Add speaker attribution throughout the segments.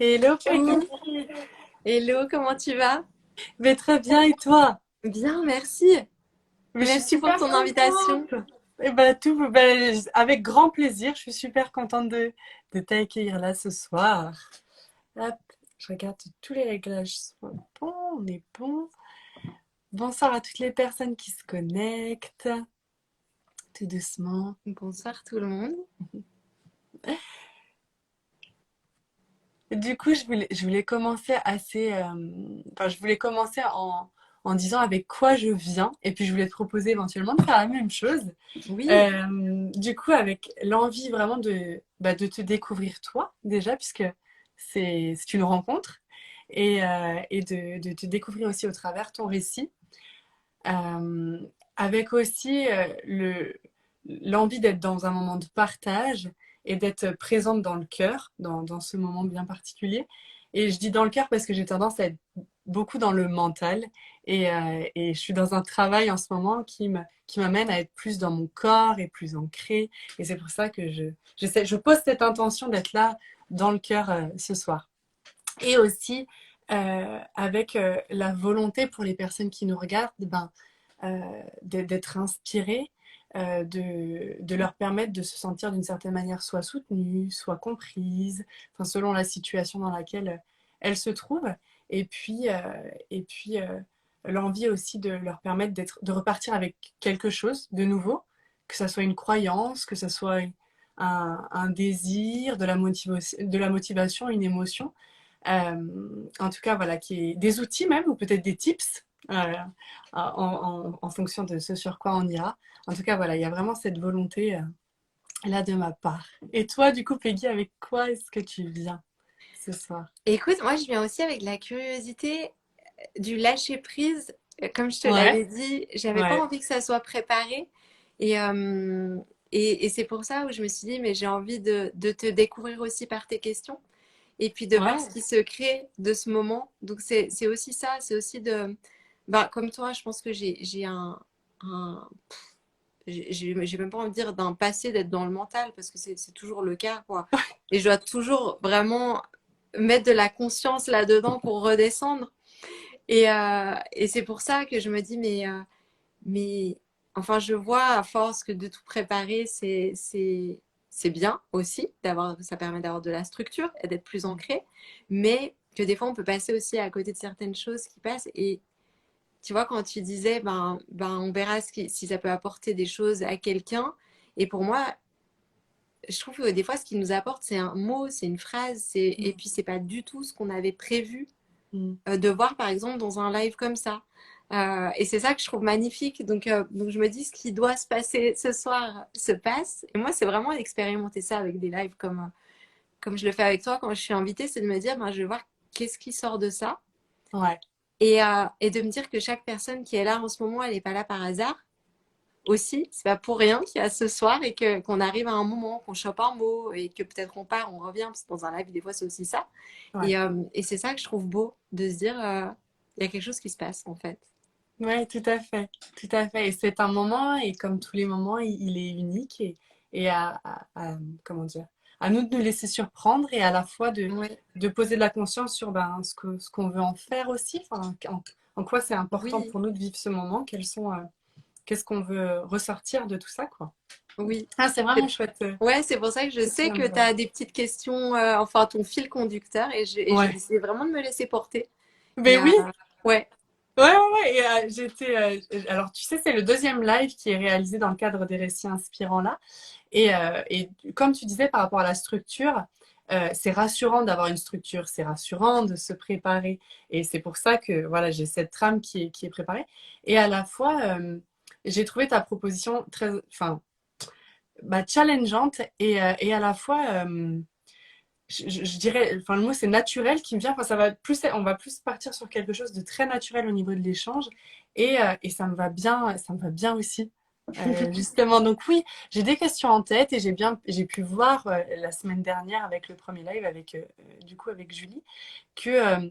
Speaker 1: Hello
Speaker 2: Coucou.
Speaker 1: Peggy,
Speaker 2: Hello, comment tu vas?
Speaker 1: mais très bien et toi?
Speaker 2: Bien, merci.
Speaker 1: Mais je suis
Speaker 2: Merci pour
Speaker 1: super
Speaker 2: ton invitation.
Speaker 1: contente. Avec grand plaisir, je suis super contente de t'accueillir là ce soir. Hop, je regarde que tous les réglages sont bons, on est bon. Bonsoir à toutes les personnes qui se connectent, tout doucement.
Speaker 2: Bonsoir tout le monde.
Speaker 1: Du coup, je voulais commencer je voulais commencer en disant avec quoi je viens, et puis je voulais te proposer éventuellement de faire la même chose.
Speaker 2: Oui,
Speaker 1: Du coup, avec l'envie vraiment de te découvrir toi, déjà, puisque c'est une rencontre, et de te découvrir aussi au travers ton récit, euh, avec aussi l'envie d'être dans un moment de partage et d'être présente dans le cœur, dans ce moment bien particulier. Et je dis dans le cœur parce que j'ai tendance à être beaucoup dans le mental, et je suis dans un travail en ce moment qui m'amène à être plus dans mon corps et plus ancrée. Et c'est pour ça que je pose cette intention d'être là dans le cœur ce soir. Et aussi avec la volonté pour les personnes qui nous regardent, d'être inspirées, de leur permettre de se sentir d'une certaine manière soit soutenues, soit comprises, enfin, selon la situation dans laquelle elles se trouvent. Et puis, euh, et puis l'envie aussi de leur permettre de repartir avec quelque chose de nouveau, que ce soit une croyance, que ce soit un désir, de la motivation, une émotion. En tout cas, voilà, qui est des outils même, ou peut-être des tips, en fonction de ce sur quoi on ira. En tout cas, voilà, il y a vraiment cette volonté là de ma part. Et toi, du coup, Peggy, avec quoi est-ce que tu viens ce soir?
Speaker 2: écoute, moi je viens aussi avec la curiosité du lâcher prise. Comme je te
Speaker 1: Ouais,
Speaker 2: l'avais dit, j'avais pas
Speaker 1: ouais.
Speaker 2: envie que ça soit préparé. Et, euh, et c'est pour ça où je me suis dit, mais j'ai envie de te découvrir aussi par tes questions. Et puis de voir ce
Speaker 1: Ouais.
Speaker 2: qui se crée de ce moment. Donc c'est aussi ça, c'est aussi de... Bah, comme toi, je pense que j'ai un, j'ai même pas envie de dire d'un passé d'être dans le mental parce que c'est toujours le cas, quoi. Et je dois toujours vraiment mettre de la conscience là-dedans pour redescendre. Et c'est pour ça que je me dis, mais enfin, je vois à force que de tout préparer, c'est bien aussi, d'avoir, ça permet d'avoir de la structure et d'être plus ancré, mais que des fois, on peut passer aussi à côté de certaines choses qui passent. Et tu vois, quand tu disais, on verra si ça peut apporter des choses à quelqu'un. Et pour moi, je trouve que des fois, ce qui nous apporte, c'est un mot, c'est une phrase, et puis c'est pas du tout ce qu'on avait prévu
Speaker 1: Mm.
Speaker 2: de voir, par exemple, dans un live comme ça. Et c'est ça que je trouve magnifique. Donc je me dis, ce qui doit se passer ce soir se passe. Et moi, c'est vraiment expérimenter ça avec des lives comme je le fais avec toi quand je suis invitée, c'est de me dire, je vais voir qu'est-ce qui sort de ça.
Speaker 1: Ouais.
Speaker 2: Et de me dire que chaque personne qui est là en ce moment, elle n'est pas là par hasard aussi. C'est pas pour rien qu'il y a ce soir et que qu'on arrive à un moment, qu'on chope un mot et que peut-être on part, on revient, parce que dans un live, des fois, c'est aussi ça.
Speaker 1: Ouais.
Speaker 2: Et c'est ça que je trouve beau, de se dire, il y a quelque chose qui se passe, en fait.
Speaker 1: Ouais, tout à fait, tout à fait. Et c'est un moment, et comme tous les moments, il est unique, et comment dire, à nous de nous laisser surprendre, et à la fois
Speaker 2: Ouais.
Speaker 1: de poser de la conscience sur ce qu'on veut en faire aussi, enfin, en quoi c'est important
Speaker 2: Oui,
Speaker 1: pour nous de vivre ce moment, qu'est-ce qu'on veut ressortir de tout ça, quoi.
Speaker 2: oui.
Speaker 1: Ah, c'est vraiment
Speaker 2: C'est-
Speaker 1: chouette,
Speaker 2: Ouais, c'est pour ça que je
Speaker 1: que tu
Speaker 2: sais
Speaker 1: viens
Speaker 2: que
Speaker 1: me
Speaker 2: tu
Speaker 1: voir.
Speaker 2: as des petites questions, enfin ton fil conducteur, et j'ai
Speaker 1: Ouais.
Speaker 2: décidé vraiment de me laisser porter. Et
Speaker 1: Ben oui,
Speaker 2: ouais,
Speaker 1: ouais, ouais, ouais. Et, alors, tu sais, c'est le deuxième live qui est réalisé dans le cadre des récits inspirants là. Et comme tu disais par rapport à la structure, c'est rassurant d'avoir une structure, c'est rassurant de se préparer. Et c'est pour ça que voilà, j'ai cette trame qui est préparée. Et à la fois, j'ai trouvé ta proposition très, enfin, challengeante, et à la fois, je dirais, enfin, le mot c'est naturel qui me vient. Enfin, on va plus partir sur quelque chose de très naturel au niveau de l'échange, et ça me va bien aussi. Justement, donc oui, j'ai des questions en tête, et j'ai pu voir la semaine dernière avec le premier live du coup avec Julie, que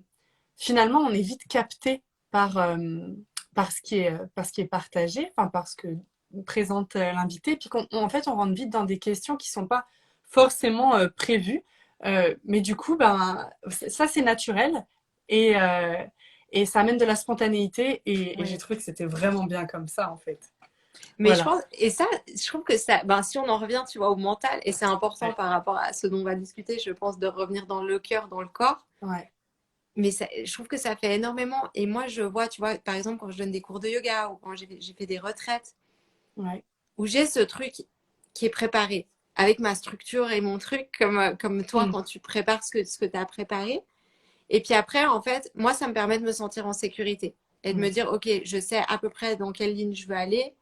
Speaker 1: finalement on est vite capté par par ce qui est partagé, enfin par ce que présente l'invité, puis en fait on rentre vite dans des questions qui sont pas forcément prévues, Mais du coup, ben, ça, c'est naturel et, et ça amène de la spontanéité et j'ai
Speaker 2: Ouais.
Speaker 1: trouvé que c'était vraiment bien comme ça, en fait.
Speaker 2: Mais je
Speaker 1: Voilà.
Speaker 2: pense, et ça, je trouve que ça, ben, si on en revient, tu vois, au mental, et c'est important
Speaker 1: Ouais.
Speaker 2: par rapport à ce dont on va discuter, je pense, de revenir dans le cœur, dans le corps.
Speaker 1: Ouais.
Speaker 2: Mais je trouve que ça fait énormément. Et moi, je vois, tu vois, par exemple, quand je donne des cours de yoga ou quand j'ai fait des retraites,
Speaker 1: Ouais.
Speaker 2: où j'ai ce truc qui est préparé, avec ma structure et mon truc, comme toi,
Speaker 1: Mm.
Speaker 2: quand tu prépares ce que tu as préparé. Et puis après, en fait, moi, ça me permet de me sentir en sécurité et de me
Speaker 1: Mm.
Speaker 2: dire, OK, je sais à peu près dans quelle ligne je veux aller.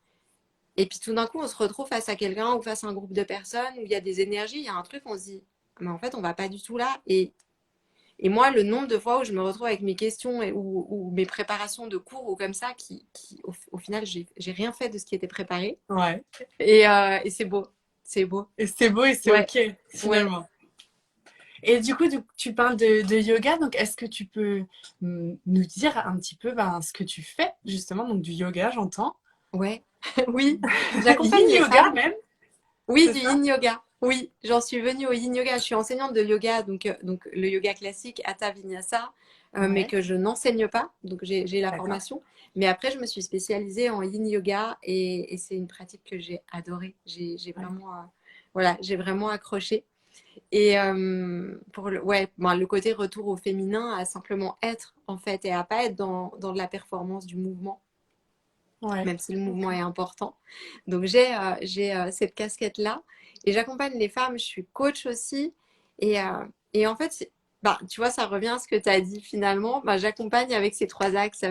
Speaker 2: Et puis tout d'un coup, on se retrouve face à quelqu'un ou face à un groupe de personnes où il y a des énergies, il y a un truc, on se dit, mais en fait, on va pas du tout là. Et moi, le nombre de fois où je me retrouve avec mes questions ou mes préparations de cours ou comme ça, au final, j'ai rien fait de ce qui était préparé.
Speaker 1: Ouais.
Speaker 2: Et c'est beau. C'est beau.
Speaker 1: Et c'est beau et c'est
Speaker 2: Ouais,
Speaker 1: OK,
Speaker 2: ouais.
Speaker 1: finalement. Et du coup, tu parles de yoga, donc est-ce que tu peux nous dire un petit peu ben, ce que tu fais, justement, donc du yoga, j'entends.
Speaker 2: Ouais, oui, j'accompagne
Speaker 1: Yin
Speaker 2: les
Speaker 1: yoga
Speaker 2: femmes.
Speaker 1: même,
Speaker 2: Oui,
Speaker 1: c'est
Speaker 2: du
Speaker 1: ça?
Speaker 2: yin yoga. Oui, j'en suis venue au yin yoga. Je suis enseignante de yoga, donc le yoga classique, Hatha Vinyasa, mais
Speaker 1: Ouais,
Speaker 2: que je n'enseigne pas. Donc j'ai la
Speaker 1: d'accord.
Speaker 2: formation. Mais après, je me suis spécialisée en yin yoga et c'est une pratique que j'ai adorée. J'ai
Speaker 1: Ouais,
Speaker 2: vraiment, voilà, j'ai vraiment accroché. Et pour ouais, ben, le côté retour au féminin, à simplement être en fait et à pas être dans de la performance du mouvement
Speaker 1: ouais,
Speaker 2: même si le
Speaker 1: ok.
Speaker 2: mouvement est important. Donc j'ai cette casquette-là et j'accompagne les femmes, je suis coach aussi. Et, et en fait, bah, tu vois, ça revient à ce que tu as dit finalement. Bah, j'accompagne avec ces trois axes,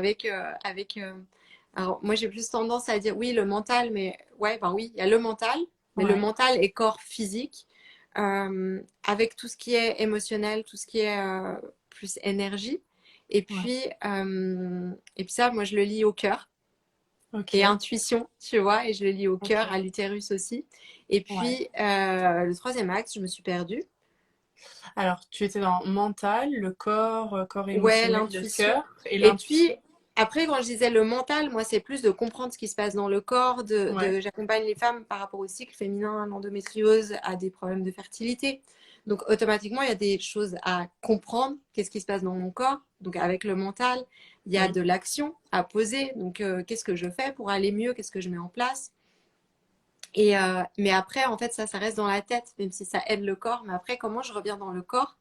Speaker 2: alors moi j'ai plus tendance à dire oui, le mental, mais ouais, ben oui, il y a le mental, mais le
Speaker 1: Ouais,
Speaker 2: mental et corps physique, avec tout ce qui est émotionnel, tout ce qui est plus énergie.
Speaker 1: ouais,
Speaker 2: Et puis ça, moi je le lis au cœur et
Speaker 1: ok,
Speaker 2: intuition, tu vois, et je le lis au cœur, à
Speaker 1: ok,
Speaker 2: l'utérus aussi. Et
Speaker 1: ouais.
Speaker 2: puis, le troisième axe, je me suis perdue.
Speaker 1: Alors, tu étais dans mental, le corps, corps
Speaker 2: Ouais,
Speaker 1: émotionnel, le
Speaker 2: l'intuition.
Speaker 1: cœur et
Speaker 2: Et puis,
Speaker 1: l'intuition.
Speaker 2: après, quand je disais le mental, moi, c'est plus de comprendre ce qui se passe dans le corps.
Speaker 1: Ouais,
Speaker 2: J'accompagne les femmes par rapport au cycle féminin, à l'endométriose, à des problèmes de fertilité. Donc, automatiquement, il y a des choses à comprendre. Qu'est-ce qui se passe dans mon corps? Donc, avec le mental, il y a
Speaker 1: oui,
Speaker 2: de l'action à poser. Donc, qu'est-ce que je fais pour aller mieux? Qu'est-ce que je mets en place? Mais après, en fait, ça reste dans la tête, même si ça aide le corps. Mais après, comment je reviens dans le corps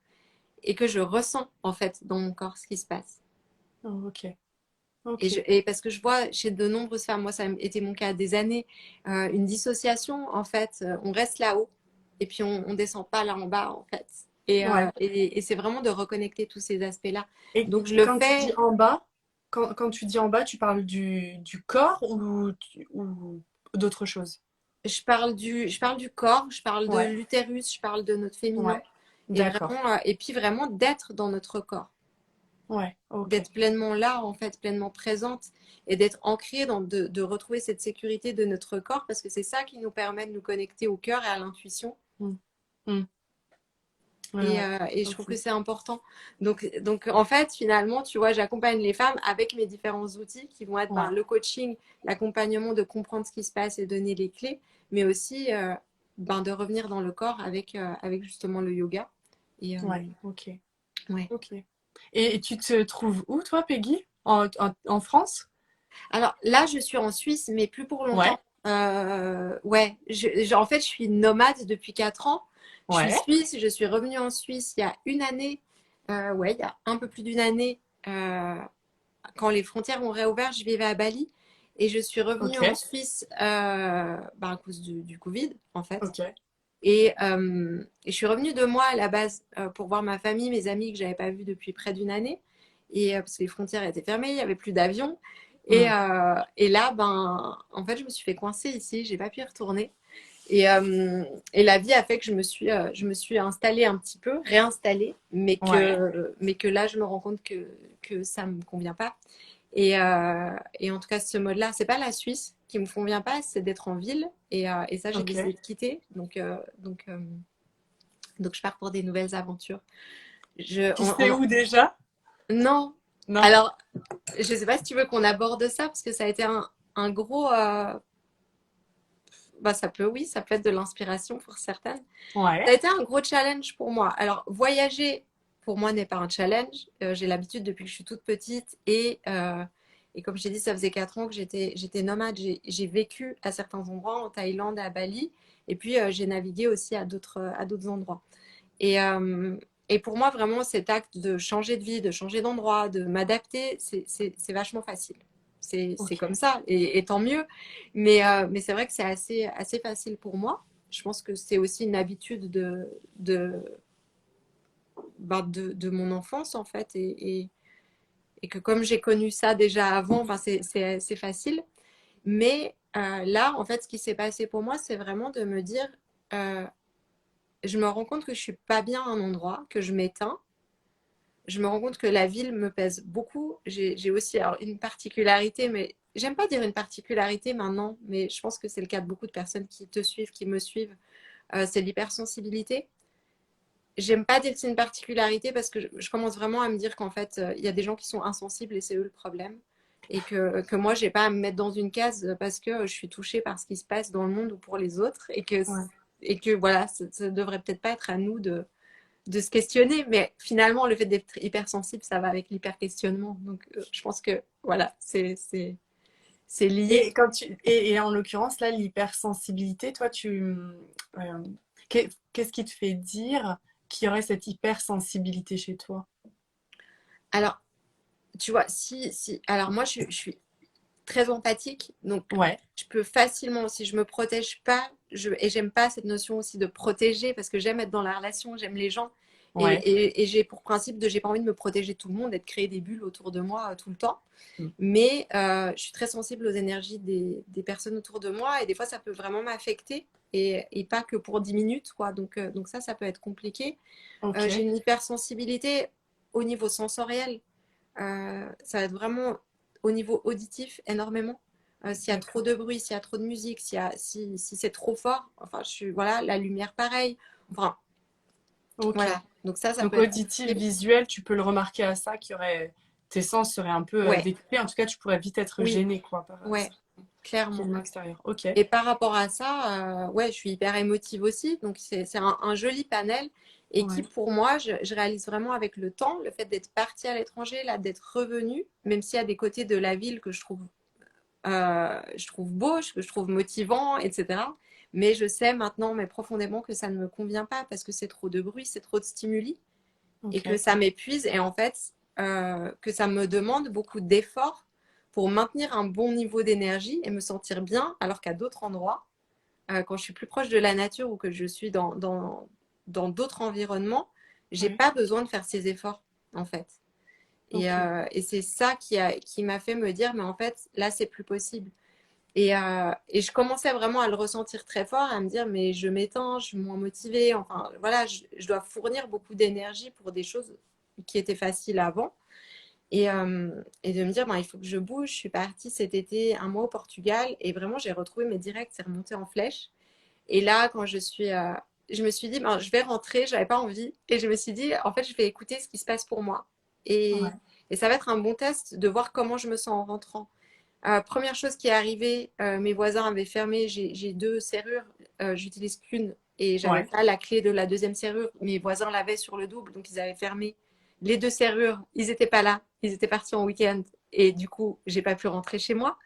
Speaker 2: et que je ressens, en fait, dans mon corps ce qui se passe.
Speaker 1: oh, ok, ok,
Speaker 2: Et parce que je vois chez de nombreuses femmes, moi, ça a été mon cas des années, une dissociation, en fait. On reste là-haut et puis on descend pas là en bas, en fait.
Speaker 1: ouais.
Speaker 2: Et c'est vraiment de reconnecter tous ces aspects-là.
Speaker 1: Et
Speaker 2: Donc, je le
Speaker 1: quand tu dis
Speaker 2: fais.
Speaker 1: en bas, quand tu dis en bas, tu parles du corps ou d'autre chose?
Speaker 2: Je parle du corps, je parle de
Speaker 1: Ouais,
Speaker 2: l'utérus, je parle de notre féminin.
Speaker 1: ouais, d'accord.
Speaker 2: Et puis vraiment d'être dans notre corps.
Speaker 1: Ouais, ok,
Speaker 2: D'être pleinement là, en fait, pleinement présente et d'être ancrée de retrouver cette sécurité de notre corps parce que c'est ça qui nous permet de nous connecter au cœur et à l'intuition.
Speaker 1: mm, mm, ouais, ouais,
Speaker 2: Et je trouve
Speaker 1: ok,
Speaker 2: que c'est important. Donc, en fait, finalement, tu vois, j'accompagne les femmes avec mes différents outils qui vont être ben,
Speaker 1: ouais,
Speaker 2: le coaching, l'accompagnement de comprendre ce qui se passe et donner les clés, mais aussi ben, de revenir dans le corps avec justement le yoga. Et
Speaker 1: ouais, ok,
Speaker 2: ouais.
Speaker 1: ok. Et tu te trouves où, toi, Peggy? En France?
Speaker 2: Alors là, je suis en Suisse, mais plus pour
Speaker 1: Ouais,
Speaker 2: longtemps. Ouais, en fait, je suis nomade depuis 4 ans. Je suis
Speaker 1: ouais,
Speaker 2: suisse, je suis revenue en Suisse il y a une année. Ouais, il y a un peu plus d'une année. Quand les frontières ont réouvert, je vivais à Bali. Et je suis revenue
Speaker 1: ok,
Speaker 2: en Suisse bah, à cause du Covid, en fait.
Speaker 1: ok,
Speaker 2: Et je suis revenue 2 mois à la base pour voir ma famille, mes amis que j'avais pas vus depuis près d'une année. Parce que les frontières étaient fermées, il n'y avait plus d'avions.
Speaker 1: mm,
Speaker 2: Et là, ben, en fait, je me suis fait coincer ici, j'ai pas pu y retourner. Et la vie a fait que je me suis installée un petit peu, réinstallée,
Speaker 1: ouais,
Speaker 2: mais que là, je me rends compte que ça me convient pas. Et en tout cas, ce mode-là, c'est pas la Suisse qui me convient pas, c'est d'être en ville. Et ça, j'ai
Speaker 1: ok.
Speaker 2: décidé de quitter. Donc, je pars pour des nouvelles aventures.
Speaker 1: Tu sais où déjà?
Speaker 2: Non.
Speaker 1: Non?
Speaker 2: Alors, je sais pas si tu veux qu'on aborde ça, parce que ça a été un gros, bah, ça peut, oui, ça peut être de l'inspiration pour certaines. Ça a
Speaker 1: Ouais.
Speaker 2: été un gros challenge pour moi. Alors, voyager, pour moi, n'est pas un challenge. J'ai l'habitude depuis que je suis toute petite et comme je t'ai dit, ça faisait 4 ans que j'étais nomade. J'ai vécu à certains endroits, en Thaïlande, à Bali, et puis j'ai navigué aussi à d'autres endroits. Et, euh, et pour moi, vraiment, cet acte de changer de vie, de changer d'endroit, de m'adapter, c'est vachement facile. C'est
Speaker 1: Ok.
Speaker 2: comme ça, et tant mieux. Mais c'est vrai que c'est assez facile pour moi. Je pense que c'est aussi une habitude de, de mon enfance, en fait, et que comme j'ai connu ça déjà avant, ben c'est facile. Mais là, en fait, ce qui s'est passé pour moi, c'est vraiment de me dire, euh, je me rends compte que je suis pas bien à un endroit, que je m'éteins. Je me rends compte que la ville me pèse beaucoup. J'ai aussi alors, une particularité, mais j'aime pas dire une particularité maintenant, mais je pense que c'est le cas de beaucoup de personnes qui te suivent, qui me suivent. C'est l'hypersensibilité. J'aime pas dire que c'est une particularité parce que je commence vraiment à me dire qu'en fait, il y a des gens qui sont insensibles et c'est eux le problème. Et que moi, j'ai pas à me mettre dans une case parce que je suis touchée par ce qui se passe dans le monde ou pour les autres.
Speaker 1: Ouais.
Speaker 2: Et que voilà, ça devrait peut-être pas être à nous de se questionner. Mais finalement, le fait d'être hypersensible, ça va avec l'hyper-questionnement. Donc, je pense que voilà, c'est lié.
Speaker 1: Et en l'occurrence, là, l'hypersensibilité, toi, qu'est-ce qui te fait dire qu'il y aurait cette hypersensibilité chez toi?
Speaker 2: Alors, tu vois, alors moi, je suis très empathique, donc
Speaker 1: Ouais,
Speaker 2: je peux facilement, si je me protège pas, et j'aime pas cette notion aussi de protéger parce que j'aime être dans la relation, j'aime les gens
Speaker 1: ouais.
Speaker 2: et j'ai pour principe de j'ai pas envie de me protéger tout le monde et de créer des bulles autour de moi tout le temps.
Speaker 1: Mm.
Speaker 2: Mais je suis très sensible aux énergies des personnes autour de moi et des fois ça peut vraiment m'affecter et pas que pour 10 minutes quoi. Donc ça peut être compliqué.
Speaker 1: Ok,
Speaker 2: J'ai une hypersensibilité au niveau sensoriel. Ça va être vraiment au niveau auditif énormément. S'il y a trop
Speaker 1: d'accord.
Speaker 2: de bruit, s'il y a trop de musique, si c'est trop fort, enfin, voilà, la lumière pareil. Enfin,
Speaker 1: Ok.
Speaker 2: voilà. Donc ça
Speaker 1: Donc
Speaker 2: peut être
Speaker 1: auditif,
Speaker 2: compliqué.
Speaker 1: visuel, tu peux le remarquer à ça, tes sens seraient un peu
Speaker 2: Ouais,
Speaker 1: découpés. En tout cas, tu pourrais vite être
Speaker 2: oui,
Speaker 1: gêné, quoi, par
Speaker 2: ouais,
Speaker 1: ce
Speaker 2: clairement.
Speaker 1: film extérieur. Ok.
Speaker 2: Et par rapport à ça, ouais, je suis hyper émotive aussi. Donc c'est un joli panel et qui,
Speaker 1: Ouais.
Speaker 2: pour moi, je réalise vraiment avec le temps, le fait d'être partie à l'étranger, là, d'être revenue, même s'il y a des côtés de la ville que je trouve beau, que je trouve motivant, etc. Mais je sais maintenant, mais profondément, que ça ne me convient pas parce que c'est trop de bruit, c'est trop de stimuli et que
Speaker 1: Ok.
Speaker 2: ça m'épuise et en fait, que ça me demande beaucoup d'efforts pour maintenir un bon niveau d'énergie et me sentir bien, alors qu'à d'autres endroits, quand je suis plus proche de la nature ou que je suis dans d'autres environnements, j'ai
Speaker 1: Ouais.
Speaker 2: pas besoin de faire ces efforts, en fait.
Speaker 1: Ok.
Speaker 2: Et c'est ça qui m'a fait me dire, mais en fait, là, c'est plus possible. Et je commençais vraiment à le ressentir très fort, à me dire, mais je m'éteins, je suis moins motivée. Enfin, voilà, je dois fournir beaucoup d'énergie pour des choses qui étaient faciles avant. Et de me dire, ben, il faut que je bouge. Je suis partie cet été 1 mois au Portugal et vraiment, j'ai retrouvé mes directs, c'est remonté en flèche. Et là, je me suis dit, ben, je vais rentrer, j'avais pas envie. Et je me suis dit, en fait, je vais écouter ce qui se passe pour moi. Et,
Speaker 1: Ouais.
Speaker 2: et ça va être un bon test de voir comment je me sens en rentrant. Première chose qui est arrivée, mes voisins avaient fermé, j'ai 2 serrures, j'utilise qu'une et j'avais
Speaker 1: Ouais.
Speaker 2: pas la clé de la deuxième serrure. Mes voisins l'avaient sur le double, donc ils avaient fermé les 2 serrures. Ils étaient pas là, ils étaient partis en week-end et du coup, j'ai pas pu rentrer chez moi.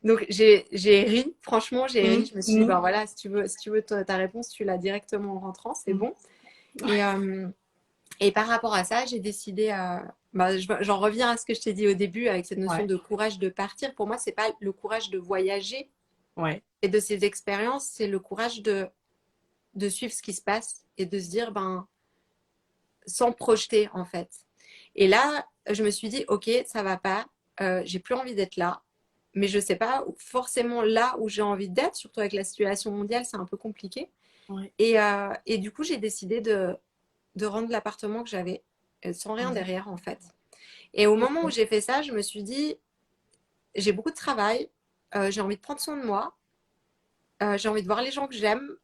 Speaker 2: Donc j'ai ri, franchement, j'ai ri.
Speaker 1: Mm.
Speaker 2: Je me suis dit, ben
Speaker 1: Mm.
Speaker 2: voilà, si tu veux ta réponse, tu l'as directement en rentrant, c'est
Speaker 1: Mm.
Speaker 2: bon. Et, et par rapport à ça, j'ai décidé bah, j'en reviens à ce que je t'ai dit au début avec cette notion
Speaker 1: Ouais.
Speaker 2: de courage de partir. Pour moi, c'est pas le courage de voyager
Speaker 1: Ouais.
Speaker 2: et de ces expériences, c'est le courage de suivre ce qui se passe et de se dire, ben, sans projeter en fait. Et là, je me suis dit, ok, ça va pas, j'ai plus envie d'être là, mais je sais pas forcément là où j'ai envie d'être, surtout avec la situation mondiale, c'est un peu compliqué.
Speaker 1: Ouais.
Speaker 2: Et du coup, j'ai décidé de rendre l'appartement que j'avais sans rien
Speaker 1: Ouais.
Speaker 2: derrière en fait. Et au moment où
Speaker 1: Ok.
Speaker 2: j'ai fait ça, je me suis dit, j'ai beaucoup de travail, j'ai envie de prendre soin de moi, j'ai envie de voir les gens que j'aime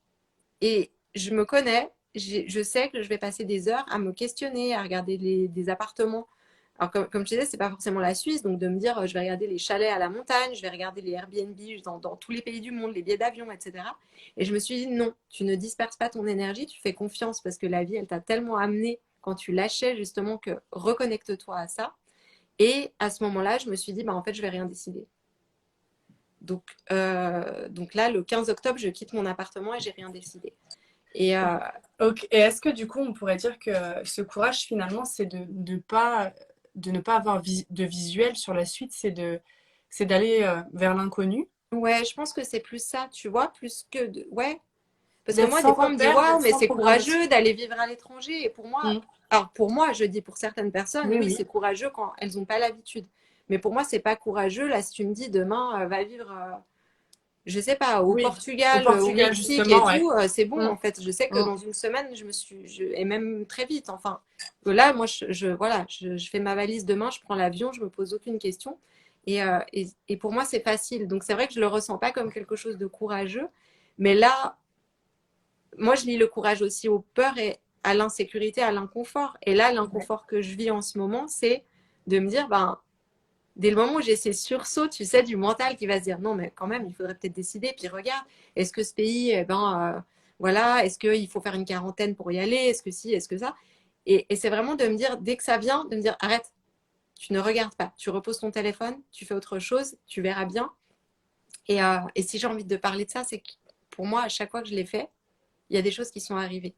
Speaker 2: et je me connais, je sais que je vais passer des heures à me questionner, à regarder des appartements Alors, comme je disais, c'est pas forcément la Suisse, donc de me dire, je vais regarder les chalets à la montagne, je vais regarder les Airbnb dans tous les pays du monde, les billets d'avion, etc. Et je me suis dit, non, tu ne disperses pas ton énergie, tu fais confiance parce que la vie, elle t'a tellement amené quand tu lâchais justement que reconnecte-toi à ça. Et à ce moment-là, je me suis dit, bah, en fait, je vais rien décider. Donc là, le 15 octobre, je quitte mon appartement et j'ai rien décidé. Et
Speaker 1: Ok. Et est-ce que du coup, on pourrait dire que ce courage, finalement, c'est de ne pas avoir de visuel sur la suite, c'est d'aller vers l'inconnu,
Speaker 2: ouais, je pense que c'est plus ça, tu vois, plus que de... Ouais, parce que
Speaker 1: d'être
Speaker 2: moi, des
Speaker 1: sans
Speaker 2: fois, on me dit,
Speaker 1: repère,
Speaker 2: waouh,
Speaker 1: d'être
Speaker 2: mais
Speaker 1: sans
Speaker 2: c'est
Speaker 1: programmation.
Speaker 2: courageux d'aller vivre à l'étranger. Et pour moi,
Speaker 1: Mm.
Speaker 2: alors pour moi, je dis pour certaines personnes,
Speaker 1: Oui,
Speaker 2: oui,
Speaker 1: oui.
Speaker 2: c'est courageux quand elles n'ont pas l'habitude. Mais pour moi, c'est pas courageux. Là, si tu me dis demain, va vivre, je sais pas, au
Speaker 1: Oui. Au
Speaker 2: Portugal, au
Speaker 1: Portugal,
Speaker 2: Mexique et
Speaker 1: justement, ouais.
Speaker 2: tout, c'est bon,
Speaker 1: Mm.
Speaker 2: en fait. Je sais que
Speaker 1: Mm.
Speaker 2: dans une semaine, et même très vite, enfin. Là, moi, voilà, je fais ma valise demain, je prends l'avion, je me pose aucune question. Et pour moi, c'est facile. Donc, c'est vrai que je le ressens pas comme quelque chose de courageux. Mais là, moi, je lis le courage aussi aux peurs et à l'insécurité, à l'inconfort. Et là,
Speaker 1: Ouais.
Speaker 2: l'inconfort que je vis en ce moment, c'est de me dire, ben, dès le moment où j'ai ces sursauts, tu sais, du mental qui va se dire, non, mais quand même, il faudrait peut-être décider. Puis regarde, est-ce que ce pays, eh ben, voilà, est-ce qu'il faut faire une quarantaine pour y aller? Est-ce que si, est-ce que ça? Et c'est vraiment de me dire, dès que ça vient, de me dire, arrête, tu ne regardes pas, tu reposes ton téléphone, tu fais autre chose, tu verras bien. Et si j'ai envie de parler de ça, c'est que pour moi, à chaque fois que je l'ai fait, il y a des choses qui sont arrivées.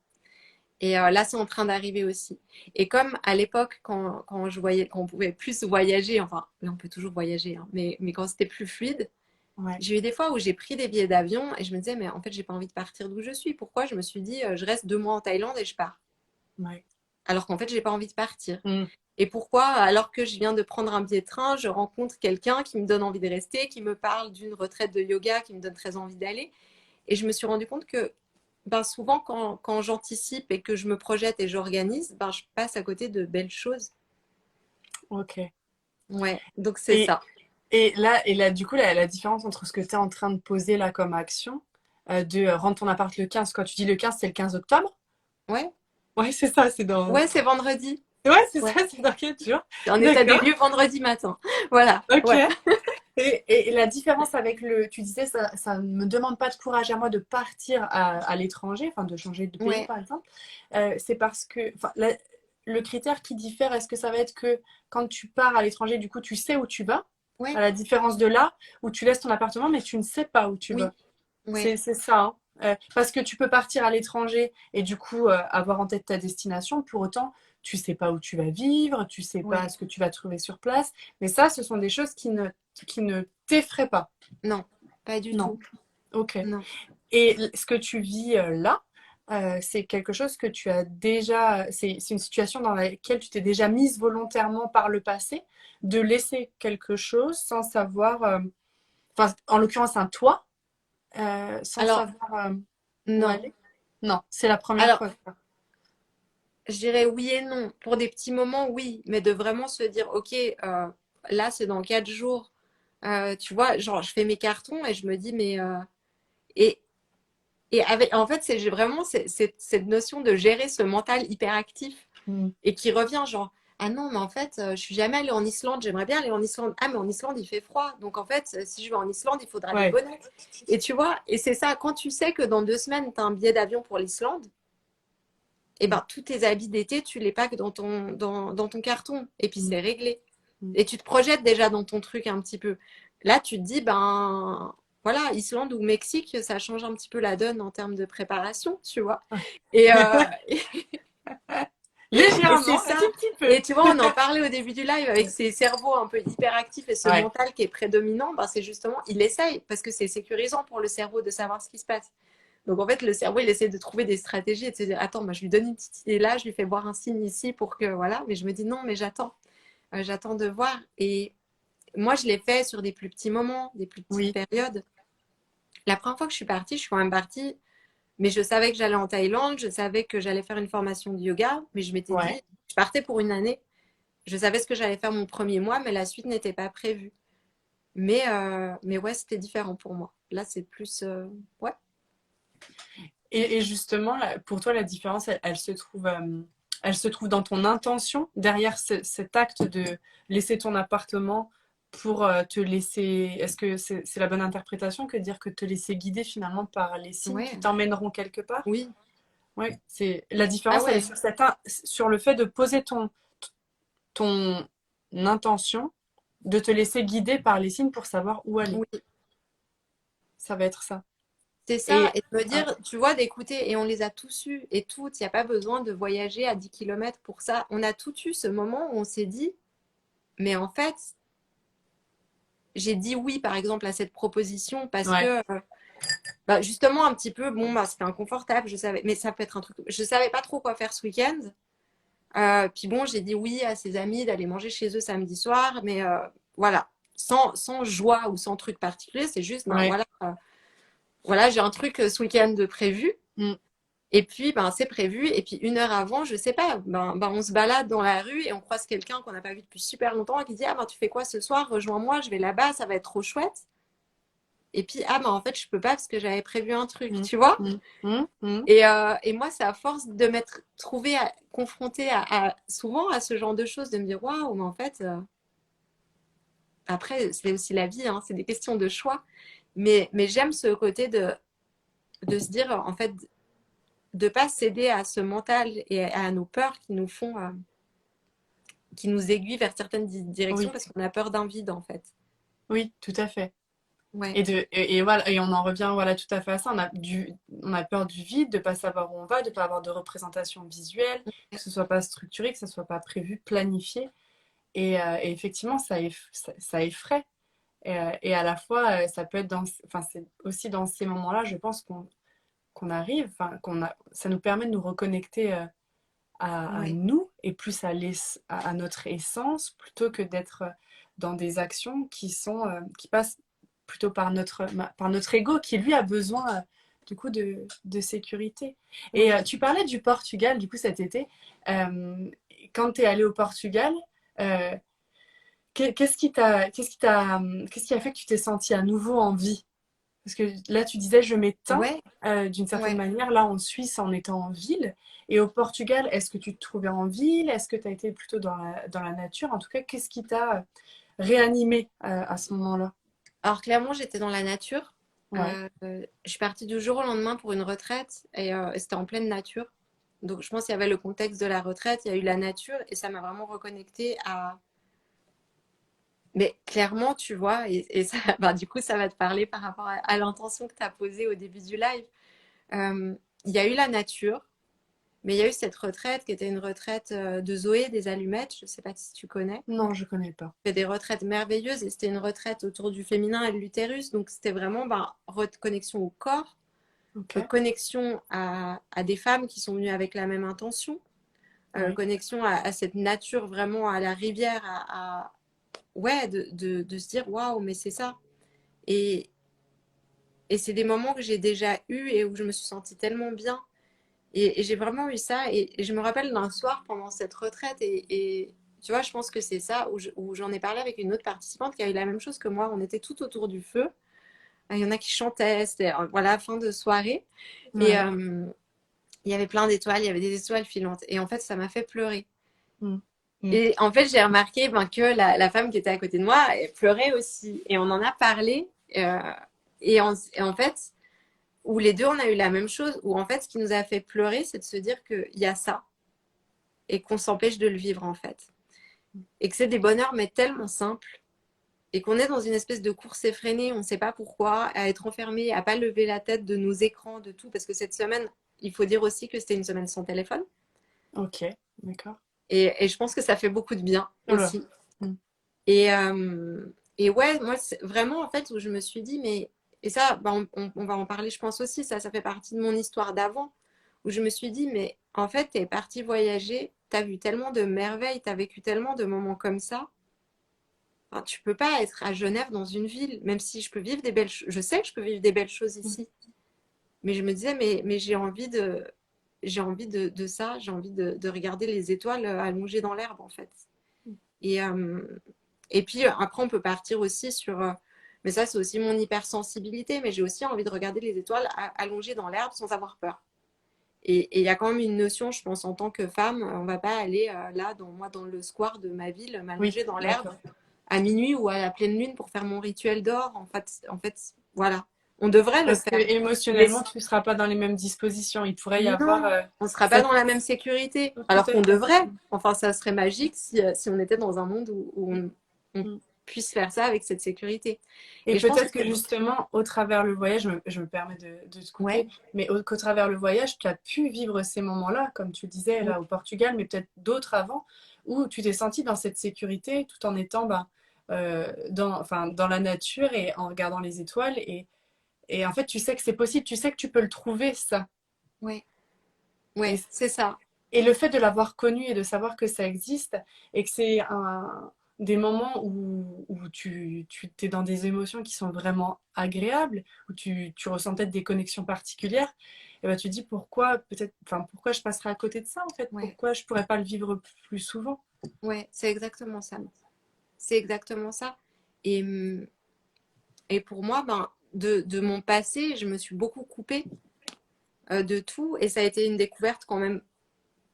Speaker 2: Et là, c'est en train d'arriver aussi. Et comme à l'époque, quand je voyais, quand on pouvait plus voyager, enfin, là, on peut toujours voyager, hein, mais quand c'était plus fluide,
Speaker 1: Ouais.
Speaker 2: j'ai eu des fois où j'ai pris des billets d'avion et je me disais, mais en fait, j'ai pas envie de partir d'où je suis. Pourquoi? Je me suis dit, je reste 2 mois en Thaïlande et je pars.
Speaker 1: Ouais.
Speaker 2: Alors qu'en fait, j'ai pas envie de partir.
Speaker 1: Mm.
Speaker 2: Et pourquoi, alors que je viens de prendre un billet de train, je rencontre quelqu'un qui me donne envie de rester, qui me parle d'une retraite de yoga, qui me donne très envie d'aller. Et je me suis rendu compte que ben souvent, quand j'anticipe et que je me projette et j'organise, ben, je passe à côté de belles choses.
Speaker 1: Ok.
Speaker 2: Ouais, donc c'est
Speaker 1: Et,
Speaker 2: ça.
Speaker 1: et là, du coup, la différence entre ce que tu es en train de poser là comme action, de rendre ton appart le 15, quand tu dis le 15, c'est le 15 octobre?
Speaker 2: Ouais,
Speaker 1: Ouais, c'est ça, c'est dans...
Speaker 2: ouais, c'est vendredi.
Speaker 1: Ouais, c'est
Speaker 2: Ouais,
Speaker 1: ça, c'est dans quel jour?
Speaker 2: c'est en état des
Speaker 1: D'accord,
Speaker 2: lieux vendredi matin. Voilà,
Speaker 1: ok.
Speaker 2: ouais.
Speaker 1: Et la différence avec tu disais, ça ne me demande pas de courage à moi de partir à l'étranger, enfin de changer de pays
Speaker 2: Ouais,
Speaker 1: par exemple. C'est parce que, enfin, le critère qui diffère, est-ce que ça va être que quand tu pars à l'étranger, du coup, tu sais où tu vas, à
Speaker 2: ouais,
Speaker 1: la différence de là, où tu laisses ton appartement, mais tu ne sais pas où tu
Speaker 2: oui,
Speaker 1: vas.
Speaker 2: ouais,
Speaker 1: C'est ça, hein. Parce que tu peux partir à l'étranger et du coup avoir en tête ta destination. Pour autant, tu sais pas où tu vas vivre, tu sais pas
Speaker 2: ouais.
Speaker 1: ce que tu vas trouver sur place. Mais ça, ce sont des choses qui ne t'effraient pas.
Speaker 2: Non, pas du
Speaker 1: Non.
Speaker 2: tout.
Speaker 1: Ok.
Speaker 2: Non.
Speaker 1: Et ce que tu vis là, c'est quelque chose que tu as déjà. C'est une situation dans laquelle tu t'es déjà mise volontairement par le passé de laisser quelque chose sans savoir. Enfin, en l'occurrence, un toit, sans
Speaker 2: Alors,
Speaker 1: savoir où
Speaker 2: non.
Speaker 1: aller. Non, c'est la première
Speaker 2: Alors,
Speaker 1: fois.
Speaker 2: je dirais oui et non. Pour des petits moments, oui, mais de vraiment se dire, ok, là, c'est dans 4 jours. Tu vois, genre, je fais mes cartons et je me dis, mais et, en fait, j'ai vraiment cette notion de gérer ce mental hyperactif
Speaker 1: Mm.
Speaker 2: et qui revient, genre, ah non, mais en fait, je suis jamais allée en Islande, j'aimerais bien aller en Islande. Ah, mais en Islande, il fait froid. Donc, en fait, si je vais en Islande, il faudra des
Speaker 1: Ouais,
Speaker 2: bonnets. Et tu vois, et c'est ça, quand tu sais que dans 2 semaines, tu as un billet d'avion pour l'Islande, et
Speaker 1: mm,
Speaker 2: ben, tous tes habits d'été, tu les packs dans ton carton. Et puis,
Speaker 1: mm,
Speaker 2: c'est réglé.
Speaker 1: mm.
Speaker 2: Et tu te projettes déjà dans ton truc un petit peu. Là, tu te dis, ben voilà, Islande ou Mexique, ça change un petit peu la donne en termes de préparation, tu vois. Et, et c'est
Speaker 1: Légèrement, un
Speaker 2: ça.
Speaker 1: tout petit peu.
Speaker 2: Et tu vois, on en parlait au début du live avec ces cerveaux un peu hyperactifs et ce
Speaker 1: Ouais,
Speaker 2: mental qui est prédominant, ben c'est justement, il essaye parce que c'est sécurisant pour le cerveau de savoir ce qui se passe. Donc en fait, le cerveau, il essaie de trouver des stratégies et de se dire, attends, moi, je lui donne une petite idée là, je lui fais voir un signe ici pour que, voilà. Mais je me dis, non, mais j'attends. J'attends de voir. Et moi, je l'ai fait sur des plus petits moments, des plus petites
Speaker 1: oui,
Speaker 2: périodes. La première fois que je suis partie, je suis quand même partie, mais je savais que j'allais en Thaïlande, je savais que j'allais faire une formation de yoga, mais je m'étais dit,
Speaker 1: ouais.
Speaker 2: je partais pour une année. Je savais ce que j'allais faire mon premier mois, mais la suite n'était pas prévue. Mais ouais, c'était différent pour moi. Là, c'est plus, ouais.
Speaker 1: Et justement, pour toi, la différence, elle se trouve elle se trouve dans ton intention, derrière cet acte de laisser ton appartement pour te laisser... Est-ce que c'est la bonne interprétation que de dire que te laisser guider finalement par les signes qui
Speaker 2: Ouais,
Speaker 1: t'emmèneront quelque part?
Speaker 2: oui.
Speaker 1: Oui, c'est la
Speaker 2: Ah
Speaker 1: différence, elle est
Speaker 2: ouais,
Speaker 1: sur, sur le fait de poser ton intention, de te laisser guider par les signes pour savoir où aller.
Speaker 2: oui.
Speaker 1: Ça va être ça.
Speaker 2: C'est ça,
Speaker 1: Et
Speaker 2: et de me
Speaker 1: ouais,
Speaker 2: dire, tu vois, d'écouter, et on les a tous eus, et toutes, il n'y a pas besoin de voyager à 10 kilomètres pour ça. On a tous eu ce moment où on s'est dit, mais en fait, j'ai dit oui, par exemple, à cette proposition parce
Speaker 1: ouais,
Speaker 2: que, bah, justement, un petit peu, bon, bah, c'était inconfortable, je savais, mais ça peut être un truc, je savais pas trop quoi faire ce week-end. Puis bon, j'ai dit oui à ses amis d'aller manger chez eux samedi soir, mais voilà, sans joie ou sans truc particulier, c'est juste, ben
Speaker 1: ouais.
Speaker 2: voilà, voilà, j'ai un truc ce week-end de prévu.
Speaker 1: Mm.
Speaker 2: Et puis, ben, c'est prévu. Et puis, une heure avant, je sais pas, on se balade dans la rue et on croise quelqu'un qu'on n'a pas vu depuis super longtemps et qui dit, ah ben, tu fais quoi ce soir? Rejoins-moi, je vais là-bas, ça va être trop chouette. Et puis, ah ben, en fait, je peux pas parce que j'avais prévu un truc,
Speaker 1: Mm.
Speaker 2: tu vois?
Speaker 1: Mm. Mm. Mm.
Speaker 2: Et moi, c'est à force de m'être trouvée confrontée souvent à ce genre de choses, de me dire, waouh, mais en fait, après, c'est aussi la vie, hein, c'est des questions de choix. Mais j'aime ce côté de se dire, en fait, de pas céder à ce mental et à nos peurs qui nous font, qui nous aiguillent vers certaines directions
Speaker 1: Oui,
Speaker 2: parce qu'on a peur d'un vide, en fait.
Speaker 1: oui, tout à fait.
Speaker 2: Ouais,
Speaker 1: Et voilà, et on en revient voilà, tout à fait à ça. On a peur du vide, de ne pas savoir où on va, de ne pas avoir de représentation visuelle, que ce soit pas structuré, que ce soit pas prévu, planifié. Et effectivement, ça effraie. Et à la fois, ça peut être enfin, c'est aussi dans ces moments-là, je pense qu'on arrive, enfin, ça nous permet de nous reconnecter à
Speaker 2: ouais,
Speaker 1: nous et plus à notre essence plutôt que d'être dans des actions qui passent plutôt par notre ego qui lui a besoin du coup de sécurité. Et
Speaker 2: oui.
Speaker 1: tu parlais du Portugal du coup cet été. Euh, Quand tu es allé au Portugal, euh, qu'est-ce qui a fait que tu t'es senti à nouveau en vie? Parce que là, tu disais, je m'éteins
Speaker 2: Ouais,
Speaker 1: d'une certaine
Speaker 2: ouais.
Speaker 1: manière, là en Suisse en étant en ville. Et au Portugal, est-ce que tu te trouvais en ville? Est-ce que tu as été plutôt dans la nature? En tout cas, qu'est-ce qui t'a réanimé à ce moment-là?
Speaker 2: Alors, clairement, j'étais dans la nature.
Speaker 1: Ouais,
Speaker 2: Je suis partie du jour au lendemain pour une retraite et c'était en pleine nature. Donc, je pense qu'il y avait le contexte de la retraite, il y a eu la nature et ça m'a vraiment reconnectée à. Mais clairement, tu vois, et ça, bah, du coup, ça va te parler par rapport à l'intention que tu as posée au début du live. Euh, il y a eu la nature, mais il y a eu cette retraite qui était une retraite de Zoé des Allumettes. Je ne sais pas si tu connais.
Speaker 1: non, je connais pas.
Speaker 2: Fait des retraites merveilleuses et c'était une retraite autour du féminin et de l'utérus. Donc, c'était vraiment connexion au corps,
Speaker 1: Ok,
Speaker 2: connexion à des femmes qui sont venues avec la même intention,
Speaker 1: oui,
Speaker 2: connexion à cette nature vraiment à la rivière, ouais, de se dire waouh, mais c'est ça. Et, et c'est des moments que j'ai déjà eus et où je me suis sentie tellement bien. Et j'ai vraiment eu ça. Et je me rappelle d'un soir pendant cette retraite. Et tu vois, je pense que c'est ça où j'en ai parlé avec une autre participante qui a eu la même chose que moi. On était tout autour du feu. Il y en a qui chantaient. C'était voilà, fin de soirée. Et
Speaker 1: ouais.
Speaker 2: il y avait plein d'étoiles. Il y avait des étoiles filantes. Et en fait, ça m'a fait pleurer.
Speaker 1: Mm. Mm.
Speaker 2: Et en fait, j'ai remarqué que la femme qui était à côté de moi, elle pleurait aussi. Et on en a parlé. Et en fait, où les deux, on a eu la même chose, où en fait, ce qui nous a fait pleurer, c'est de se dire qu'il y a ça et qu'on s'empêche de le vivre, en fait. Et que c'est des bonheurs, mais tellement simples, et qu'on est dans une espèce de course effrénée, on ne sait pas pourquoi, à être enfermé, à pas lever la tête de nos écrans, de tout, parce que cette semaine, il faut dire aussi que c'était une semaine sans téléphone.
Speaker 1: Ok, d'accord.
Speaker 2: Et je pense que ça fait beaucoup de bien
Speaker 1: Oula.
Speaker 2: aussi.
Speaker 1: Mm.
Speaker 2: Et ouais, moi, c'est vraiment, en fait, où je me suis dit, mais... Et ça, bah, on va en parler, je pense aussi, ça fait partie de mon histoire d'avant, où je me suis dit, mais en fait, t'es parti voyager, t'as vu tellement de merveilles, t'as vécu tellement de moments comme ça. Enfin, tu peux pas être à Genève dans une ville, même si je peux vivre des belles choses. Je sais que je peux vivre des belles choses ici. Mais je me disais, mais j'ai envie de ça, j'ai envie de regarder les étoiles allongées dans l'herbe, en fait. Et, et puis après, on peut partir aussi sur. Mais ça, c'est aussi mon hypersensibilité. Mais j'ai aussi envie de regarder les étoiles allongées dans l'herbe sans avoir peur. Et il y a quand même une notion, je pense, en tant que femme, on va pas aller là, dans le square de ma ville,
Speaker 1: Oui,
Speaker 2: m'allonger dans l'herbe
Speaker 1: d'accord.
Speaker 2: à minuit ou à la pleine lune pour faire mon rituel d'or. En fait, voilà. On devrait le
Speaker 1: Parce que
Speaker 2: faire. Mais
Speaker 1: émotionnellement, tu ne seras pas dans les mêmes dispositions. Il pourrait y avoir
Speaker 2: non, on ne sera pas
Speaker 1: cette...
Speaker 2: dans la même sécurité.
Speaker 1: Tout
Speaker 2: Alors
Speaker 1: à
Speaker 2: qu'on
Speaker 1: fait.
Speaker 2: devrait. Enfin, ça serait magique si on était dans un monde où on
Speaker 1: Mm.
Speaker 2: puisse faire ça avec cette sécurité.
Speaker 1: Et
Speaker 2: Et je pense que
Speaker 1: peut-être que justement, au travers le voyage, je me permets de te
Speaker 2: ouais,
Speaker 1: couper, mais qu'au travers le voyage, tu as pu vivre ces moments-là, comme tu disais là au Portugal, mais peut-être d'autres avant, où tu t'es senti dans cette sécurité tout en étant ben, enfin, dans la nature et en regardant les étoiles. Et en fait, tu sais que c'est possible, tu sais que tu peux le trouver, ça.
Speaker 2: ouais,
Speaker 1: Et,
Speaker 2: ouais, c'est ça.
Speaker 1: et le fait de l'avoir connu et de savoir que ça existe et que c'est des moments où tu es dans des émotions qui sont vraiment agréables, où tu ressens peut-être des connexions particulières, et ben tu te dis pourquoi peut-être, enfin pourquoi je passerai à côté de ça en fait,
Speaker 2: Ouais,
Speaker 1: pourquoi je pourrais pas le vivre plus souvent.
Speaker 2: ouais, c'est exactement ça. C'est exactement ça. Et, et pour moi, ben, de mon passé, je me suis beaucoup coupée de tout. Et ça a été une découverte quand même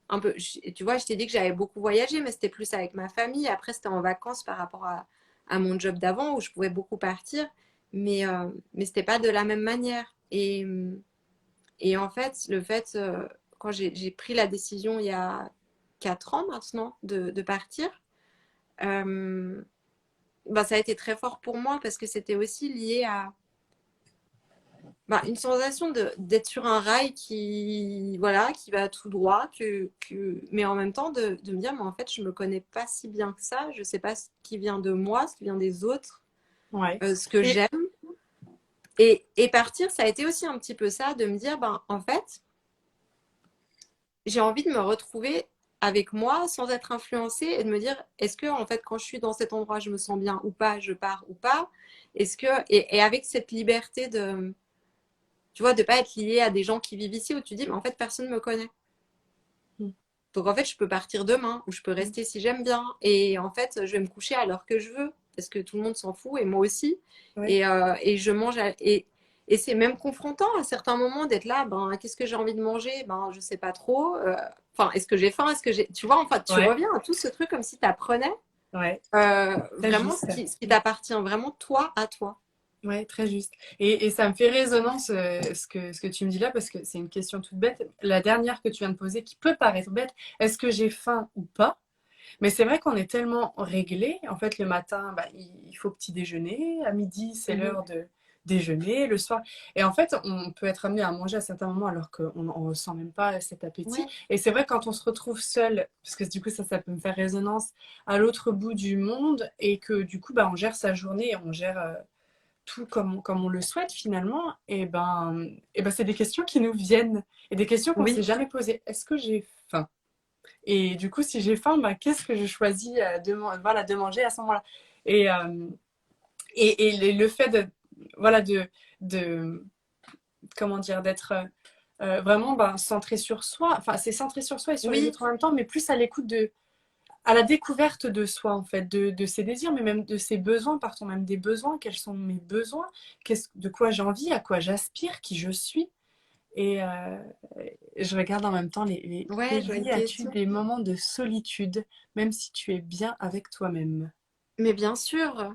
Speaker 2: un peu. Tu vois, je t'ai dit que j'avais beaucoup voyagé, mais c'était plus avec ma famille. Après, c'était en vacances par rapport à mon job d'avant où je pouvais beaucoup partir. Mais c'était pas de la même manière. Et en fait, quand j'ai pris la décision il y a 4 ans maintenant de partir, euh, bah, ça a été très fort pour moi parce que c'était aussi lié à bah, une sensation d'être sur un rail voilà, qui va tout droit, mais en même temps de me dire, mais en fait, je me connais pas si bien que ça, je sais pas ce qui vient de moi, ce qui vient des autres,
Speaker 1: Ouais.
Speaker 2: ce que
Speaker 1: Et
Speaker 2: j'aime. Et partir, ça a été aussi un petit peu ça, de me dire, ben, en fait, j'ai envie de me retrouver avec moi sans être influencée et de me dire, est-ce que, en fait, quand je suis dans cet endroit, je me sens bien ou pas, je pars ou pas, et avec cette liberté tu vois, de pas être lié à des gens qui vivent ici où tu dis, mais en fait, personne ne me connaît. Donc en fait, je peux partir demain ou je peux rester si j'aime bien. Et en fait, je vais me coucher à l'heure que je veux parce que tout le monde s'en fout et moi aussi.
Speaker 1: ouais.
Speaker 2: Et je mange et c'est même confrontant à certains moments d'être là. Ben, qu'est-ce que j'ai envie de manger? Ben, je sais pas trop. Enfin, est-ce que j'ai faim? Est-ce que j'ai, tu vois, enfin, tu
Speaker 1: Ouais,
Speaker 2: reviens à tout ce truc comme si tu apprenais
Speaker 1: ouais, très
Speaker 2: vraiment
Speaker 1: juste.
Speaker 2: ce qui t'appartient vraiment toi à toi.
Speaker 1: Ouais, très juste. Et ça me fait résonance ce que tu me dis là parce que c'est une question toute bête. La dernière que tu viens de poser qui peut paraître bête, est-ce que j'ai faim ou pas? Mais c'est vrai qu'on est tellement réglé. En fait, le matin, bah, il faut petit déjeuner. À midi, c'est
Speaker 2: Mhm.
Speaker 1: l'heure de déjeuner. Le soir. Et en fait, on peut être amené à manger à certains moments alors qu'on ne ressent même pas cet appétit.
Speaker 2: Ouais,
Speaker 1: Et c'est vrai, quand on se retrouve seul, parce que du coup, ça peut me faire résonance à l'autre bout du monde et que du coup, bah, on gère sa journée, on gère tout comme on le souhaite finalement, et ben c'est des questions qui nous viennent et des questions qu'on ne s'est
Speaker 2: oui,
Speaker 1: jamais posées. Est-ce que j'ai faim? Et du coup, si j'ai faim, ben, qu'est-ce que je choisis voilà, de manger à ce moment-là? Et, euh, et le fait voilà, de comment dire, d'être vraiment ben, centré sur soi, enfin, c'est centré sur soi et sur les
Speaker 2: oui,
Speaker 1: autres en même temps, mais plus à l'écoute à la découverte de soi, en fait, de ses désirs, mais même de ses besoins, partons même des besoins, quels sont mes besoins, de quoi j'ai envie, à quoi j'aspire, qui je suis. Et je regarde en même temps
Speaker 2: ouais, je vois une
Speaker 1: Kelly, as-tu
Speaker 2: question.
Speaker 1: des moments de solitude, même si tu es bien avec toi-même?
Speaker 2: Mais bien sûr.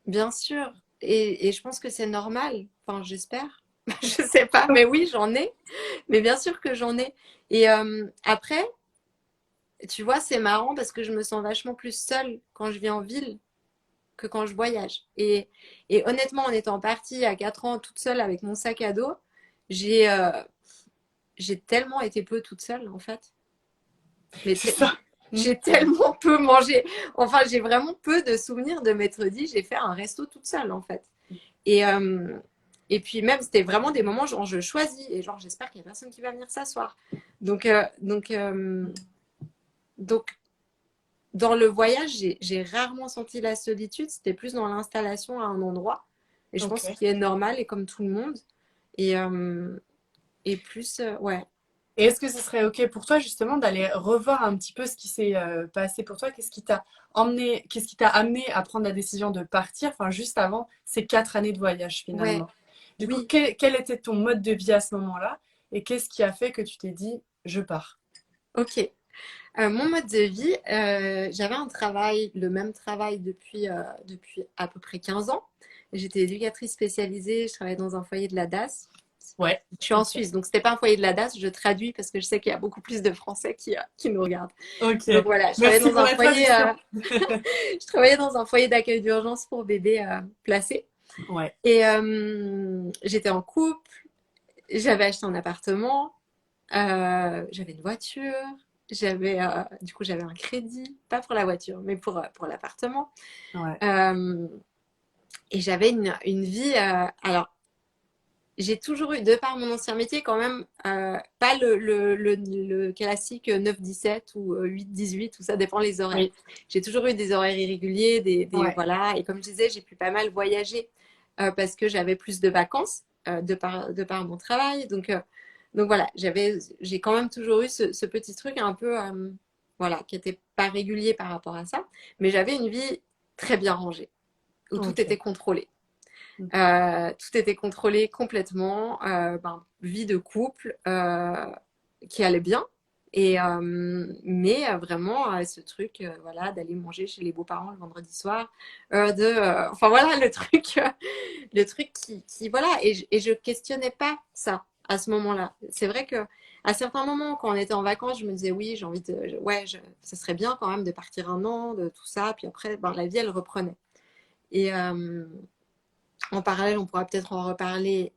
Speaker 2: Bien sûr. Et je pense que c'est normal. Enfin, j'espère. Je sais pas, mais oui, j'en ai. Mais bien sûr que j'en ai. Et après, tu vois, c'est marrant parce que je me sens vachement plus seule quand je vis en ville que quand je voyage. Et honnêtement, en étant partie à 4 ans toute seule avec mon sac à dos, j'ai j'ai tellement été peu toute seule, en fait. Mais
Speaker 1: C'est ça. Mm.
Speaker 2: j'ai tellement peu mangé. Enfin, j'ai vraiment peu de souvenirs de m'être dit, j'ai fait un resto toute seule, en fait. Et, euh, et puis même, c'était vraiment des moments genre je choisis et genre j'espère qu'il n'y a personne qui va venir s'asseoir. Donc dans le voyage, j'ai rarement senti la solitude. C'était plus dans l'installation à un endroit. Et je pense
Speaker 1: Ok.
Speaker 2: qu'il est normal et comme tout le monde. Et, euh, et plus, ouais.
Speaker 1: Et est-ce que ce serait OK pour toi justement d'aller revoir un petit peu ce qui s'est passé pour toi? Qu'est-ce qui t'a amené à prendre la décision de partir, enfin juste avant ces 4 années de voyage
Speaker 2: Ouais,
Speaker 1: finalement? Du coup,
Speaker 2: oui,
Speaker 1: quel était ton mode de vie à ce moment-là? et qu'est-ce qui a fait que tu t'es dit, je pars?
Speaker 2: Ok. Mon mode de vie, j'avais un travail, le même travail depuis à peu près 15 ans. J'étais éducatrice spécialisée, je travaillais dans un foyer de la DAS.
Speaker 1: Ouais,
Speaker 2: Je suis en
Speaker 1: ok.
Speaker 2: Suisse, donc c'était pas un foyer de la DAS, je traduis parce que je sais qu'il y a beaucoup plus de Français qui nous regardent.
Speaker 1: Ok,
Speaker 2: Donc voilà,
Speaker 1: merci pour la traduction.
Speaker 2: je travaillais dans un foyer d'accueil d'urgence pour bébés placés.
Speaker 1: Ouais,
Speaker 2: Et j'étais en couple, j'avais acheté un appartement, j'avais une voiture, du coup j'avais un crédit, pas pour la voiture, mais pour l'appartement.
Speaker 1: ouais,
Speaker 2: Euh, et j'avais une vie. Alors, j'ai toujours eu, de par mon ancien métier, quand même, pas le classique 9-17 ou 8-18, tout ça dépend les horaires.
Speaker 1: oui,
Speaker 2: J'ai toujours eu des horaires irréguliers,
Speaker 1: ouais,
Speaker 2: voilà. Et comme je disais, j'ai pu pas mal voyager parce que j'avais plus de vacances de par mon travail. Donc voilà, j'ai quand même toujours eu ce petit truc un peu, voilà, qui était pas régulier par rapport à ça. Mais j'avais une vie très bien rangée, où tout
Speaker 1: ok.
Speaker 2: était contrôlé. Tout était contrôlé complètement. Vie de couple qui allait bien. Mais vraiment, ce truc, voilà, d'aller manger chez les beaux-parents le vendredi soir, enfin voilà, le truc voilà, et je questionnais pas ça à ce moment-là. C'est vrai que à certains moments, quand on était en vacances, je me disais oui, j'ai envie ouais, ça serait bien quand même de partir un an, de tout ça, puis après, la vie, elle reprenait. Et en parallèle, on pourra peut-être en reparler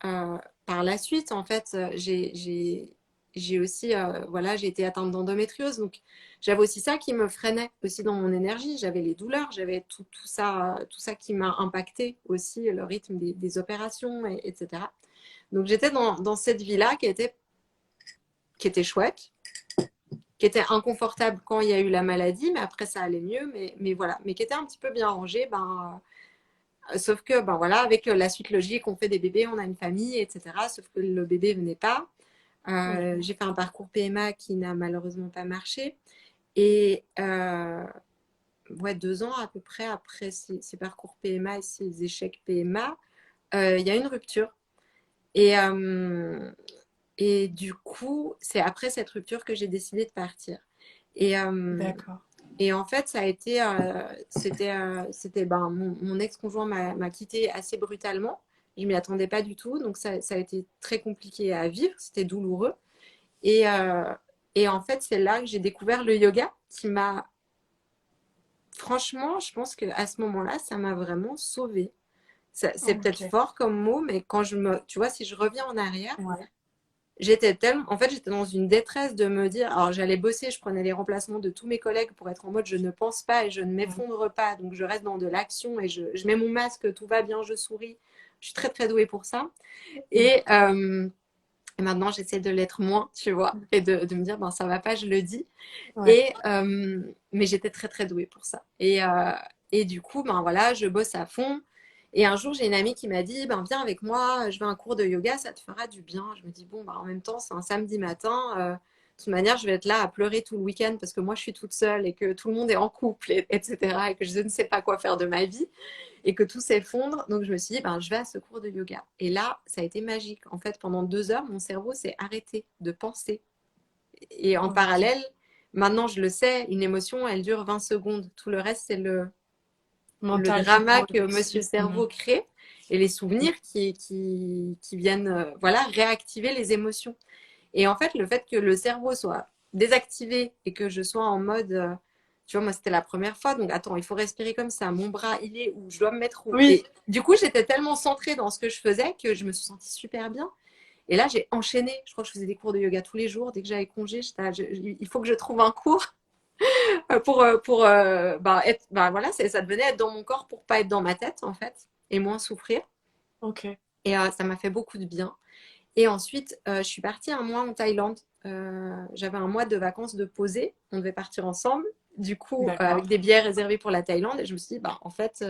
Speaker 2: par la suite. En fait, j'ai aussi, voilà, j'ai été atteinte d'endométriose, donc j'avais aussi ça qui me freinait aussi dans mon énergie. J'avais les douleurs, j'avais tout ça qui m'a impacté aussi, le rythme des opérations, etc. Donc j'étais dans cette vie-là qui était chouette, qui était inconfortable quand il y a eu la maladie, mais après ça allait mieux, mais voilà, mais qui était un petit peu bien rangée, sauf que, ben voilà, avec la suite logique, on fait des bébés, on a une famille, etc. Sauf que le bébé venait pas.
Speaker 1: Ok.
Speaker 2: J'ai fait un parcours PMA qui n'a malheureusement pas marché. Et ouais, 2 ans à peu près après ces parcours PMA et ces échecs PMA, il y a une rupture. Et, euh, et du coup, c'est après cette rupture que j'ai décidé de partir. Et,
Speaker 1: D'accord.
Speaker 2: et en fait, c'était, mon ex-conjoint m'a quitté assez brutalement. Je m'y attendais pas du tout, donc ça a été très compliqué à vivre. C'était douloureux. Et, euh, et en fait, c'est là que j'ai découvert le yoga qui m'a, franchement, je pense qu'à ce moment-là, ça m'a vraiment sauvée. C'est peut-être
Speaker 1: Ok.
Speaker 2: fort comme mot, mais tu vois, si je reviens en arrière,
Speaker 1: Ouais.
Speaker 2: en fait, j'étais dans une détresse de me dire, alors j'allais bosser, je prenais les remplacements de tous mes collègues pour être en mode je ne pense pas et je ne
Speaker 1: Ouais.
Speaker 2: m'effondre pas, donc je reste dans de l'action et je mets mon masque, tout va bien, je souris. Je suis très très douée pour ça. Et, euh, et maintenant, j'essaie de l'être moins, tu vois, et de me dire, ben ça va pas, je le dis.
Speaker 1: Ouais.
Speaker 2: Mais j'étais très très douée pour ça. Et du coup, ben voilà, je bosse à fond. Et un jour, j'ai une amie qui m'a dit, ben viens avec moi, je vais à un cours de yoga, ça te fera du bien. Je me dis, bon, ben, en même temps, c'est un samedi matin. De toute manière, je vais être là à pleurer tout le week-end parce que moi, je suis toute seule et que tout le monde est en couple, etc. Et que je ne sais pas quoi faire de ma vie et que tout s'effondre. Donc, je me suis dit, ben, je vais à ce cours de yoga. Et là, ça a été magique. En fait, pendant 2 heures, mon cerveau s'est arrêté de penser. Et en
Speaker 1: Ok.
Speaker 2: parallèle, maintenant je le sais, une émotion, elle dure 20 secondes. Tout le reste, c'est le
Speaker 1: Mental qui
Speaker 2: drama
Speaker 1: prend le
Speaker 2: que Monsieur
Speaker 1: dessus.
Speaker 2: Cerveau crée et les souvenirs qui viennent voilà, réactiver les émotions. Et en fait, le fait que le cerveau soit désactivé et que je sois en mode, tu vois, moi c'était la première fois, donc attends, il faut respirer comme ça, mon bras il est où, je dois me mettre où. Et
Speaker 1: Oui.
Speaker 2: du coup, j'étais tellement centrée dans ce que je faisais que je me suis sentie super bien. Et là, j'ai enchaîné. Je crois que je faisais des cours de yoga tous les jours. Dès que j'avais congé, il faut que je trouve un cours pour être. Voilà, ça devenait être dans mon corps pour pas être dans ma tête, en fait, et moins souffrir.
Speaker 1: Ok.
Speaker 2: Et ça m'a fait beaucoup de bien. Et ensuite, je suis partie un mois en Thaïlande. J'avais un mois de vacances de poser. On devait partir ensemble. Du coup, avec
Speaker 1: D'accord.
Speaker 2: des billets réservés pour la Thaïlande. Et je me suis dit, en fait,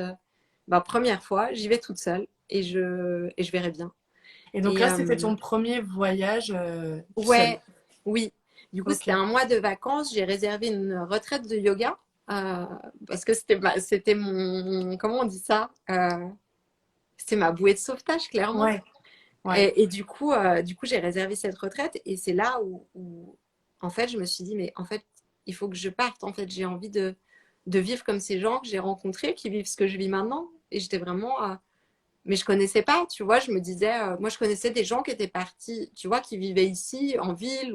Speaker 2: première fois, j'y vais toute seule et je verrai bien.
Speaker 1: Et donc
Speaker 2: Et
Speaker 1: là, c'était ton premier voyage seul.
Speaker 2: ouais, oui. Du coup,
Speaker 1: Ok.
Speaker 2: c'était un mois de vacances. J'ai réservé une retraite de yoga euh, parce que c'était mon, comment on dit ça? C'était ma bouée de sauvetage, clairement.
Speaker 1: Ouais. Ouais.
Speaker 2: Et du coup, j'ai réservé cette retraite et c'est là où, en fait, je me suis dit, mais en fait, il faut que je parte. En fait, j'ai envie de vivre comme ces gens que j'ai rencontrés, qui vivent ce que je vis maintenant. Et j'étais vraiment, mais je connaissais pas, tu vois, je me disais, moi, je connaissais des gens qui étaient partis, tu vois, qui vivaient ici, en ville,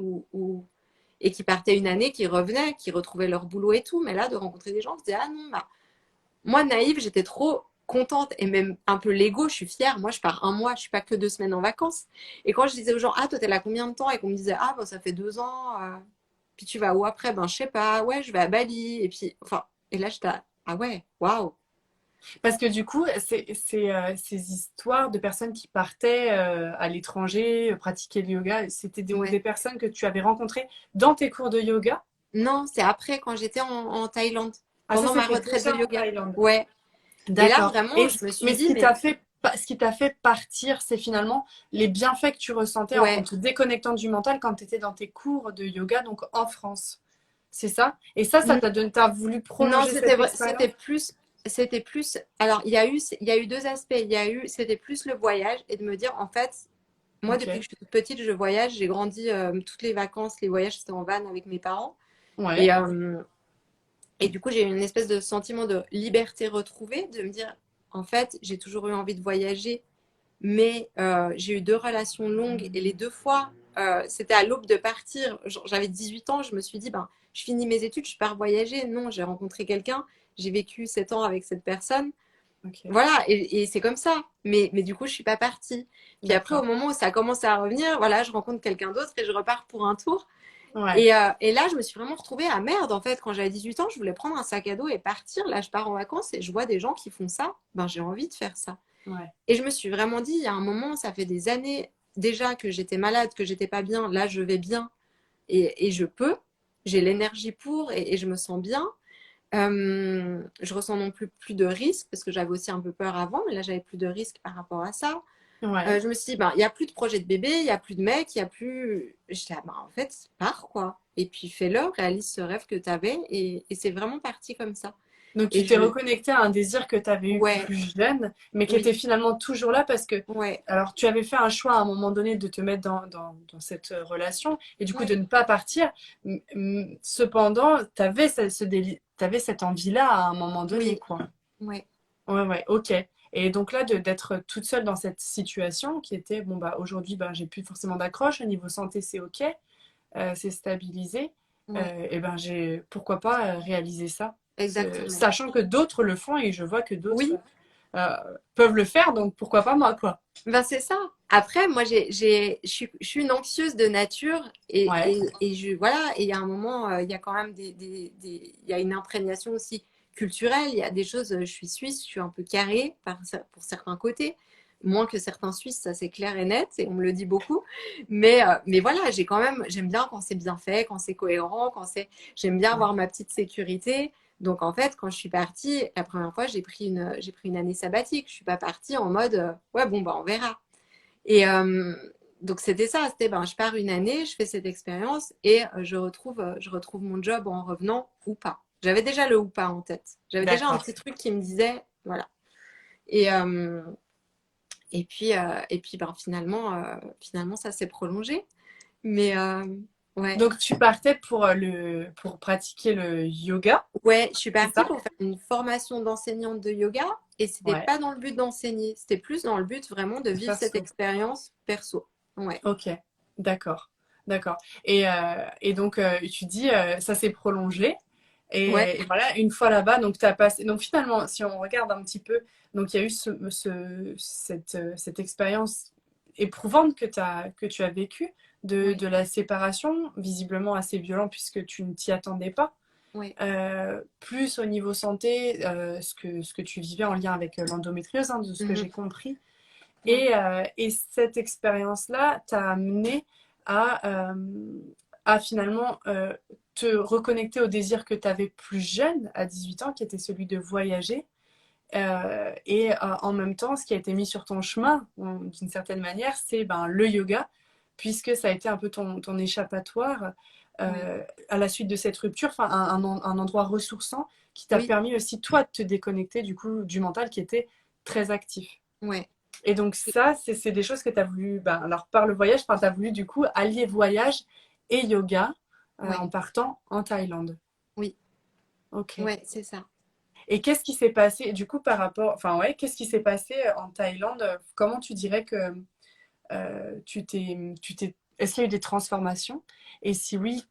Speaker 2: et qui partaient une année, qui revenaient, qui retrouvaient leur boulot et tout. Mais là, de rencontrer des gens, je me disais, ah non, bah, moi, naïve, j'étais trop contente et même un peu l'ego, je suis fière. Moi, je pars un mois, je suis pas que 2 semaines en vacances. Et quand je disais aux gens, ah, toi, t'es là combien de temps? Et qu'on me disait, ah, bon, ça fait 2 ans. Puis tu vas où après? Ben, je sais pas. Ouais, je vais à Bali. Et puis, enfin, et là, j'étais, ah ouais, waouh.
Speaker 1: Parce que du coup, ces histoires de personnes qui partaient à l'étranger, pratiquer le yoga, c'était donc des
Speaker 2: Ouais.
Speaker 1: personnes que tu avais rencontrées dans tes cours de yoga?
Speaker 2: Non, c'est après, quand j'étais en Thaïlande,
Speaker 1: Ah, ça,
Speaker 2: pendant ma
Speaker 1: c'était
Speaker 2: retraite de
Speaker 1: déjà en
Speaker 2: yoga.
Speaker 1: Thaïlande.
Speaker 2: Ouais. Et là,
Speaker 1: D'accord.
Speaker 2: vraiment, je me suis
Speaker 1: Mais
Speaker 2: dit, mais
Speaker 1: ce qui t'a fait partir, c'est finalement les bienfaits que tu ressentais en
Speaker 2: ouais.
Speaker 1: te déconnectant du mental quand tu étais dans tes cours de yoga, donc en France. C'est ça? Et ça
Speaker 2: N-
Speaker 1: t'a donné, t'as voulu
Speaker 2: Non,
Speaker 1: prolonger cette
Speaker 2: c'était
Speaker 1: expérience?
Speaker 2: plus, alors, il y a eu deux aspects. C'était plus le voyage et de me dire, en fait, moi,
Speaker 1: Ok.
Speaker 2: depuis que je suis toute petite, je voyage. J'ai grandi toutes les vacances, les voyages, c'était en van avec mes parents. Et,
Speaker 1: Ouais.
Speaker 2: euh, et du coup, j'ai eu une espèce de sentiment de liberté retrouvée, de me dire, en fait, j'ai toujours eu envie de voyager, mais j'ai eu 2 relations longues et les 2 fois, c'était à l'aube de partir. J'avais 18 ans, je me suis dit, ben, je finis mes études, je pars voyager. Non, j'ai rencontré quelqu'un, j'ai vécu 7 ans avec cette personne.
Speaker 1: Ok.
Speaker 2: Voilà, et c'est comme ça. Mais du coup, je suis pas partie. Puis après, au
Speaker 1: D'accord.
Speaker 2: moment où ça a commencé à revenir, voilà, je rencontre quelqu'un d'autre et je repars pour un tour.
Speaker 1: Ouais.
Speaker 2: Et là, je me suis vraiment retrouvée à merde, en fait. Quand j'avais 18 ans, je voulais prendre un sac à dos et partir. Là, je pars en vacances et je vois des gens qui font ça. Ben, j'ai envie de faire ça.
Speaker 1: Ouais.
Speaker 2: Et je me suis vraiment dit, il y a un moment, ça fait des années déjà que j'étais malade, que j'étais pas bien. Là, je vais bien et je peux. J'ai l'énergie pour et je me sens bien. Je ressens non plus de risques parce que j'avais aussi un peu peur avant, mais là, j'avais plus de risques par rapport à ça.
Speaker 1: Ouais.
Speaker 2: Je me suis dit, ben, il n'y a plus de projet de bébé, il n'y a plus de mec, il n'y a plus. J'étais, ah, ben, en fait, pars quoi. Et puis fais-le, réalise ce rêve que tu avais. Et c'est vraiment parti comme ça.
Speaker 1: Donc
Speaker 2: Et
Speaker 1: tu t'es
Speaker 2: je.
Speaker 1: reconnecté à un désir que tu avais eu
Speaker 2: Ouais,
Speaker 1: plus jeune, mais qui était
Speaker 2: oui,
Speaker 1: finalement toujours là parce que,
Speaker 2: ouais,
Speaker 1: alors tu avais fait un choix à un moment donné de te mettre dans cette relation et du coup de
Speaker 2: ouais,
Speaker 1: ne pas partir. Cependant, tu avais t'avais cette envie-là à un moment donné,
Speaker 2: oui,
Speaker 1: quoi.
Speaker 2: ouais,
Speaker 1: Ouais, ouais, ok. Et donc là, d'être toute seule dans cette situation qui était, bon, bah aujourd'hui, bah, j'ai plus forcément d'accroche, au niveau santé, c'est ok, c'est stabilisé,
Speaker 2: ouais,
Speaker 1: et ben pourquoi pas réaliser ça,
Speaker 2: exactement.
Speaker 1: sachant que d'autres le font et je vois que d'autres
Speaker 2: Oui,
Speaker 1: euh, peuvent le faire, donc pourquoi pas moi, quoi.
Speaker 2: ben c'est ça. Après, moi, je suis une anxieuse de nature
Speaker 1: Ouais,
Speaker 2: voilà, et il y a un moment, il y a quand même il y a une imprégnation aussi culturelle. Il y a des choses, je suis suisse, je suis un peu carrée pour certains côtés, moins que certains Suisses, ça c'est clair et net, et on me le dit beaucoup. Mais voilà, j'aime bien quand c'est bien fait, quand c'est cohérent, j'aime bien
Speaker 1: ouais,
Speaker 2: avoir ma petite sécurité. Donc en fait, quand je suis partie, la première fois, j'ai pris une année sabbatique. Je suis pas partie en mode, ouais, bon, bah, on verra. Et donc c'était ça, c'était, ben, je pars une année, je fais cette expérience et je retrouve mon job en revenant ou pas. J'avais déjà le ou pas en tête. J'avais déjà un
Speaker 1: d'accord.
Speaker 2: petit truc qui me disait, voilà. Et, euh, et puis ben, finalement, ça s'est prolongé. Mais ouais.
Speaker 1: Donc tu partais pour pratiquer le yoga,
Speaker 2: Ouais, je suis
Speaker 1: c'est
Speaker 2: partie
Speaker 1: ça?
Speaker 2: pour faire une formation d'enseignante de yoga et c'était
Speaker 1: Ouais,
Speaker 2: pas dans le but d'enseigner, c'était plus dans le but vraiment de vivre cette
Speaker 1: perso.
Speaker 2: expérience perso. Ouais,
Speaker 1: Ok, d'accord, d'accord. Et donc tu dis ça s'est prolongé.
Speaker 2: ouais,
Speaker 1: Et voilà, une fois là-bas, donc tu as passé. Donc finalement, si on regarde un petit peu, donc il y a eu cette expérience éprouvante que tu as vécue
Speaker 2: ouais,
Speaker 1: de la séparation, visiblement assez violent puisque tu ne t'y attendais pas.
Speaker 2: ouais,
Speaker 1: Plus au niveau santé, ce que tu vivais en lien avec l'endométriose, hein, de ce que
Speaker 2: mhm,
Speaker 1: j'ai compris.
Speaker 2: ouais,
Speaker 1: Et cette expérience-là t'a amené à, à finalement te reconnecter au désir que tu avais plus jeune, à 18 ans, qui était celui de voyager. En même temps, ce qui a été mis sur ton chemin, d'une certaine manière, c'est ben, le yoga, puisque ça a été un peu ton échappatoire
Speaker 2: ouais,
Speaker 1: à la suite de cette rupture, enfin un endroit ressourçant qui t'a
Speaker 2: oui,
Speaker 1: permis aussi toi de te déconnecter du coup du mental qui était très actif.
Speaker 2: ouais.
Speaker 1: Et donc ça, c'est des choses que tu as voulu, ben, alors par le voyage, tu as voulu du coup allier voyage et yoga
Speaker 2: Ouais,
Speaker 1: en partant en Thaïlande.
Speaker 2: oui,
Speaker 1: Ok.
Speaker 2: ouais, c'est ça.
Speaker 1: Et qu'est-ce qui s'est passé du coup par rapport, enfin ouais, qu'est-ce qui s'est passé en Thaïlande? Comment tu dirais que est-ce qu'il y a eu des transformations? Et si oui,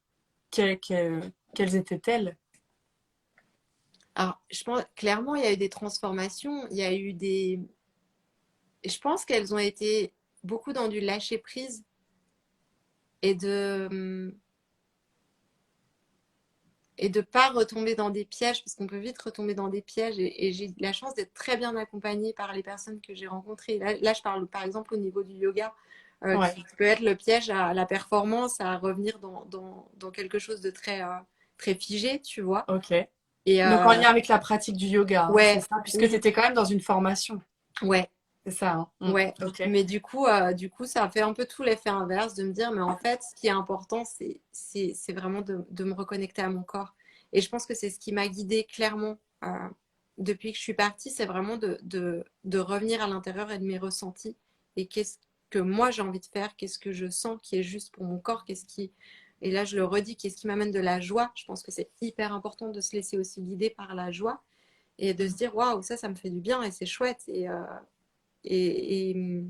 Speaker 1: quelles étaient-elles?
Speaker 2: Alors, je pense clairement, il y a eu des transformations, il y a eu des... Je pense qu'elles ont été beaucoup dans du lâcher prise et de pas retomber dans des pièges, parce qu'on peut vite retomber dans des pièges. Et j'ai eu la chance d'être très bien accompagnée par les personnes que j'ai rencontrées. Là, je parle par exemple au niveau du yoga,
Speaker 1: Ouais,
Speaker 2: qui peut être le piège à la performance, à revenir dans quelque chose de très, très figé, tu vois.
Speaker 1: ok.
Speaker 2: Et
Speaker 1: Donc en lien avec la pratique du yoga, hein, c'est
Speaker 2: ouais,
Speaker 1: ça, puisque tu
Speaker 2: oui,
Speaker 1: étais quand même dans une formation,
Speaker 2: ouais,
Speaker 1: c'est ça, hein.
Speaker 2: ouais.
Speaker 1: Ok.
Speaker 2: Mais du coup, ça a fait un peu tout l'effet inverse de me dire, mais en fait, ce qui est important, c'est vraiment de me reconnecter à mon corps. Et je pense que c'est ce qui m'a guidée clairement depuis que je suis partie, c'est vraiment de revenir à l'intérieur et de mes ressentis. Et qu'est-ce que moi j'ai envie de faire, qu'est-ce que je sens qui est juste pour mon corps, qu'est-ce qui... Et là, je le redis, qu'est-ce qui m'amène de la joie. Je pense que c'est hyper important de se laisser aussi guider par la joie et de se dire, waouh, ça me fait du bien et c'est chouette. Et, et,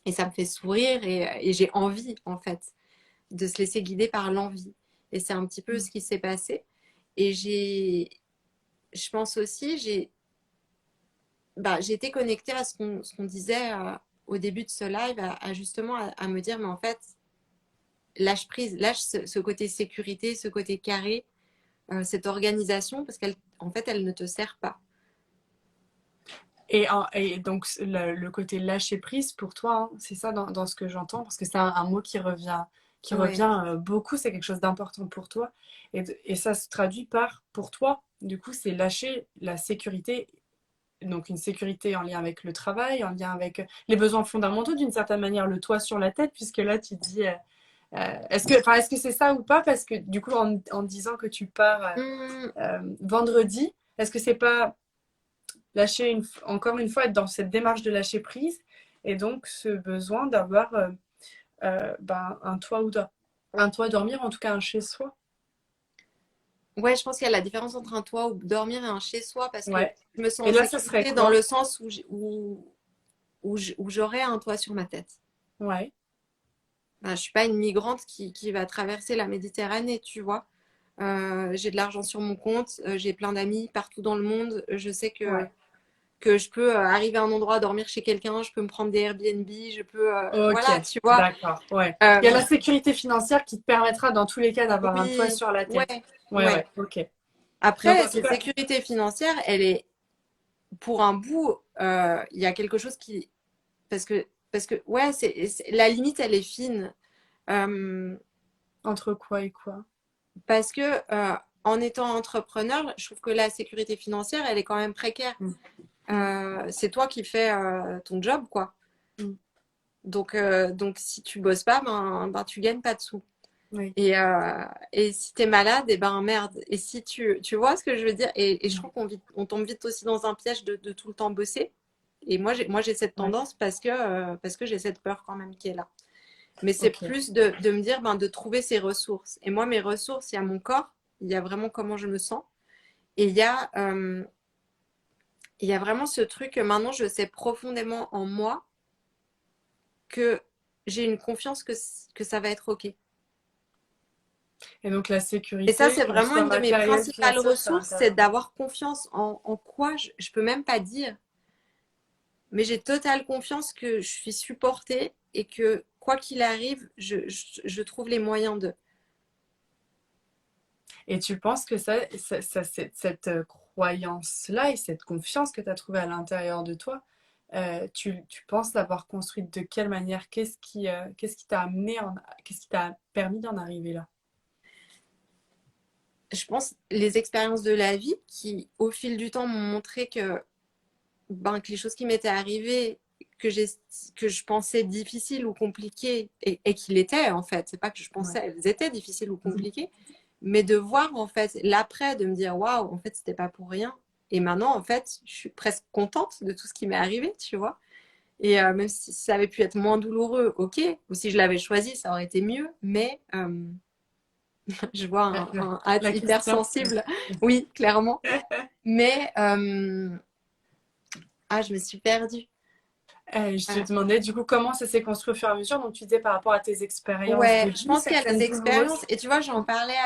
Speaker 2: et ça me fait sourire et j'ai envie en fait de se laisser guider par l'envie. Et c'est un petit peu ce qui s'est passé. Et je pense aussi, j'ai été connectée à ce qu'on disait au début de ce live, justement à me dire, mais en fait, lâche prise, lâche ce côté sécurité, ce côté carré, cette organisation, parce qu'elle, en fait, elle ne te sert pas.
Speaker 1: Et donc le côté lâcher prise pour toi, hein, c'est ça dans ce que j'entends, parce que c'est un mot qui
Speaker 2: Ouais,
Speaker 1: revient beaucoup, c'est quelque chose d'important pour toi. Et ça se traduit par, pour toi, du coup, c'est lâcher la sécurité, donc une sécurité en lien avec le travail, en lien avec les besoins fondamentaux d'une certaine manière, le toit sur la tête, puisque là tu dis, est-ce que c'est ça ou pas? Parce que du coup, en disant que tu pars
Speaker 2: Hum,
Speaker 1: vendredi, est-ce que c'est pas lâcher encore une fois être dans cette démarche de lâcher prise et donc ce besoin d'avoir ben, un toit à dormir, en tout cas un chez soi.
Speaker 2: ouais, je pense qu'il y a la différence entre un toit ou dormir et un chez-soi, parce que
Speaker 1: Ouais.
Speaker 2: je me sens
Speaker 1: Et
Speaker 2: en
Speaker 1: là, ça serait
Speaker 2: sécurité dans le
Speaker 1: quoi?
Speaker 2: sens où j'aurai un toit sur ma tête.
Speaker 1: Ouais.
Speaker 2: Ben, je suis pas une migrante qui va traverser la Méditerranée, tu vois. J'ai de l'argent sur mon compte, j'ai plein d'amis partout dans le monde. Je sais
Speaker 1: Ouais.
Speaker 2: que je peux arriver à un endroit, dormir chez quelqu'un, je peux me prendre des Airbnb, je peux,
Speaker 1: Ok.
Speaker 2: voilà, tu vois.
Speaker 1: D'accord. Ouais. Il y a
Speaker 2: Euh,
Speaker 1: la sécurité financière qui te permettra dans tous les cas d'avoir un toit
Speaker 2: oui,
Speaker 1: sur la tête.
Speaker 2: ouais,
Speaker 1: Ouais,
Speaker 2: ouais.
Speaker 1: ouais. Ok. Donc
Speaker 2: Après,
Speaker 1: en tout
Speaker 2: cette
Speaker 1: cas,
Speaker 2: sécurité financière, elle est pour un bout, il y a quelque chose qui, parce que ouais, la limite, elle est fine. Euh,
Speaker 1: entre quoi et quoi?
Speaker 2: Parce que en étant entrepreneur, je trouve que la sécurité financière, elle est quand même précaire.
Speaker 1: Mm. Mm.
Speaker 2: C'est toi qui fais ton job, quoi.
Speaker 1: Mm.
Speaker 2: Donc si tu bosses pas, ben tu gagnes pas de sous.
Speaker 1: Oui.
Speaker 2: Et si t'es malade, et ben merde. Et si tu vois ce que je veux dire, et je
Speaker 1: Mm.
Speaker 2: trouve on tombe vite aussi dans un piège de tout le temps bosser. Et moi j'ai cette
Speaker 1: Ouais.
Speaker 2: tendance parce que j'ai cette peur quand même qui est là. Mais c'est
Speaker 1: Ok.
Speaker 2: plus de me dire ben, de trouver ses ressources. Et moi, mes ressources, il y a mon corps, il y a vraiment comment je me sens. Et il y a vraiment ce truc que maintenant, je sais profondément en moi que j'ai une confiance que ça va être OK.
Speaker 1: Et donc la
Speaker 2: Et ça,
Speaker 1: sécurité,
Speaker 2: c'est
Speaker 1: qu'elle
Speaker 2: vraiment
Speaker 1: soit
Speaker 2: une de mes
Speaker 1: matérielle,
Speaker 2: principales
Speaker 1: financière, c'est
Speaker 2: ressources, c'est
Speaker 1: intéressant.
Speaker 2: d'avoir confiance en quoi je peux même pas dire. Mais j'ai totale confiance que je suis supportée et que quoi qu'il arrive, je trouve les moyens de.
Speaker 1: Et tu penses que cette croyance-là et cette confiance que tu as trouvée à l'intérieur de toi, tu penses l'avoir construite de quelle manière? Qu'est-ce qui t'a qu'est-ce qui t'a permis d'en arriver là?
Speaker 2: Je pense les expériences de la vie qui, au fil du temps, m'ont montré que les choses qui m'étaient arrivées, que, j'ai, que je pensais difficiles ou compliquées, et qu'il était en fait, c'est pas que je
Speaker 1: Ouais.
Speaker 2: pensais, elles étaient difficiles ou
Speaker 1: Mhm.
Speaker 2: compliquées, mais de voir en fait l'après, de me dire waouh, en fait, c'était pas pour rien. Et maintenant, en fait, je suis presque contente de tout ce qui m'est arrivé, tu vois. Et même si ça avait pu être moins douloureux, ok. Ou si je l'avais choisi, ça aurait été mieux. Mais je vois
Speaker 1: La, la-
Speaker 2: un hâte
Speaker 1: la question.
Speaker 2: hypersensible. Oui, clairement. Mais je me suis perdue.
Speaker 1: Je te
Speaker 2: Euh,
Speaker 1: demandais du coup comment ça s'est construit au fur et à mesure. Donc tu disais par rapport à tes expériences de
Speaker 2: ouais, je
Speaker 1: vie,
Speaker 2: pense qu'il y a des
Speaker 1: certaines douloureuses.
Speaker 2: expériences. Et tu vois, j'en parlais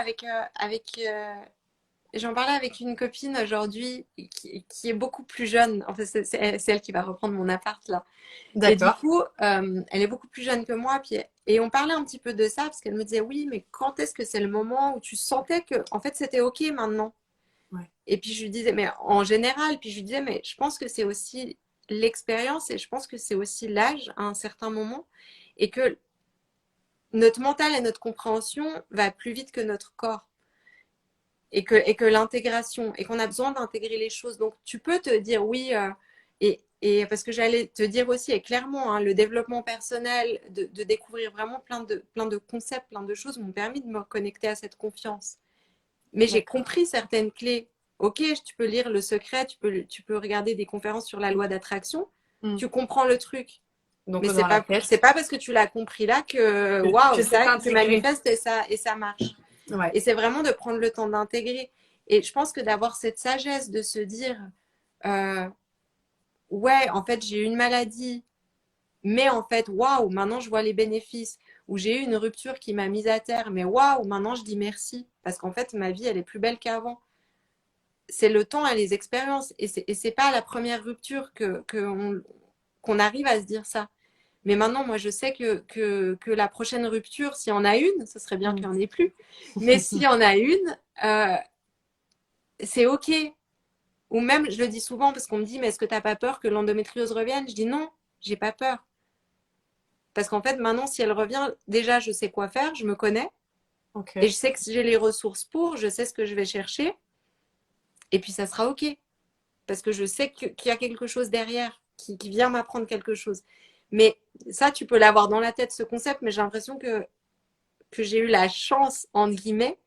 Speaker 2: avec une copine aujourd'hui qui est beaucoup plus jeune. En fait, c'est elle qui va reprendre mon appart là. Et du
Speaker 1: D'accord.
Speaker 2: coup, elle est beaucoup plus jeune que moi. Et on parlait un petit peu de ça parce qu'elle me disait, oui, mais quand est-ce que c'est le moment où tu sentais que, en fait, c'était OK maintenant?
Speaker 1: Ouais.
Speaker 2: Et puis je lui disais, mais en général, puis je lui disais, mais je pense que c'est aussi l'expérience et je pense que c'est aussi l'âge à un certain moment et que notre mental et notre compréhension va plus vite que notre corps et que l'intégration et qu'on a besoin d'intégrer les choses. Donc tu peux te dire oui et parce que j'allais te dire aussi et clairement le développement personnel, de découvrir vraiment plein de concepts, plein de choses m'ont permis de me reconnecter à cette confiance. Mais j'ai
Speaker 1: D'accord.
Speaker 2: compris certaines clés. Ok, tu peux lire Le Secret, tu peux regarder des conférences sur la loi d'attraction,
Speaker 1: Hmm.
Speaker 2: tu comprends le truc.
Speaker 1: Donc
Speaker 2: Mais c'est
Speaker 1: dans la
Speaker 2: pas c'est
Speaker 1: tête,
Speaker 2: pas parce que tu l'as compris là que
Speaker 1: que
Speaker 2: waouh,
Speaker 1: c'est
Speaker 2: ça tu
Speaker 1: intégré.
Speaker 2: manifestes et ça marche.
Speaker 1: Ouais.
Speaker 2: Et c'est vraiment de prendre le temps d'intégrer. Et je pense que d'avoir cette sagesse de se dire, euh, ouais, en fait, j'ai eu une maladie, mais en fait, waouh, maintenant je vois les bénéfices. Ou j'ai eu une rupture qui m'a mise à terre, mais waouh, maintenant je dis merci. Parce qu'en fait, ma vie, elle est plus belle qu'avant. C'est le temps et les expériences. Et c'est pas à la première rupture qu'on arrive à se dire ça. Mais maintenant, moi, je sais que la prochaine rupture, s'il y en a une, ce serait bien
Speaker 1: Hmm.
Speaker 2: qu'il n'y en ait plus, mais s'il y en a une, c'est OK. Ou même, je le dis souvent parce qu'on me dit, mais est-ce que tu n'as pas peur que l'endométriose revienne? Je dis non, j'ai pas peur. Parce qu'en fait, maintenant, si elle revient, déjà, je sais quoi faire, je me connais. Et
Speaker 1: Ok.
Speaker 2: je sais que si j'ai les ressources pour, je sais ce que je vais chercher. Et puis, ça sera OK. Parce que je sais qu'il y a quelque chose derrière qui vient m'apprendre quelque chose. Mais ça, tu peux l'avoir dans la tête, ce concept, mais j'ai l'impression que j'ai eu la chance, entre guillemets,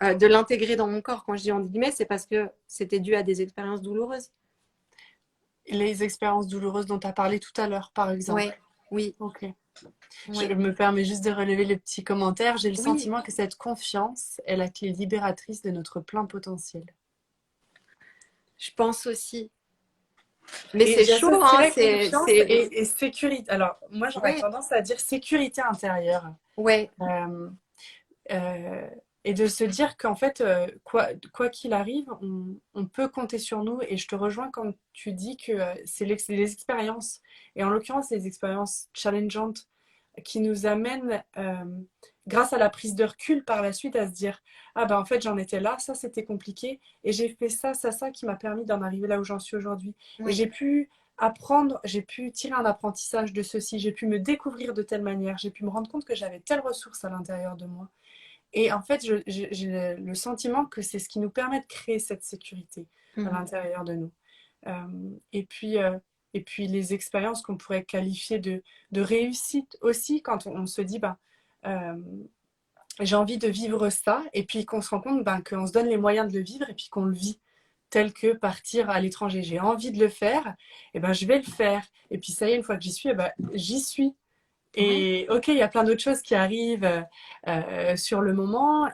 Speaker 2: de l'intégrer dans mon corps. Quand je dis entre guillemets, c'est parce que c'était dû à des expériences douloureuses.
Speaker 1: Les expériences douloureuses dont tu as parlé tout à l'heure, par exemple.
Speaker 2: Ouais, oui,
Speaker 1: Ok. Je
Speaker 2: ouais,
Speaker 1: me permets juste de relever les petits commentaires. J'ai le
Speaker 2: oui,
Speaker 1: sentiment que cette confiance est la clé libératrice de notre plein potentiel.
Speaker 2: je pense aussi. Mais
Speaker 1: Et
Speaker 2: c'est chaud, hein,
Speaker 1: j'associerais confiance
Speaker 2: c'est,
Speaker 1: et sécurité. Alors, moi, j'aurais
Speaker 2: ouais,
Speaker 1: tendance à dire sécurité intérieure.
Speaker 2: ouais,
Speaker 1: Euh, euh, et de se dire qu'en fait, quoi qu'il arrive, on peut compter sur nous. Et je te rejoins quand tu dis que c'est les expériences, et en l'occurrence les expériences challengeantes, qui nous amènent, grâce à la prise de recul par la suite, à se dire, ah ben en fait j'en étais là, ça c'était compliqué, et j'ai fait ça qui m'a permis d'en arriver là où j'en suis aujourd'hui. Et
Speaker 2: oui,
Speaker 1: j'ai pu apprendre, j'ai pu tirer un apprentissage de ceci, j'ai pu me découvrir de telle manière, j'ai pu me rendre compte que j'avais telle ressource à l'intérieur de moi. Et en fait, j'ai le sentiment que c'est ce qui nous permet de créer cette sécurité à
Speaker 2: mhm,
Speaker 1: l'intérieur de nous. Et puis, les expériences qu'on pourrait qualifier de réussite aussi, quand on se dit, ben, euh, j'ai envie de vivre ça, et puis qu'on se rend compte ben, qu'on se donne les moyens de le vivre, et puis qu'on le vit, tel que partir à l'étranger. J'ai envie de le faire, et ben je vais le faire. Et puis ça y est, une fois que j'y suis, eh ben, j'y suis.
Speaker 2: ouais,
Speaker 1: Et ok, il y a plein d'autres choses qui arrivent sur le moment,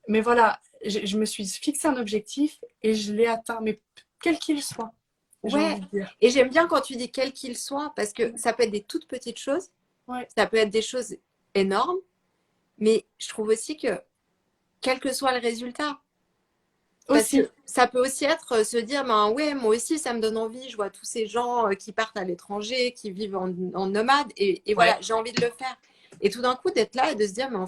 Speaker 1: mais voilà, je me suis fixé un objectif et je l'ai atteint, mais quel qu'il soit, j'ai
Speaker 2: ouais.
Speaker 1: envie de dire.
Speaker 2: Et j'aime bien quand tu dis quel qu'il soit, parce que ça peut être des toutes petites choses,
Speaker 1: Ouais,
Speaker 2: ça peut être des choses énormes, mais je trouve aussi que quel que soit le résultat, parce
Speaker 1: aussi.
Speaker 2: que ça peut aussi être se dire, ben ouais, moi aussi, ça me donne envie. Je vois tous ces gens qui partent à l'étranger, qui vivent en nomade, et voilà,
Speaker 1: Ouais,
Speaker 2: j'ai envie de le faire. Et tout d'un coup, d'être là et de se dire, mais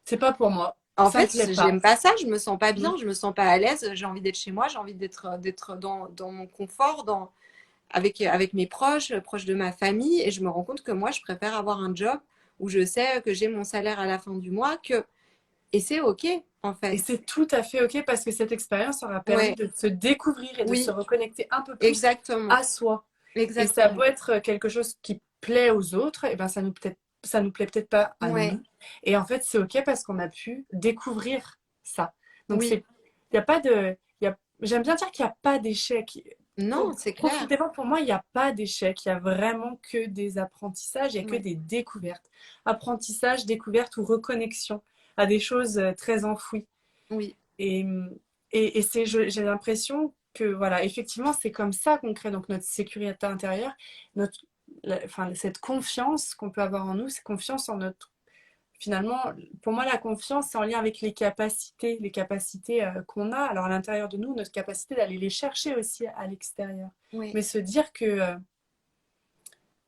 Speaker 1: c'est pas pour moi.
Speaker 2: en
Speaker 1: Ça me
Speaker 2: fait,
Speaker 1: plaît pas.
Speaker 2: j'aime pas ça, je me sens pas
Speaker 1: Mm.
Speaker 2: bien, je me sens pas à l'aise, j'ai envie d'être chez moi, j'ai envie d'être dans mon confort, avec mes proches, proches de ma famille, et je me rends compte que moi, je préfère avoir un job où je sais que j'ai mon salaire à la fin du mois, et c'est OK, en
Speaker 1: Et
Speaker 2: fait.
Speaker 1: c'est tout à fait OK parce que cette expérience aura permis
Speaker 2: Ouais,
Speaker 1: de se découvrir et de se
Speaker 2: oui,
Speaker 1: reconnecter un peu plus
Speaker 2: exactement,
Speaker 1: à soi. Et ça a beau
Speaker 2: exactement.
Speaker 1: être quelque chose qui plaît aux autres, et ben ça nous plaît peut-être pas à
Speaker 2: Ouais.
Speaker 1: nous. Et en fait, c'est OK parce qu'on a pu découvrir ça. Donc
Speaker 2: Oui,
Speaker 1: il y a pas de, il y a, j'aime bien dire qu'il n'y a pas d'échec.
Speaker 2: Non, c'est clair.
Speaker 1: Profondément, pour moi, il n'y a pas d'échec. Il y a vraiment que des apprentissages, il n'y a que
Speaker 2: Ouais,
Speaker 1: des découvertes. Apprentissage, découverte ou reconnexion à des choses très enfouies.
Speaker 2: oui,
Speaker 1: Et, j'ai l'impression que, voilà, effectivement, c'est comme ça qu'on crée donc notre sécurité intérieure, enfin, cette confiance qu'on peut avoir en nous, cette confiance en notre. Finalement, pour moi, la confiance, c'est en lien avec les capacités qu'on a, alors à l'intérieur de nous, notre capacité d'aller les chercher aussi à l'extérieur.
Speaker 2: oui,
Speaker 1: Mais se dire que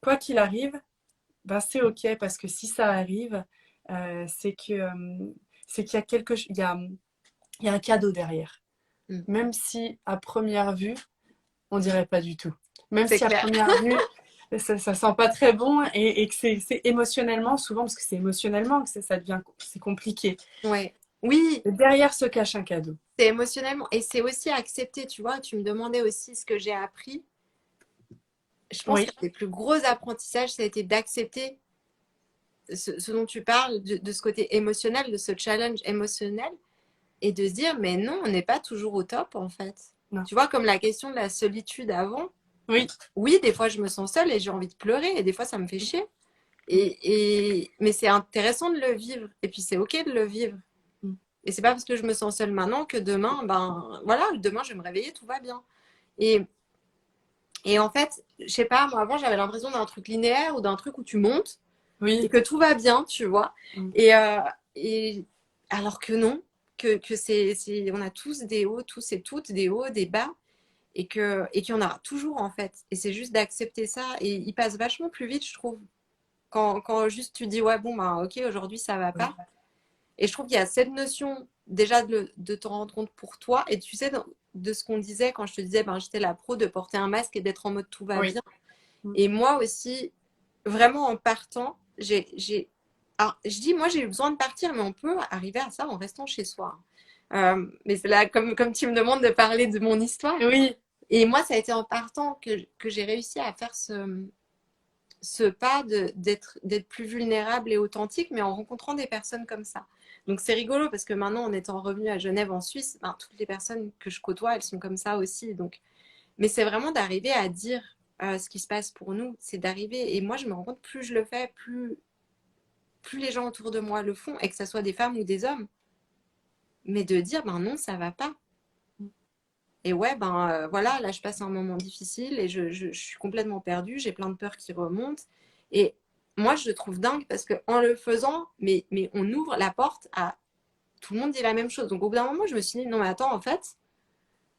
Speaker 1: quoi qu'il arrive, ben c'est OK, parce que si ça arrive, c'est que c'est qu'il y a il y a un cadeau derrière.
Speaker 2: mm.
Speaker 1: Même si à première vue, on dirait pas du tout. Même
Speaker 2: C'est
Speaker 1: si à
Speaker 2: clair.
Speaker 1: première vue, ça sent pas très bon et que c'est émotionnellement, souvent, parce que c'est émotionnellement que ça devient c'est compliqué.
Speaker 2: Ouais. Oui,
Speaker 1: Et derrière se cache un cadeau.
Speaker 2: c'est émotionnellement. Et c'est aussi accepter, tu vois. Tu me demandais aussi ce que j'ai appris. Je pense
Speaker 1: Oui,
Speaker 2: qu'un des plus gros apprentissages, ça a été d'accepter ce dont tu parles, de ce côté émotionnel, de ce challenge émotionnel, et de se dire, mais non, on n'est pas toujours au top, en fait.
Speaker 1: non.
Speaker 2: Tu vois, comme la question de la solitude avant.
Speaker 1: Oui,
Speaker 2: Oui, des fois, je me sens seule et j'ai envie de pleurer, et des fois, ça me fait chier. Mais c'est intéressant de le vivre, et puis c'est OK de le vivre. Et c'est pas parce que je me sens seule maintenant que demain, ben voilà, demain, je vais me réveiller, tout va bien. Et, et en fait, je sais pas, moi avant, j'avais l'impression d'un truc linéaire ou d'un truc où tu montes et
Speaker 1: oui,
Speaker 2: que tout va bien, tu vois. Et, euh, et alors que non, que on a tous des hauts, tous et toutes des hauts, des bas, et qu'il y en aura toujours en fait. Et c'est juste d'accepter ça. Et il passe vachement plus vite, je trouve, quand juste tu dis ouais bon ben ok aujourd'hui ça va
Speaker 1: oui,
Speaker 2: pas. Et je trouve qu'il y a cette notion déjà de te rendre compte pour toi. Et tu sais de ce qu'on disait quand je te disais ben j'étais la pro de porter un masque et d'être en mode tout va
Speaker 1: oui,
Speaker 2: bien. Et moi aussi, vraiment en partant, alors, je dis, moi j'ai eu besoin de partir, mais on peut arriver à ça en restant chez soi. Mais c'est là, comme tu me demandes de parler de mon histoire.
Speaker 1: oui,
Speaker 2: Et moi, ça a été en partant que j'ai réussi à faire ce pas d'être plus vulnérable et authentique, mais en rencontrant des personnes comme ça. Donc c'est rigolo parce que maintenant, en étant revenu à Genève en Suisse, ben, toutes les personnes que je côtoie, elles sont comme ça aussi. Donc, mais c'est vraiment d'arriver à dire ce qui se passe pour nous. C'est d'arriver, et moi je me rends compte, plus je le fais, plus les gens autour de moi le font, et que ce soit des femmes ou des hommes, mais de dire, ben non, ça va pas. Et ouais, ben voilà, là je passe un moment difficile et je suis complètement perdue, j'ai plein de peurs qui remontent. Et moi je le trouve dingue parce qu'en le faisant, mais on ouvre la porte à tout le monde dit la même chose. Donc au bout d'un moment, je me suis dit, non mais attends, en fait,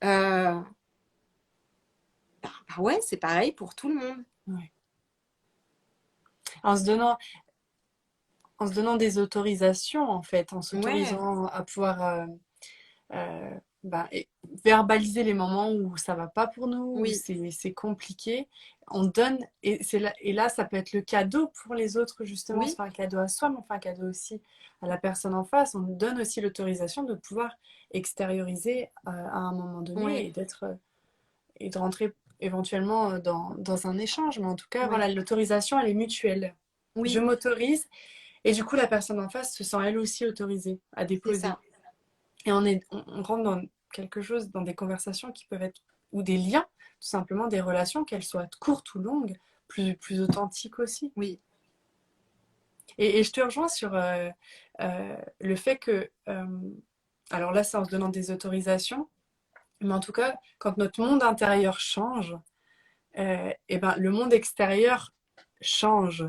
Speaker 2: euh, bah ouais, c'est pareil pour tout le monde.
Speaker 1: oui. En se donnant, en se donnant des autorisations, en fait, en
Speaker 2: Ouais,
Speaker 1: s'autorisant à pouvoir euh, et verbaliser les moments où ça va pas pour nous, où
Speaker 2: oui,
Speaker 1: c'est compliqué. On donne, et là, ça peut être le cadeau pour les autres, justement.
Speaker 2: oui,
Speaker 1: C'est pas un cadeau à soi, mais on fait un cadeau aussi à la personne en face. On nous donne aussi l'autorisation de pouvoir extérioriser à un moment donné
Speaker 2: ouais,
Speaker 1: et de rentrer éventuellement dans un échange. Mais en tout cas,
Speaker 2: ouais,
Speaker 1: voilà, l'autorisation, elle est mutuelle. Je
Speaker 2: oui,
Speaker 1: m'autorise et du coup, la personne en face se sent elle aussi autorisée à
Speaker 2: c'est
Speaker 1: déposer.
Speaker 2: ça.
Speaker 1: Et on rentre dans quelque chose, dans des conversations qui peuvent être, ou des liens, tout simplement des relations, qu'elles soient courtes ou longues, plus authentiques aussi.
Speaker 2: Oui,
Speaker 1: Et je te rejoins sur le fait que, alors là, c'est en se donnant des autorisations, mais en tout cas, quand notre monde intérieur change, et ben, le monde extérieur change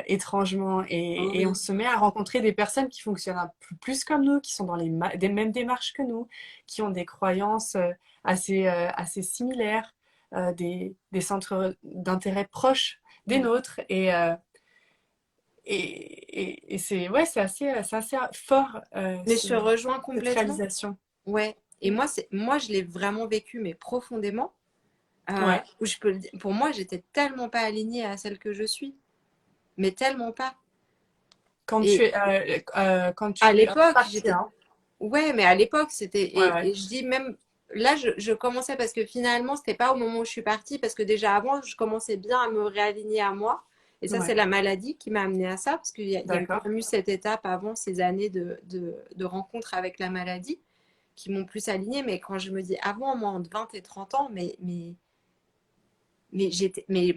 Speaker 1: étrangement et on
Speaker 2: oui,
Speaker 1: se met à rencontrer des personnes qui fonctionnent un peu plus comme nous, qui sont dans des mêmes démarches que nous, qui ont des croyances assez similaires, des centres d'intérêt proches des
Speaker 2: oui.
Speaker 1: nôtres et c'est ouais, c'est assez fort
Speaker 2: Mais je te rejoins
Speaker 1: cette
Speaker 2: complètement.
Speaker 1: réalisation.
Speaker 2: Ouais. Et moi, je l'ai vraiment vécu, mais profondément.
Speaker 1: Ouais.
Speaker 2: Où je peux le dire. Pour moi, j'étais tellement pas alignée à celle que je suis, mais tellement pas. Et
Speaker 1: Quand
Speaker 2: à
Speaker 1: tu avant de
Speaker 2: l'époque,
Speaker 1: partir,
Speaker 2: j'étais.
Speaker 1: hein.
Speaker 2: Ouais, mais à l'époque, c'était.
Speaker 1: Ouais, ouais,
Speaker 2: Et je dis même. Là, je commençais parce que finalement, c'était pas au moment où je suis partie, parce que déjà avant, je commençais bien à me réaligner à moi. Et ça, c'est
Speaker 1: ouais,
Speaker 2: la maladie qui m'a amenée à ça, parce qu'il y a eu quand
Speaker 1: d'accord.
Speaker 2: même eu cette étape avant ces années de rencontre avec la maladie, qui m'ont plus alignée. Mais quand je me dis avant, moi, entre 20 et 30 ans, mais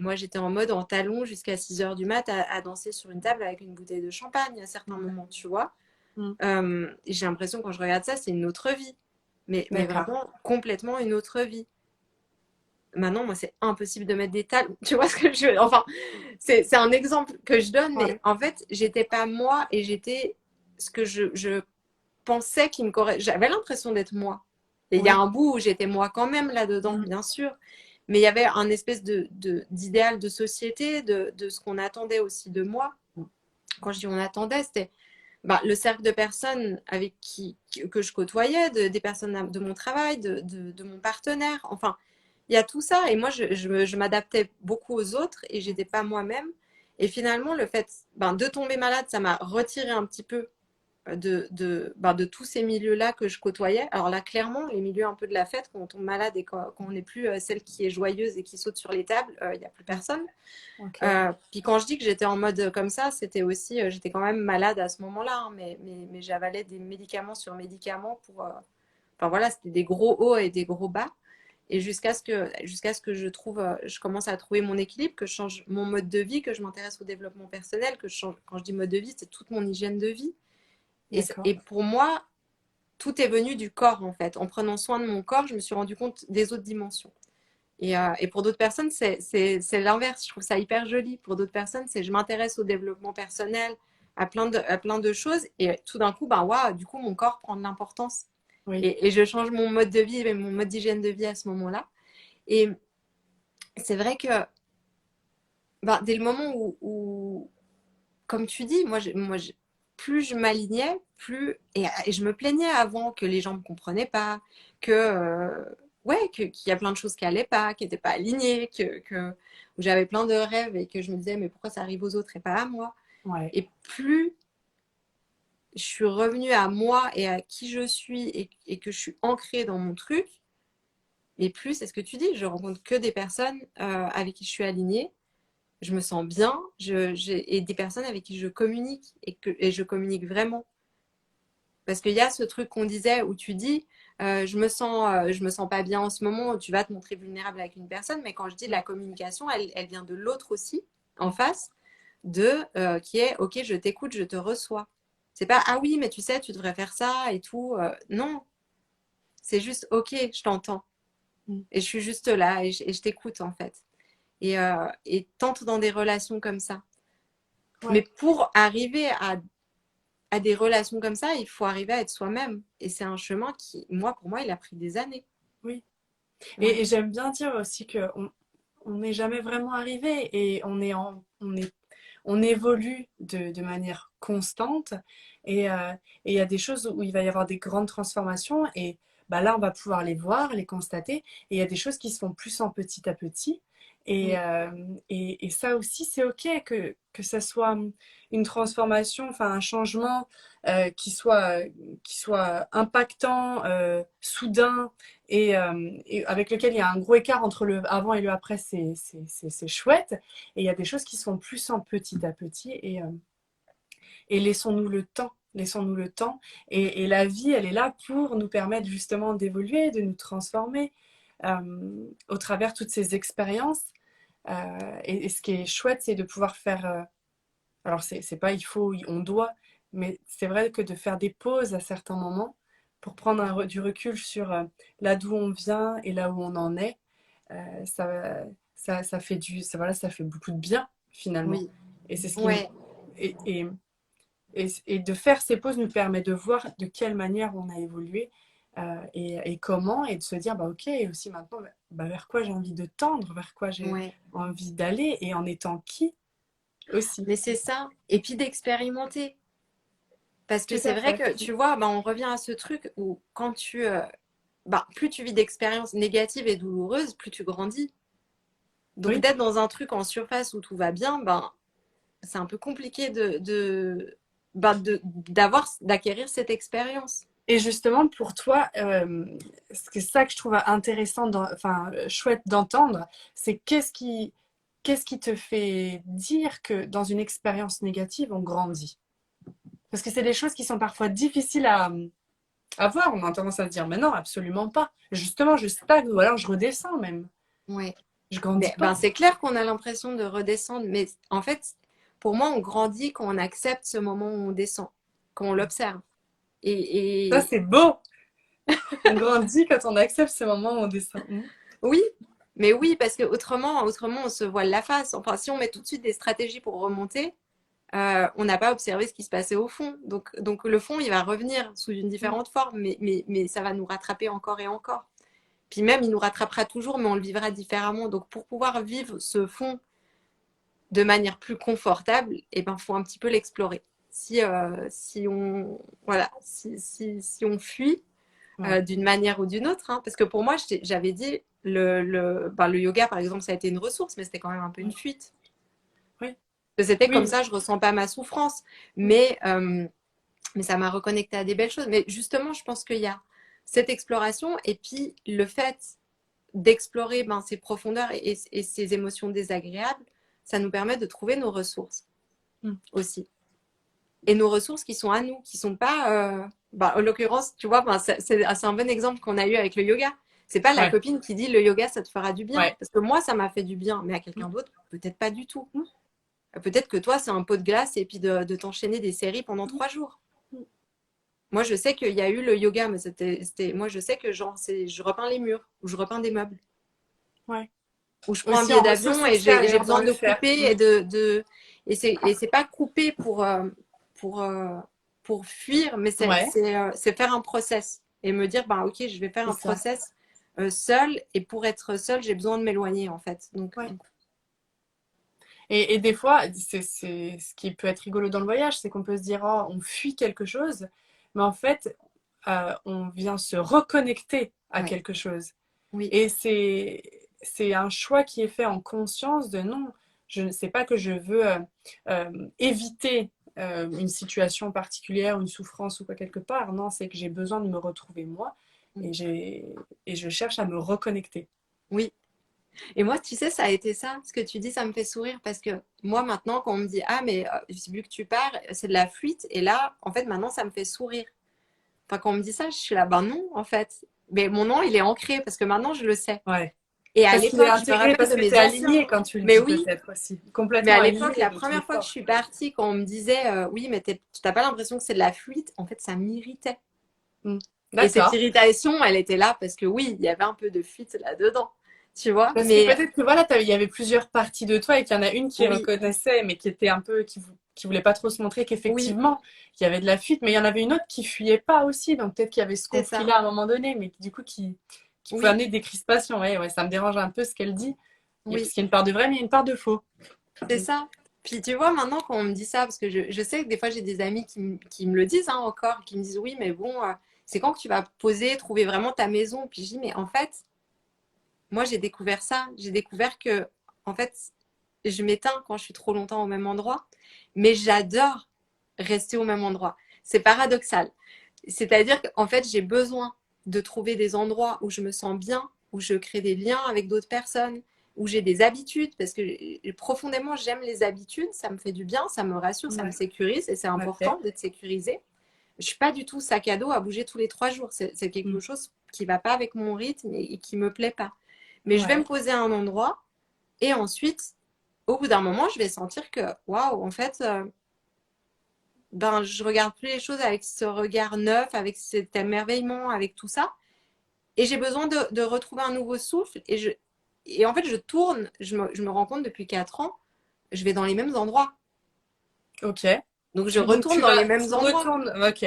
Speaker 2: moi, j'étais en mode en talons jusqu'à 6 heures du mat à danser sur une table avec une bouteille de champagne à certains
Speaker 1: Ouais.
Speaker 2: moments, tu vois.
Speaker 1: Mm.
Speaker 2: J'ai l'impression, quand je regarde ça, c'est une autre vie. Mais
Speaker 1: D'accord.
Speaker 2: vraiment, complètement une autre vie. Maintenant, moi, c'est impossible de mettre des talons. Tu vois ce que je veux? Enfin, c'est un exemple que je donne, mais
Speaker 1: Ouais.
Speaker 2: en fait, j'étais pas moi et j'étais ce que je pensais qui me correspondait. J'avais l'impression d'être moi. Et il y a
Speaker 1: Oui.
Speaker 2: un bout où j'étais moi quand même là-dedans,
Speaker 1: Mm.
Speaker 2: bien sûr. Mais il y avait un espèce d'idéal de société, de ce qu'on attendait aussi de moi. Quand je dis on attendait, c'était bah, le cercle de personnes avec que je côtoyais, des personnes de mon travail, de mon partenaire. Enfin, il y a tout ça. Et moi, je m'adaptais beaucoup aux autres et j'étais pas moi-même. Et finalement, le fait ben, de tomber malade, ça m'a retiré un petit peu de tous ces milieux-là que je côtoyais. Alors là, clairement, les milieux un peu de la fête, quand on tombe malade et quand on n'est plus celle qui est joyeuse et qui saute sur les tables, il n'y a plus
Speaker 1: Mm.
Speaker 2: personne.
Speaker 1: Ok.
Speaker 2: Puis quand je dis que j'étais en mode comme ça, c'était aussi, j'étais quand même malade à ce moment-là, hein, mais j'avalais des médicaments sur médicaments pour... enfin voilà, c'était des gros hauts et des gros bas. Et jusqu'à ce que je trouve, je commence à trouver mon équilibre, que je change mon mode de vie, que je m'intéresse au développement personnel, que je change, quand je dis mode de vie, c'est toute mon hygiène de vie.
Speaker 1: D'accord.
Speaker 2: Et pour moi, tout est venu du corps en fait. En prenant soin de mon corps, je me suis rendu compte des autres dimensions. Et pour d'autres personnes, c'est l'inverse. Je trouve ça hyper joli. Pour d'autres personnes, c'est je m'intéresse au développement personnel, à plein de choses. Et tout d'un coup, ben, waouh, du coup, mon corps prend de l'importance.
Speaker 1: Oui.
Speaker 2: Et je change mon mode de vie, mon mode d'hygiène de vie à ce moment-là. Et c'est vrai que ben, dès le moment où, comme tu dis, plus je m'alignais, et je me plaignais avant que les gens ne me comprenaient pas, que, ouais, qu'il y a plein de choses qui allaient pas, qui n'étaient pas alignées, où j'avais plein de rêves et que je me disais, mais pourquoi ça arrive aux autres et pas à moi?
Speaker 1: Ouais.
Speaker 2: Et plus je suis revenue à moi et à qui je suis et que je suis ancrée dans mon truc, et plus, c'est ce que tu dis, je rencontre que des personnes avec qui je suis alignée, je me sens bien, et des personnes avec qui je communique et je communique vraiment. Parce qu'il y a ce truc qu'on disait où tu dis, je me sens pas bien en ce moment, tu vas te montrer vulnérable avec une personne, mais quand je dis de la communication, elle vient de l'autre aussi, en face, qui est, ok, je t'écoute, je te reçois. C'est pas, ah oui, mais tu sais, tu devrais faire ça et tout. Non, c'est juste, ok, je t'entends.
Speaker 1: Mm.
Speaker 2: Et je suis juste là et je t'écoute, en fait. Et tente dans des relations comme ça. Mais
Speaker 1: Ouais.
Speaker 2: pour arriver à des relations comme ça, il faut arriver à être soi-même. Et c'est un chemin qui, moi, pour moi, il a pris des années.
Speaker 1: Oui.
Speaker 2: Ouais.
Speaker 1: Et j'aime bien dire aussi que on n'est jamais vraiment arrivé et on évolue de manière constante et il y a des choses où il va y avoir des grandes transformations et bah là on va pouvoir les voir, les constater et il y a des choses qui se font plus en petit à petit et,
Speaker 2: Mm.
Speaker 1: euh, et ça aussi c'est ok que ça soit une transformation, enfin un changement qui soit impactant, soudain et avec lequel il y a un gros écart entre le avant et le après, c'est chouette. Et il y a des choses qui sont plus en petit à petit et laissons-nous le temps. Laissons-nous le temps. Et la vie, elle est là pour nous permettre justement d'évoluer, de nous transformer au travers toutes ces expériences. Et ce qui est chouette, c'est de pouvoir faire. Alors, c'est pas il faut, on doit, mais c'est vrai que de faire des pauses à certains moments pour prendre du recul sur là d'où on vient et là où on en est, ça, ça fait voilà, ça fait beaucoup de bien finalement.
Speaker 2: Oui.
Speaker 1: Et c'est ce qui,
Speaker 2: Ouais.
Speaker 1: et, et, et de faire ces pauses nous permet de voir de quelle manière on a évolué et comment, et de se dire, bah ok, et aussi maintenant, bah, vers quoi j'ai envie de tendre, vers quoi j'ai
Speaker 2: Ouais.
Speaker 1: envie d'aller, et en étant qui aussi.
Speaker 2: Mais c'est ça. Et puis d'expérimenter. Parce que
Speaker 1: Tout
Speaker 2: c'est
Speaker 1: à
Speaker 2: vrai
Speaker 1: fait.
Speaker 2: que, tu vois, bah, on revient à ce truc où quand bah, plus tu vis d'expériences négatives et douloureuses, plus tu grandis. Donc
Speaker 1: Oui.
Speaker 2: d'être dans un truc en surface où tout va bien, ben, c'est un peu compliqué d'acquérir cette expérience.
Speaker 1: Et justement, pour toi, c'est ça que je trouve intéressant, enfin, chouette d'entendre, c'est qu'est-ce qui te fait dire que dans une expérience négative, on grandit? Parce que c'est des choses qui sont parfois difficiles À voir, on a tendance à se dire, mais non, absolument pas. Justement, je stagne ou alors je redescends même.
Speaker 2: Ouais.
Speaker 1: Je grandis
Speaker 2: Mais ben,
Speaker 1: pas.
Speaker 2: c'est clair qu'on a l'impression de redescendre, mais en fait, pour moi, on grandit quand on accepte ce moment où on descend, quand on l'observe.
Speaker 1: Ça,
Speaker 2: Et
Speaker 1: c'est beau. On grandit quand on accepte ce moment où on descend.
Speaker 2: oui, mais oui, parce que autrement, on se voile la face. Enfin, si on met tout de suite des stratégies pour remonter, on n'a pas observé ce qui se passait au fond. Donc le fond, il va revenir sous une
Speaker 1: Mm.
Speaker 2: différente forme, mais ça va nous rattraper encore et encore. Puis même, il nous rattrapera toujours, mais on le vivra différemment. Donc pour pouvoir vivre ce fond de manière plus confortable, eh ben, faut un petit peu l'explorer. Si on, voilà, si on fuit
Speaker 1: Ouais.
Speaker 2: d'une manière ou d'une autre, hein, parce que pour moi, j'avais dit, ben, le yoga, par exemple, ça a été une ressource, mais c'était quand même un peu une
Speaker 1: Oui.
Speaker 2: fuite.
Speaker 1: Oui.
Speaker 2: C'était comme
Speaker 1: Oui.
Speaker 2: ça, je ressens pas ma souffrance.
Speaker 1: Mm.
Speaker 2: Mais ça m'a reconnecté à des belles choses. Mais justement, je pense qu'il y a cette exploration et puis le fait d'explorer ben, ces profondeurs et ces émotions désagréables, ça nous permet de trouver nos ressources
Speaker 1: Mm.
Speaker 2: aussi. Et nos ressources qui sont à nous, qui sont pas. Bah, en l'occurrence, tu vois, ben, c'est un bon exemple qu'on a eu avec le yoga. C'est pas la
Speaker 1: Ouais.
Speaker 2: copine qui dit le yoga, ça te fera du bien.
Speaker 1: Ouais.
Speaker 2: Parce que moi, ça m'a fait du bien, mais à
Speaker 1: Mm.
Speaker 2: quelqu'un d'autre, peut-être pas du tout.
Speaker 1: Mm.
Speaker 2: Peut-être que toi, c'est un pot de glace et puis de t'enchaîner des séries pendant 3 jours.
Speaker 1: Mm.
Speaker 2: Moi, je sais qu'il y a eu le yoga, mais moi, je sais que genre, je repeins les murs ou je repeins des meubles.
Speaker 1: Ouais.
Speaker 2: Ou je prends un
Speaker 1: Aussi
Speaker 2: billet
Speaker 1: en ressources
Speaker 2: d'avion et j'ai
Speaker 1: extérieures dans
Speaker 2: besoin
Speaker 1: le
Speaker 2: de
Speaker 1: faire.
Speaker 2: couper
Speaker 1: Mm.
Speaker 2: et c'est pas couper pour, euh, pour fuir, mais
Speaker 1: Ouais,
Speaker 2: c'est faire un process et me dire, bah, ok, je vais faire
Speaker 1: c'est
Speaker 2: un
Speaker 1: ça.
Speaker 2: process seul et pour être seul, j'ai besoin de m'éloigner en fait.
Speaker 1: Ouais. Et des fois, c'est ce qui peut être rigolo dans le voyage, c'est qu'on peut se dire, oh, on fuit quelque chose, mais en fait, on vient se reconnecter à
Speaker 2: ouais,
Speaker 1: quelque chose.
Speaker 2: oui,
Speaker 1: Et c'est un choix qui est fait en conscience de non, je ne sais pas que je veux éviter une situation particulière, une souffrance ou quoi quelque part. Non, c'est que j'ai besoin de me retrouver moi
Speaker 2: mm,
Speaker 1: et, et je cherche à me reconnecter.
Speaker 2: oui. Et moi, tu sais, ça a été ça. Ce que tu dis, ça me fait sourire parce que moi, maintenant, quand on me dit, ah, mais vu que tu pars, c'est de la fuite. Et là, en fait, maintenant, ça me fait sourire. Enfin, quand on me dit ça, je suis là, ben non, en fait. Mais mon nom, il est ancré parce que maintenant, je le sais.
Speaker 1: Ouais.
Speaker 2: Et à
Speaker 1: Parce qu'il est
Speaker 2: l'époque, je me
Speaker 1: intégré,
Speaker 2: rappelle
Speaker 1: parce
Speaker 2: de
Speaker 1: que tu es
Speaker 2: mes anciens.
Speaker 1: aligné quand tu le
Speaker 2: Mais
Speaker 1: dis
Speaker 2: oui,
Speaker 1: peut-être aussi.
Speaker 2: mais à
Speaker 1: Complètement
Speaker 2: l'époque,
Speaker 1: aligné
Speaker 2: la
Speaker 1: de tous les
Speaker 2: première fois que je
Speaker 1: corps.
Speaker 2: suis partie, quand on me disait, oui, mais tu n'as pas l'impression que c'est de la fuite, en fait, ça m'irritait.
Speaker 1: Hmm.
Speaker 2: Et cette
Speaker 1: D'accord.
Speaker 2: irritation, elle était là parce que oui, il y avait un peu de fuite là-dedans. Tu vois?
Speaker 1: Parce que
Speaker 2: Mais
Speaker 1: peut-être que voilà, il y avait plusieurs parties de toi et qu'il y en a une qui
Speaker 2: oui,
Speaker 1: reconnaissait, mais qui était un peu, qui voulait pas trop se montrer
Speaker 2: oui,
Speaker 1: qu'effectivement, il y avait de la fuite, mais il y en avait une autre qui fuyait pas aussi. Donc peut-être qu'il y avait ce
Speaker 2: c'est ça.
Speaker 1: conflit-là à un moment donné, mais du coup, qui pouvait
Speaker 2: Oui,
Speaker 1: amener des crispations. Ouais, ouais, ça me dérange un peu ce qu'elle dit. Parce
Speaker 2: oui.
Speaker 1: qu'il y a une part de vrai, mais il y a une part de faux.
Speaker 2: C'est ça. Puis tu vois, maintenant, quand on me dit ça, parce que je sais que des fois, j'ai des amis qui me le disent hein, encore, qui me disent, oui, mais bon, c'est quand que tu vas poser, trouver vraiment ta maison? Puis je dis, mais en fait, moi, j'ai découvert ça. J'ai découvert que, en fait, je m'éteins quand je suis trop longtemps au même endroit, mais j'adore rester au même endroit. C'est paradoxal. C'est-à-dire qu'en fait, j'ai besoin de trouver des endroits où je me sens bien, où je crée des liens avec d'autres personnes, où j'ai des habitudes, parce que profondément, j'aime les habitudes, ça me fait du bien, ça me rassure, ça me
Speaker 1: Ouais.
Speaker 2: sécurise, et c'est
Speaker 1: Ok.
Speaker 2: important d'être sécurisé. Je suis pas du tout sac à dos à bouger tous les 3 jours. C'est
Speaker 1: Hmm.
Speaker 2: quelque chose qui va pas avec mon rythme et qui me plaît pas. Mais je vais me
Speaker 1: Ouais.
Speaker 2: poser à un endroit et ensuite, au bout d'un moment, je vais sentir que, waouh, en fait, ben, je regarde plus les choses avec ce regard neuf, avec cet émerveillement, avec tout ça. Et j'ai besoin de retrouver un nouveau souffle. Et en fait, je tourne, je me rends compte depuis 4 ans, je vais dans les mêmes endroits.
Speaker 1: Ok.
Speaker 2: Donc, je
Speaker 1: Donc
Speaker 2: retourne dans les mêmes
Speaker 1: tu
Speaker 2: endroits.
Speaker 1: retournes. Ok.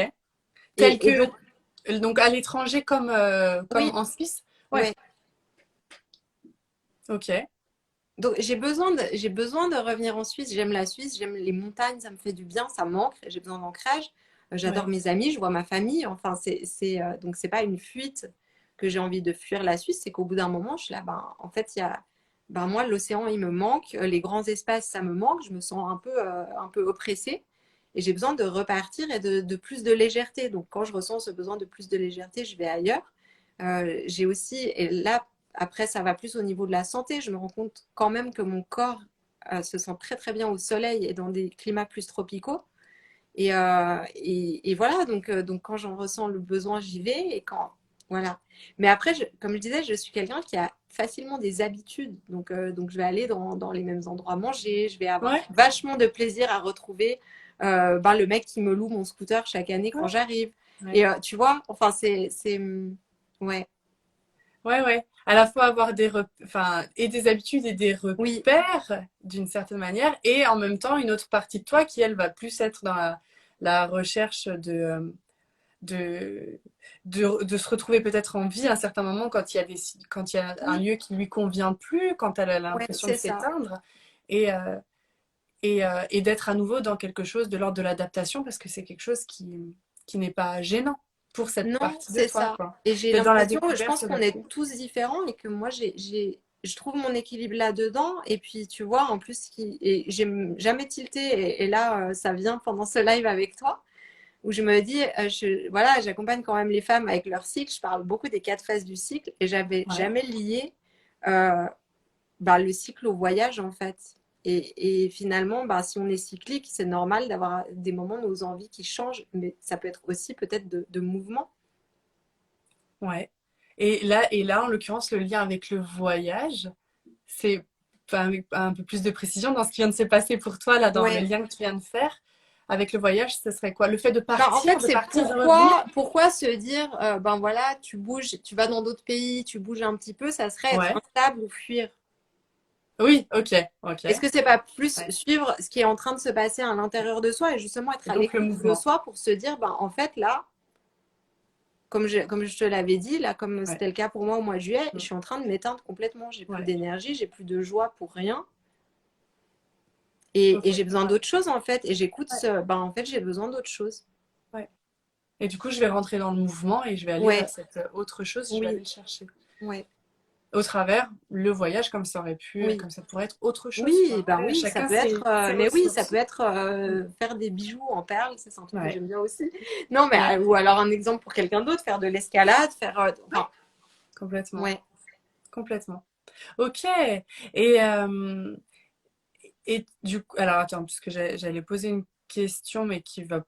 Speaker 1: Tel
Speaker 2: Et
Speaker 1: que
Speaker 2: donc,
Speaker 1: donc à l'étranger comme comme
Speaker 2: oui,
Speaker 1: en Suisse. Ouais.
Speaker 2: ouais.
Speaker 1: Ok.
Speaker 2: Donc, j'ai besoin de revenir en Suisse. J'aime la Suisse, j'aime les montagnes, ça me fait du bien, ça manque. J'ai besoin d'ancrage. J'adore
Speaker 1: Ouais.
Speaker 2: mes amis, je vois ma famille. Enfin, donc, c'est pas une fuite que j'ai envie de fuir la Suisse. C'est qu'au bout d'un moment, je suis là, ben, en fait, ben, moi, l'océan, il me manque. Les grands espaces, ça me manque. Je me sens un peu oppressée. Et j'ai besoin de repartir et de plus de légèreté. Donc, quand je ressens ce besoin de plus de légèreté, je vais ailleurs. J'ai aussi, et là, après, ça va plus au niveau de la santé. Je me rends compte quand même que mon corps se sent très très bien au soleil et dans des climats plus tropicaux. Et voilà, donc quand j'en ressens le besoin, j'y vais. Et quand, voilà. Mais après, comme je disais, je suis quelqu'un qui a facilement des habitudes. Donc je vais aller dans les mêmes endroits manger. Je vais avoir
Speaker 1: Ouais,
Speaker 2: vachement de plaisir à retrouver ben, le mec qui me loue mon scooter chaque année quand
Speaker 1: ouais,
Speaker 2: j'arrive.
Speaker 1: ouais.
Speaker 2: Et tu vois, enfin, ouais,
Speaker 1: Ouais, ouais. À la fois avoir enfin, et des habitudes et des
Speaker 2: oui,
Speaker 1: repères d'une certaine manière, et en même temps une autre partie de toi qui, elle, va plus être dans la recherche de, de se retrouver peut-être en vie à un certain moment quand il y a un
Speaker 2: oui,
Speaker 1: lieu qui lui convient plus, quand elle a
Speaker 2: ouais,
Speaker 1: l'impression de
Speaker 2: c'est ça.
Speaker 1: s'éteindre, et, et d'être à nouveau dans quelque chose de l'ordre de l'adaptation parce que c'est quelque chose qui n'est pas gênant pour cette
Speaker 2: Non,
Speaker 1: partie de
Speaker 2: c'est
Speaker 1: toi,
Speaker 2: ça.
Speaker 1: quoi.
Speaker 2: Et j'ai
Speaker 1: D'être dans la
Speaker 2: l'impression, je pense
Speaker 1: découverte
Speaker 2: qu'on
Speaker 1: d'un
Speaker 2: est
Speaker 1: coup.
Speaker 2: tous différents et que moi, je trouve mon équilibre là-dedans. Et puis, tu vois, en plus, et j'ai jamais tilté. Et là, ça vient pendant ce live avec toi, où je me dis, voilà, j'accompagne quand même les femmes avec leur cycle. Je parle beaucoup des 4 phases du cycle et j'avais
Speaker 1: Ouais.
Speaker 2: jamais lié euh, bah, le cycle au voyage, en fait. Et finalement, bah, si on est cyclique, c'est normal d'avoir des moments de nos envies qui changent, mais ça peut être aussi peut-être de mouvement.
Speaker 1: Ouais. Et là, en l'occurrence, le lien avec le voyage, c'est enfin, avec un peu plus de précision dans ce qui vient de se passer pour toi, là, dans le
Speaker 2: Ouais.
Speaker 1: lien que tu viens de faire. Avec le voyage, ce serait quoi? Le fait
Speaker 2: Bah, en fait,
Speaker 1: de
Speaker 2: c'est
Speaker 1: partir, de revenir?
Speaker 2: pourquoi se dire, ben voilà, tu bouges, tu vas dans d'autres pays, tu bouges un petit peu, ça serait être
Speaker 1: Ouais.
Speaker 2: instable ou fuir.
Speaker 1: Oui, ok, ok.
Speaker 2: Est-ce que c'est pas plus
Speaker 1: Ouais.
Speaker 2: suivre ce qui est en train de se passer à l'intérieur de soi et justement être
Speaker 1: Et
Speaker 2: à
Speaker 1: donc le
Speaker 2: l'écoute de
Speaker 1: mouvement.
Speaker 2: soi pour se dire, ben en fait là, comme je te l'avais dit, là, comme
Speaker 1: Ouais.
Speaker 2: c'était le cas pour moi au mois de juillet, je
Speaker 1: Mm.
Speaker 2: suis en train de m'éteindre complètement. J'ai plus
Speaker 1: Ouais.
Speaker 2: d'énergie, j'ai plus de joie pour rien. Et
Speaker 1: Ok.
Speaker 2: j'ai besoin d'autre chose en fait. Et j'écoute
Speaker 1: Ouais.
Speaker 2: ben en fait, j'ai besoin d'autre chose.
Speaker 1: Ouais. Et du coup, je vais rentrer dans le mouvement et je vais aller vers
Speaker 2: Ouais,
Speaker 1: cette autre chose, je vais aller
Speaker 2: oui,
Speaker 1: le chercher.
Speaker 2: ouais,
Speaker 1: Au travers, le voyage,
Speaker 2: oui.
Speaker 1: comme ça pourrait être autre chose,
Speaker 2: Oui,
Speaker 1: quoi.
Speaker 2: ben
Speaker 1: Après,
Speaker 2: oui, ça
Speaker 1: chacun
Speaker 2: peut être,
Speaker 1: ses
Speaker 2: mais oui, ça peut
Speaker 1: ressources.
Speaker 2: être
Speaker 1: Mm.
Speaker 2: faire des bijoux en perles, ça, c'est un truc que
Speaker 1: Ouais.
Speaker 2: j'aime bien aussi. Non, mais
Speaker 1: Ouais.
Speaker 2: ou alors un exemple pour quelqu'un d'autre, faire de l'escalade, faire,
Speaker 1: Ouais.
Speaker 2: enfin,
Speaker 1: Complètement.
Speaker 2: ouais,
Speaker 1: Complètement. Ok. Et, euh, et du coup, alors attends, parce que j'allais poser une question, mais qui va.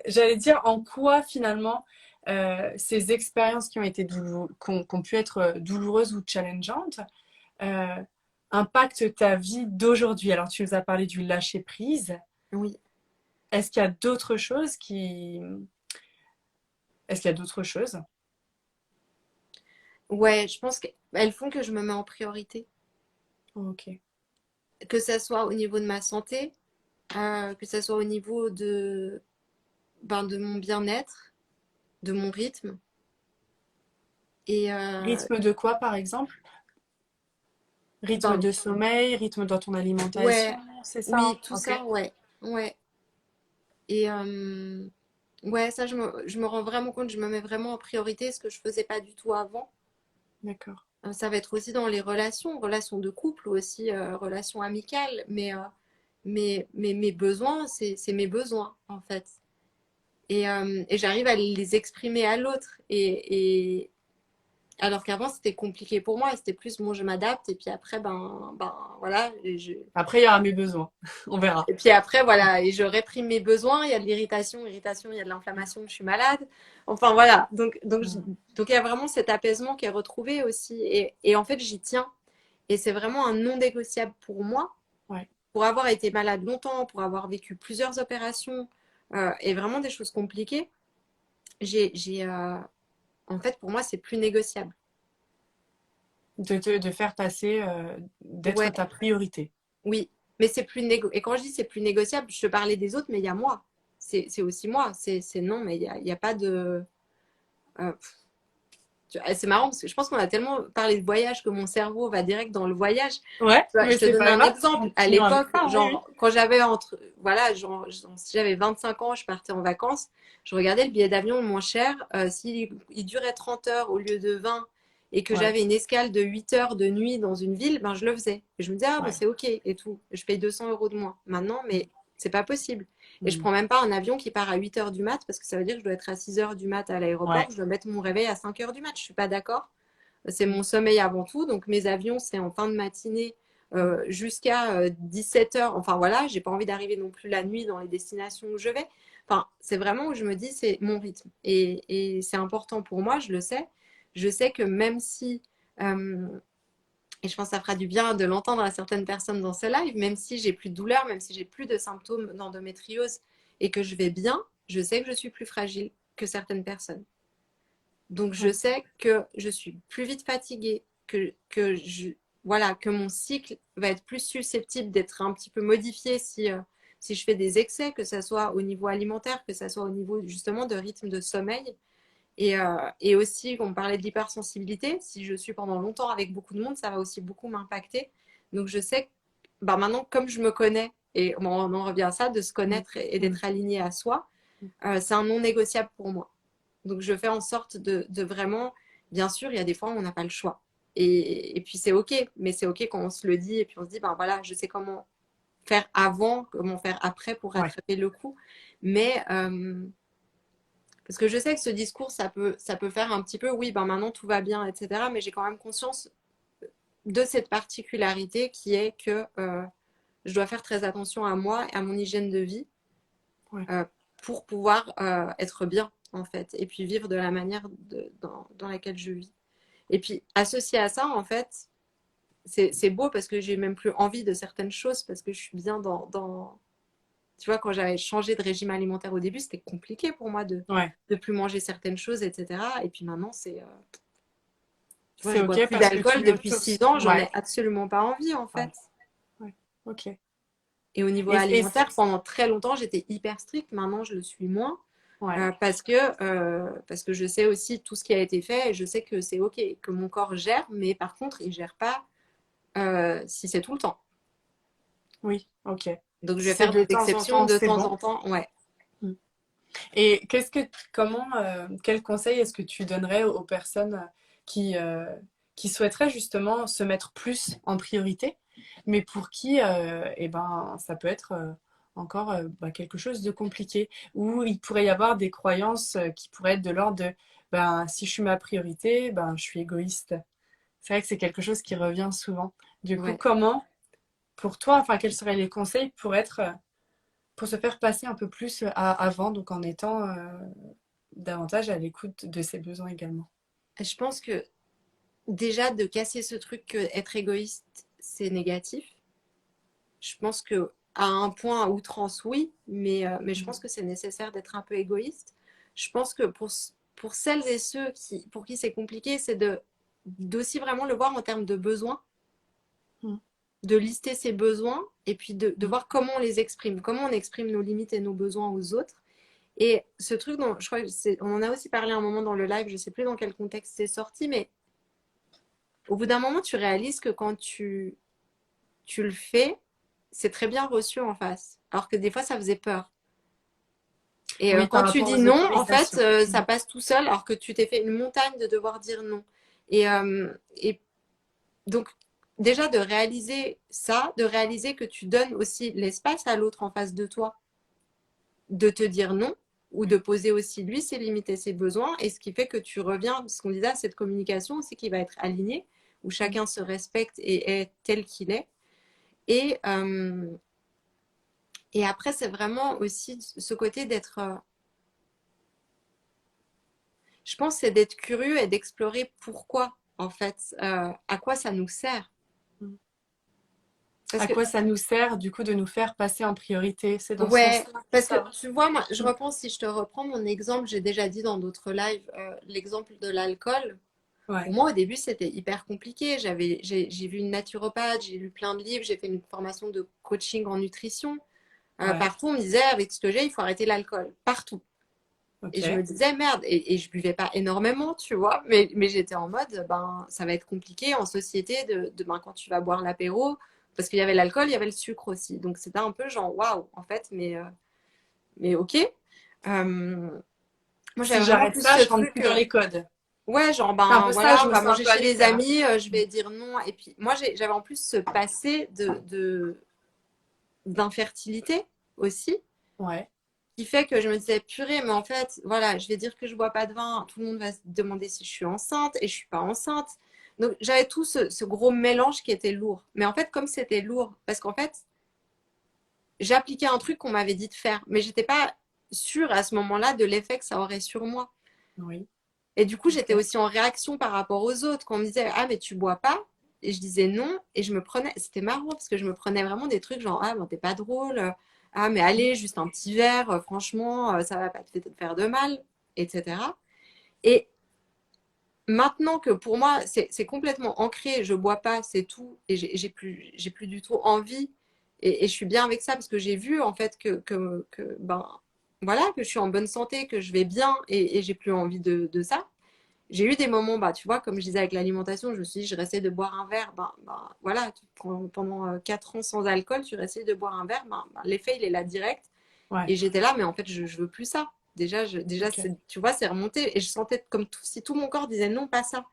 Speaker 1: J'allais dire en quoi finalement ces expériences qui ont été qui ont pu être douloureuses ou challengeantes euh, impactent ta vie d'aujourd'hui. Alors tu nous as parlé du lâcher prise.
Speaker 2: oui,
Speaker 1: Est-ce qu'il y a d'autres choses qui. Est-ce qu'il y a d'autres choses?
Speaker 2: ouais, je pense qu'elles font que je me mets en priorité,
Speaker 1: Ok.
Speaker 2: que ça soit au niveau de ma santé, que ça soit au niveau ben, de mon bien-être, de mon rythme, et
Speaker 1: Rythme de quoi, par exemple? Rythme
Speaker 2: ben,
Speaker 1: de sommeil, rythme dans ton alimentation,
Speaker 2: ouais,
Speaker 1: c'est ça,
Speaker 2: oui,
Speaker 1: hein.
Speaker 2: tout
Speaker 1: Ok,
Speaker 2: ça, ouais, ouais, et ouais, ça, je me rends vraiment compte, je me mets vraiment en priorité, ce que je faisais pas du tout avant.
Speaker 1: d'accord.
Speaker 2: Ça va être aussi dans les relations, relations de couple ou aussi relations amicales, mais mes besoins, c'est mes besoins en fait. Et j'arrive à les exprimer à l'autre. Alors qu'avant, c'était compliqué pour moi, et c'était plus bon, je m'adapte, et puis après, ben voilà,
Speaker 1: Après, il y aura mes besoins. On verra.
Speaker 2: et puis après, voilà, et je réprime mes besoins, il y a de l'irritation, il y a de l'inflammation, je suis malade. Enfin voilà,
Speaker 1: Mm.
Speaker 2: donc il y a vraiment cet apaisement qui est retrouvé aussi. Et en fait, j'y tiens. Et c'est vraiment un non négociable pour moi,
Speaker 1: Ouais.
Speaker 2: pour avoir été malade longtemps, pour avoir vécu plusieurs opérations et vraiment des choses compliquées. J'ai en fait, pour moi, c'est plus négociable.
Speaker 1: De faire passer, d'être
Speaker 2: Ouais,
Speaker 1: ta priorité.
Speaker 2: oui, mais c'est plus Et quand je dis c'est plus négociable, je te parlais des autres, mais il y a moi. C'est aussi moi. C'est non, mais il y a pas de. euh, c'est marrant parce que je pense qu'on a tellement parlé de voyage que mon cerveau va direct dans le voyage.
Speaker 1: Ouais,
Speaker 2: Tu vois, je
Speaker 1: mais
Speaker 2: te
Speaker 1: c'est
Speaker 2: donne
Speaker 1: pas
Speaker 2: un
Speaker 1: grave.
Speaker 2: exemple. À
Speaker 1: Continuons avec
Speaker 2: l'époque,
Speaker 1: ça. Oui, oui.
Speaker 2: genre, quand j'avais voilà, si j'avais 25 ans, je partais en vacances, je regardais le billet d'avion le moins cher. S'il il durait 30 heures au lieu de 20 et que
Speaker 1: Ouais,
Speaker 2: j'avais une escale de 8 heures de nuit dans une ville, ben je le faisais. Et je me disais, ah, ben
Speaker 1: ouais.
Speaker 2: c'est OK et tout. Je paye 200 euros de moins. Maintenant, mais c'est pas possible. Et je
Speaker 1: Mm.
Speaker 2: prends même pas un avion qui part à 8 heures du mat parce que ça veut dire que je dois être à 6 heures du mat à l'aéroport.
Speaker 1: Ouais.
Speaker 2: Je dois mettre mon réveil à 5 heures du mat. Je suis pas d'accord. C'est mon sommeil avant tout. Donc mes avions, c'est en fin de matinée jusqu'à 17 h. Enfin voilà, j'ai pas envie d'arriver non plus la nuit dans les destinations où je vais. Enfin, c'est vraiment où je me dis, c'est mon rythme. Et c'est important pour moi, je le sais. Je sais que même si, et je pense que ça fera du bien de l'entendre à certaines personnes dans ce live, même si j'ai plus de douleur, même si j'ai plus de symptômes d'endométriose et que je vais bien, je sais que je suis plus fragile que certaines personnes. Donc je
Speaker 1: Ouais.
Speaker 2: sais que je suis plus vite fatiguée, voilà, que mon cycle va être plus susceptible d'être un petit peu modifié si je fais des excès, que ce soit au niveau alimentaire, que ce soit au niveau justement de rythme de sommeil. Et aussi, on parlait de l'hypersensibilité. Si je suis pendant longtemps avec beaucoup de monde, ça va aussi beaucoup m'impacter. Donc je sais que bah, maintenant, comme je me connais, et on en revient à ça, de se
Speaker 1: Mm.
Speaker 2: connaître et
Speaker 1: Mm.
Speaker 2: d'être aligné à soi, c'est un non négociable pour moi. Donc, je fais en sorte de vraiment, bien sûr, il y a des fois où on n'a pas le choix. Et puis, c'est OK, mais c'est OK quand on se le dit et puis on se dit, ben voilà, je sais comment faire avant, comment faire après pour
Speaker 1: Ouais.
Speaker 2: rattraper le coup. Mais, parce que je sais que ce discours, ça peut faire un petit peu, oui, ben maintenant tout va bien, etc. Mais j'ai quand même conscience de cette particularité qui est que je dois faire très attention à moi et à mon hygiène de vie
Speaker 1: Ouais.
Speaker 2: euh, pour pouvoir être bien, en fait, et puis vivre de la manière dans laquelle je vis. Et puis, associé à ça, en fait, c'est beau parce que j'ai même plus envie de certaines choses parce que je suis bien Tu vois, quand j'avais changé de régime alimentaire au début, c'était compliqué pour moi
Speaker 1: Ouais.
Speaker 2: de plus manger certaines choses, etc. Et puis maintenant, tu vois,
Speaker 1: C'est
Speaker 2: je bois
Speaker 1: OK
Speaker 2: plus
Speaker 1: parce que
Speaker 2: d'alcool
Speaker 1: tu
Speaker 2: depuis 6 ans, j'en
Speaker 1: ouais.
Speaker 2: ai absolument pas envie, en fait.
Speaker 1: Ouais. Ouais. OK.
Speaker 2: Et au niveau
Speaker 1: Et
Speaker 2: alimentaire, pendant très longtemps, j'étais hyper stricte. Maintenant, je le suis moins.
Speaker 1: ouais.
Speaker 2: Parce que je sais aussi tout ce qui a été fait et je sais que c'est OK, que mon corps gère, mais par contre, il gère pas si c'est tout le temps.
Speaker 1: Oui, OK.
Speaker 2: Donc, je
Speaker 1: Si
Speaker 2: vais
Speaker 1: c'est
Speaker 2: faire
Speaker 1: de
Speaker 2: des
Speaker 1: temps en
Speaker 2: exceptions
Speaker 1: temps,
Speaker 2: de
Speaker 1: c'est
Speaker 2: temps
Speaker 1: bon.
Speaker 2: en temps. Ouais.
Speaker 1: Mm. Et quel conseil est-ce que tu donnerais aux personnes qui, euh, qui souhaiteraient justement se mettre plus en priorité, mais pour qui, eh ben, ça peut être encore bah, quelque chose de compliqué, où il pourrait y avoir des croyances qui pourraient être de l'ordre de, ben, si je suis ma priorité, ben, je suis égoïste. C'est vrai que c'est quelque chose qui revient souvent. Du coup,
Speaker 2: Ouais.
Speaker 1: comment, pour toi, enfin, quels seraient les conseils pour pour se faire passer un peu plus avant, donc en étant davantage à l'écoute de ses besoins également.
Speaker 2: Je pense que déjà de casser ce truc que être égoïste, c'est négatif. Je pense que à un point à outrance, oui, mais je pense que c'est nécessaire d'être un peu égoïste. Je pense que pour celles et ceux pour qui c'est compliqué, c'est d'aussi vraiment le voir en termes de besoins,
Speaker 1: Mm.
Speaker 2: de lister ses besoins et puis de
Speaker 1: Mm.
Speaker 2: voir comment on les exprime, comment on exprime nos limites et nos besoins aux autres. Et ce truc dont je crois on en a aussi parlé un moment dans le live, je sais plus dans quel contexte c'est sorti, mais au bout d'un moment, tu réalises que quand tu le fais, c'est très bien reçu en face. Alors que des fois, ça faisait peur. Et
Speaker 1: Oui,
Speaker 2: quand
Speaker 1: par
Speaker 2: tu
Speaker 1: rapport
Speaker 2: dis
Speaker 1: aux
Speaker 2: non, en fait,
Speaker 1: autorisations.
Speaker 2: ça
Speaker 1: Mm.
Speaker 2: passe tout seul, alors que tu t'es fait une montagne de devoir dire non. Et donc, déjà de réaliser ça, de réaliser que tu donnes aussi l'espace à l'autre en face de toi de te dire non ou de poser aussi lui ses limites et ses besoins. Et ce qui fait que tu reviens, ce qu'on disait, à cette communication aussi qui va être alignée, où
Speaker 1: Mm.
Speaker 2: chacun se respecte et est tel qu'il est. Et, euh, et après, c'est vraiment aussi ce côté d'être, je pense, c'est d'être curieux et d'explorer pourquoi, en fait, à quoi ça nous sert.
Speaker 1: Mm.
Speaker 2: Parce
Speaker 1: À
Speaker 2: que,
Speaker 1: quoi ça nous sert, du coup, de nous faire passer en priorité? C'est dans ce
Speaker 2: ouais,
Speaker 1: sens-là, c'est
Speaker 2: parce que
Speaker 1: ça, hein.
Speaker 2: tu vois, moi, je
Speaker 1: Mm.
Speaker 2: repense, si je te reprends mon exemple, j'ai déjà dit dans d'autres lives, l'exemple de l'alcool. Pour
Speaker 1: Ouais,
Speaker 2: moi, au début, c'était hyper compliqué. J'ai vu une naturopathe, j'ai lu plein de livres, j'ai fait une formation de coaching en nutrition.
Speaker 1: ouais,
Speaker 2: Partout, on me disait, avec ce que j'ai, il faut arrêter l'alcool. Partout. Et je me
Speaker 1: ok.
Speaker 2: disais, merde, et je buvais pas énormément, tu vois, mais j'étais en mode, ben, ça va être compliqué en société ben, quand tu vas boire l'apéro, parce qu'il y avait l'alcool, il y avait le sucre aussi. Donc c'était un peu genre, waouh, en fait, mais ok. Moi,
Speaker 1: Si
Speaker 2: j'avais vraiment
Speaker 1: j'arrête
Speaker 2: plus
Speaker 1: ça,
Speaker 2: ce
Speaker 1: je rentre plus
Speaker 2: truc.
Speaker 1: dans les codes.
Speaker 2: Ouais, genre,
Speaker 1: C'est un
Speaker 2: ben
Speaker 1: peu ça,
Speaker 2: voilà,
Speaker 1: je
Speaker 2: on
Speaker 1: me
Speaker 2: va
Speaker 1: sens un
Speaker 2: manger
Speaker 1: peu à
Speaker 2: chez des
Speaker 1: l'écart.
Speaker 2: amis, je
Speaker 1: Mm.
Speaker 2: vais dire non. Et puis, moi, j'avais en plus ce passé d'infertilité aussi,
Speaker 1: Ouais,
Speaker 2: qui fait que je me disais, purée, mais en fait, voilà, je vais dire que je bois pas de vin, tout le monde va se demander si je suis enceinte et je suis pas enceinte. Donc, j'avais tout ce gros mélange qui était lourd. Mais en fait, comme c'était lourd, parce qu'en fait, j'appliquais un truc qu'on m'avait dit de faire, mais j'étais pas sûre à ce moment-là de l'effet que ça aurait sur moi.
Speaker 1: Oui,
Speaker 2: Et du coup, j'étais
Speaker 1: ok.
Speaker 2: aussi en réaction par rapport aux autres. Quand on me disait, ah, mais tu bois pas? Et je disais non. Et je me prenais, c'était marrant parce que je me prenais vraiment des trucs genre, ah, bon, t'es pas drôle. Ah, mais allez, juste un petit verre, franchement, ça va pas te faire de mal, etc. Et maintenant que pour moi, c'est complètement ancré, je bois pas, c'est tout. Et j'ai plus du tout envie. Et je suis bien avec ça parce que j'ai vu en fait ben, voilà, que je suis en bonne santé, que je vais bien et j'ai plus envie de ça. J'ai eu des moments, bah, tu vois, comme je disais avec l'alimentation, je me suis dit, je restais de boire un verre. Voilà, pendant 4 ans sans alcool, tu restais de boire un verre. L'effet, il est là direct.
Speaker 1: Ouais,
Speaker 2: Et j'étais là, mais en fait, je veux plus ça. Déjà
Speaker 1: ok.
Speaker 2: tu vois, c'est remonté. Et je sentais comme si tout mon corps disait non, pas ça.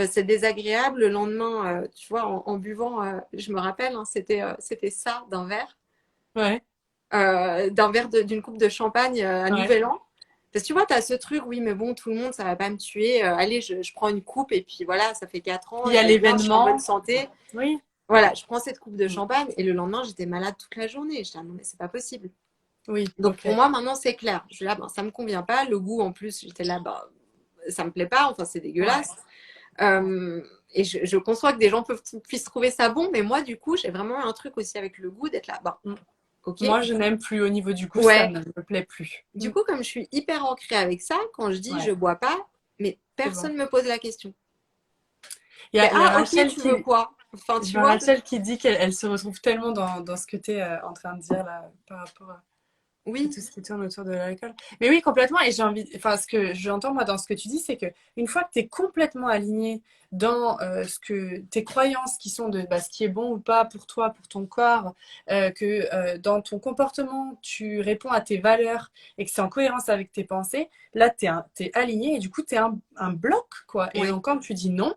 Speaker 2: C'est désagréable. Le lendemain, tu vois, en buvant, je me rappelle, hein, c'était ça
Speaker 1: Ouais,
Speaker 2: d'un verre d'une coupe de champagne à
Speaker 1: ouais.
Speaker 2: Nouvel An. Parce que tu vois, tu as ce truc, oui, mais bon, tout le monde, ça va pas me tuer. Allez, je prends une coupe et puis voilà, ça fait 4 ans,
Speaker 1: Il y
Speaker 2: je
Speaker 1: a
Speaker 2: vais bien, je suis en bonne
Speaker 1: l'événement.
Speaker 2: santé.
Speaker 1: Oui.
Speaker 2: Voilà, je prends cette coupe de
Speaker 1: Mm.
Speaker 2: champagne et le lendemain, j'étais malade toute la journée. J'étais, ah non, mais c'est pas possible.
Speaker 1: Oui,
Speaker 2: Donc
Speaker 1: ok.
Speaker 2: pour moi, maintenant, c'est clair. Je suis là, ben, ça me convient pas. Le goût, en plus, j'étais là, ben, ça me plaît pas. Enfin, c'est
Speaker 1: Ouais,
Speaker 2: dégueulasse.
Speaker 1: ouais.
Speaker 2: Et je conçois que des gens puissent trouver ça bon, mais moi, du coup, j'ai vraiment un truc aussi avec le goût d'être là, ben,
Speaker 1: Mm.
Speaker 2: ok.
Speaker 1: Moi, je n'aime plus au niveau du goût, ça
Speaker 2: Ouais,
Speaker 1: ne me plaît plus.
Speaker 2: du
Speaker 1: Mm.
Speaker 2: coup, comme je suis hyper ancrée avec ça, quand je dis je
Speaker 1: Ouais,
Speaker 2: bois pas, mais
Speaker 1: c'est bon.
Speaker 2: personne me pose la question.
Speaker 1: Il y a
Speaker 2: Ah, ok,
Speaker 1: Rachel
Speaker 2: tu veux
Speaker 1: qui,
Speaker 2: quoi? Enfin,
Speaker 1: je
Speaker 2: tu
Speaker 1: vois
Speaker 2: vois?
Speaker 1: Rachel qui dit qu'elle se retrouve tellement dans ce que tu es en train de dire là par rapport à
Speaker 2: Oui,
Speaker 1: tout ce qui tourne autour de l'alcool. Mais oui, complètement. Et j'ai envie, enfin, ce que j'entends moi dans ce que tu dis, c'est que une fois que tu es complètement aligné dans ce que tes croyances qui sont de bah, ce qui est bon ou pas pour toi, pour ton corps, que dans ton comportement, tu réponds à tes valeurs et que c'est en cohérence avec tes pensées, là, t'es aligné et du coup, tu es un bloc, quoi. Et
Speaker 2: oui,
Speaker 1: donc, quand tu dis non,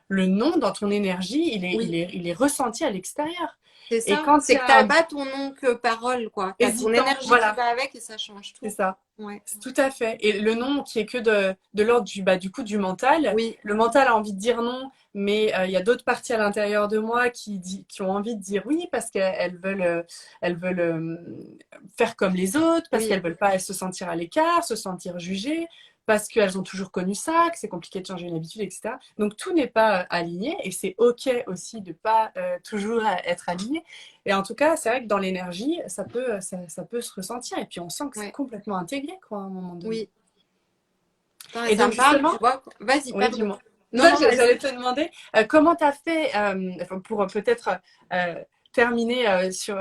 Speaker 1: le non dans ton énergie,
Speaker 2: oui.
Speaker 1: il est ressenti à l'extérieur.
Speaker 2: C'est
Speaker 1: Et
Speaker 2: ça.
Speaker 1: quand il y
Speaker 2: C'est que
Speaker 1: a
Speaker 2: t'as
Speaker 1: un
Speaker 2: pas ton nom que parole, quoi. T'as ton
Speaker 1: hésitant,
Speaker 2: énergie qui
Speaker 1: voilà,
Speaker 2: va avec et ça change
Speaker 1: c'est
Speaker 2: tout.
Speaker 1: ça.
Speaker 2: Ouais.
Speaker 1: Tout à fait. Et le non qui est que de l'ordre du coup, du mental.
Speaker 2: Oui,
Speaker 1: Le mental a envie de dire non, mais il y a d'autres parties à l'intérieur de moi qui ont envie de dire oui parce elles veulent faire comme les autres, parce
Speaker 2: oui.
Speaker 1: qu'elles veulent pas se sentir à l'écart, se sentir jugées, parce qu'elles ont toujours connu ça, que c'est compliqué de changer une habitude, etc. Donc tout n'est pas aligné et c'est ok aussi de pas toujours être aligné. Et en tout cas, c'est vrai que dans l'énergie, ça peut se ressentir et puis on sent que c'est
Speaker 2: Ouais,
Speaker 1: complètement intégré quoi, à un moment donné.
Speaker 2: oui. Putain, et
Speaker 1: Et
Speaker 2: ça
Speaker 1: donc
Speaker 2: me parle, tu
Speaker 1: justement,
Speaker 2: vois. Vas-y,
Speaker 1: oui,
Speaker 2: pardon.
Speaker 1: dis-moi.
Speaker 2: Non, non,
Speaker 1: J'allais
Speaker 2: vas-y.
Speaker 1: te demander comment tu as fait, enfin, pour peut-être euh, terminer sur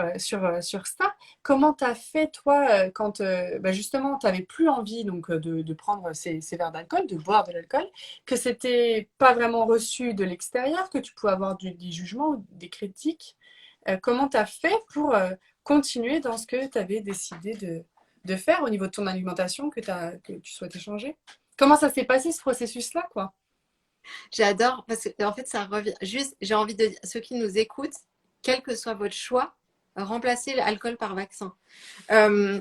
Speaker 1: ça, comment tu as fait toi quand bah, justement tu n'avais plus envie donc, de prendre ces verres d'alcool, de boire de l'alcool, que c'était pas vraiment reçu de l'extérieur, que tu pouvais avoir des jugements ou des critiques. Comment tu as fait pour continuer dans ce que tu avais décidé de faire au niveau de ton alimentation que tu souhaitais changer? Comment ça s'est passé ce processus-là, quoi?
Speaker 2: J'adore parce que en fait, ça revient. Juste, j'ai envie de dire, ceux qui nous écoutent, quel que soit votre choix, remplacez l'alcool par vaccin. Euh,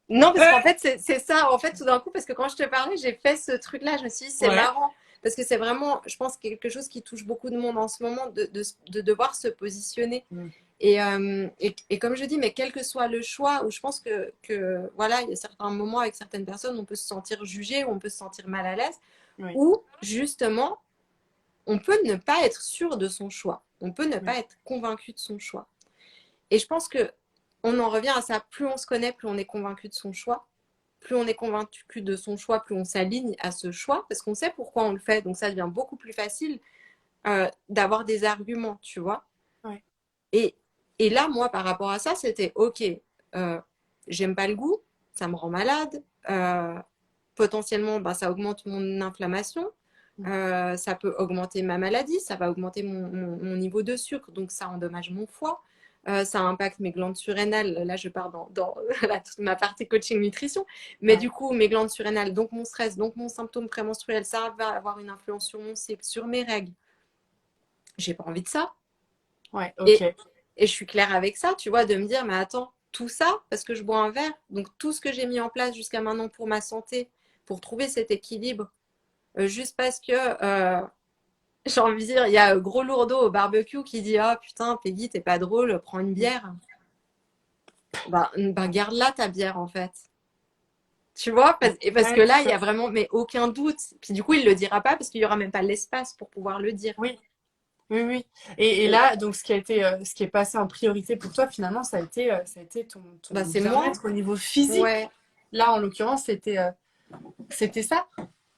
Speaker 2: Non, parce qu'en fait, c'est ça. En fait, tout d'un coup, parce que quand je te parlais, j'ai fait ce truc-là. Je me suis dit, c'est
Speaker 1: Ouais,
Speaker 2: marrant. Parce que c'est vraiment, je pense, quelque chose qui touche beaucoup de monde en ce moment, de devoir se positionner.
Speaker 1: mm,
Speaker 2: Et comme je dis, mais quel que soit le choix, où je pense voilà, il y a certains moments avec certaines personnes, on peut se sentir jugé, ou on peut se sentir mal à l'aise,
Speaker 1: oui,
Speaker 2: ou justement, on peut ne pas être sûr de son choix. On peut ne
Speaker 1: oui,
Speaker 2: pas être convaincu de son choix. Et je pense que on en revient à ça. Plus on se connaît, plus on est convaincu de son choix. Plus on est convaincu de son choix, plus on s'aligne à ce choix, parce qu'on sait pourquoi on le fait. Donc ça devient beaucoup plus facile d'avoir des arguments, tu vois.
Speaker 1: ouais,
Speaker 2: Et, et là, moi, par rapport à ça, c'était OK, j'aime pas le goût, ça me rend malade. Potentiellement, bah, ça augmente mon inflammation.
Speaker 1: mm,
Speaker 2: Ça peut augmenter ma maladie, ça va augmenter mon niveau de sucre, donc ça endommage mon foie. Ça impacte mes glandes surrénales. Là, je pars dans toute ma partie coaching nutrition. Mais
Speaker 1: ouais,
Speaker 2: du coup, mes glandes surrénales, donc mon stress, donc mon symptôme prémenstruel, ça va avoir une influence sur mon cycle, sur mes règles. J'ai pas envie de ça.
Speaker 1: ouais, ok,
Speaker 2: Et, et je suis claire avec ça, tu vois, de me dire, mais attends, tout ça, parce que je bois un verre, donc tout ce que j'ai mis en place jusqu'à maintenant pour ma santé, pour trouver cet équilibre, juste parce que j'ai envie de dire, il y a Gros Lourdeau au barbecue qui dit, ah putain, Peggy, t'es pas drôle, prends une bière. Ben garde-la ta bière en fait. Tu vois, et parce que
Speaker 1: Ouais,
Speaker 2: là, il
Speaker 1: tout
Speaker 2: y
Speaker 1: à
Speaker 2: a
Speaker 1: fait.
Speaker 2: vraiment mais aucun doute. Puis du coup, il le dira pas parce qu'il y aura même pas l'espace pour pouvoir le dire.
Speaker 1: Oui, oui, oui. Et
Speaker 2: Et
Speaker 1: là, donc, ce qui est passé en priorité pour toi, finalement, ça a été ton
Speaker 2: bah c'est moi.
Speaker 1: bien-être au niveau physique.
Speaker 2: Ouais,
Speaker 1: Là, en l'occurrence, c'était ça.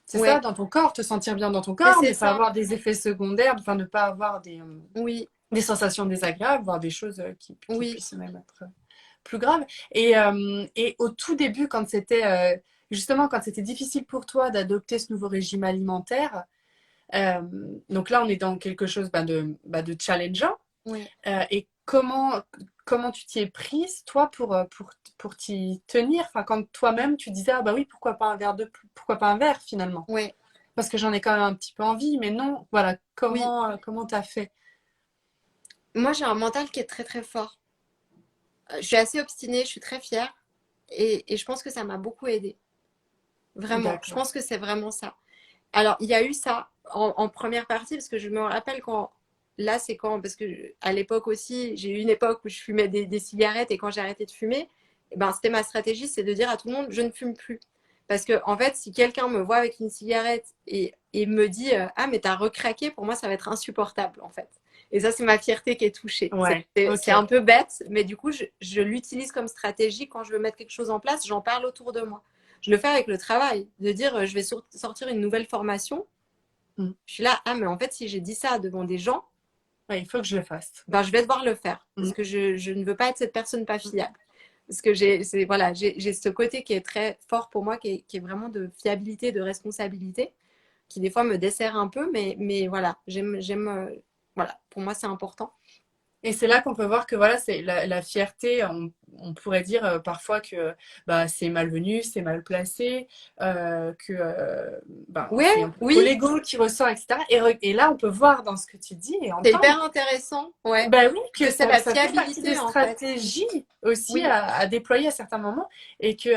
Speaker 1: C'est ça,
Speaker 2: ouais.
Speaker 1: dans ton corps, te sentir bien dans ton
Speaker 2: Mais
Speaker 1: corps,
Speaker 2: c'est
Speaker 1: ne pas
Speaker 2: ça.
Speaker 1: avoir des effets secondaires, enfin, ne pas avoir
Speaker 2: Oui,
Speaker 1: des sensations désagréables, voire des choses qui
Speaker 2: oui,
Speaker 1: puissent même être plus graves. Et au tout début, justement, quand c'était difficile pour toi d'adopter ce nouveau régime alimentaire, euh, donc là, on est dans quelque chose de challengeant.
Speaker 2: ouais.
Speaker 1: Et comment tu t'y es prise, toi, pour t'y tenir? Enfin, quand toi-même, tu disais, ah bah oui, pourquoi pas un verre de plus, pourquoi pas un verre finalement?
Speaker 2: Ouais,
Speaker 1: Parce que j'en ai quand même un petit peu envie, mais non, voilà,
Speaker 2: oui.
Speaker 1: comment t'as fait?
Speaker 2: Moi, j'ai un mental qui est très très fort. Je suis assez obstinée, je suis très fière et je pense que ça m'a beaucoup aidée. Vraiment, je
Speaker 1: D'accord.
Speaker 2: pense que c'est vraiment ça. Alors, il y a eu ça en première partie parce que je me rappelle quand, là, c'est quand, parce que à l'époque aussi, j'ai eu une époque où je fumais des cigarettes et quand j'ai arrêté de fumer, eh ben, c'était ma stratégie, c'est de dire à tout le monde, je ne fume plus. Parce que, en fait, si quelqu'un me voit avec une cigarette et me dit, ah, mais t'as recraqué, pour moi, ça va être insupportable, en fait. Et ça, c'est ma fierté qui est touchée.
Speaker 1: Ouais,
Speaker 2: C'est
Speaker 1: ok.
Speaker 2: un peu bête, mais du coup, je l'utilise comme stratégie quand je veux mettre quelque chose en place, j'en parle autour de moi. Je le fais avec le travail, de dire, je vais sortir une nouvelle formation.
Speaker 1: Mm.
Speaker 2: Je suis là, ah, mais en fait, si j'ai dit ça devant des gens,
Speaker 1: Ouais, il faut que je le fasse.
Speaker 2: ben, je vais devoir le faire. Parce
Speaker 1: Mm.
Speaker 2: que je ne veux pas être cette personne pas
Speaker 1: Mm.
Speaker 2: fiable. Parce que voilà, j'ai ce côté qui est très fort pour moi, qui est vraiment de fiabilité, de responsabilité, qui des fois me dessert un peu, mais voilà, voilà, pour moi, c'est important.
Speaker 1: Et c'est là qu'on peut voir que voilà, c'est la fierté, on pourrait dire parfois que bah, c'est malvenu, c'est mal placé, que bah,
Speaker 2: Ouais,
Speaker 1: c'est un peu trop
Speaker 2: oui,
Speaker 1: l'ego qui ressort, etc. Et là, on peut voir dans ce que tu dis et
Speaker 2: c'est
Speaker 1: entendre
Speaker 2: hyper intéressant, ouais,
Speaker 1: bah oui, que
Speaker 2: que c'est la
Speaker 1: ça fait partie des
Speaker 2: fiabilité, en fait.
Speaker 1: stratégies aussi
Speaker 2: Oui,
Speaker 1: à déployer à certains moments et que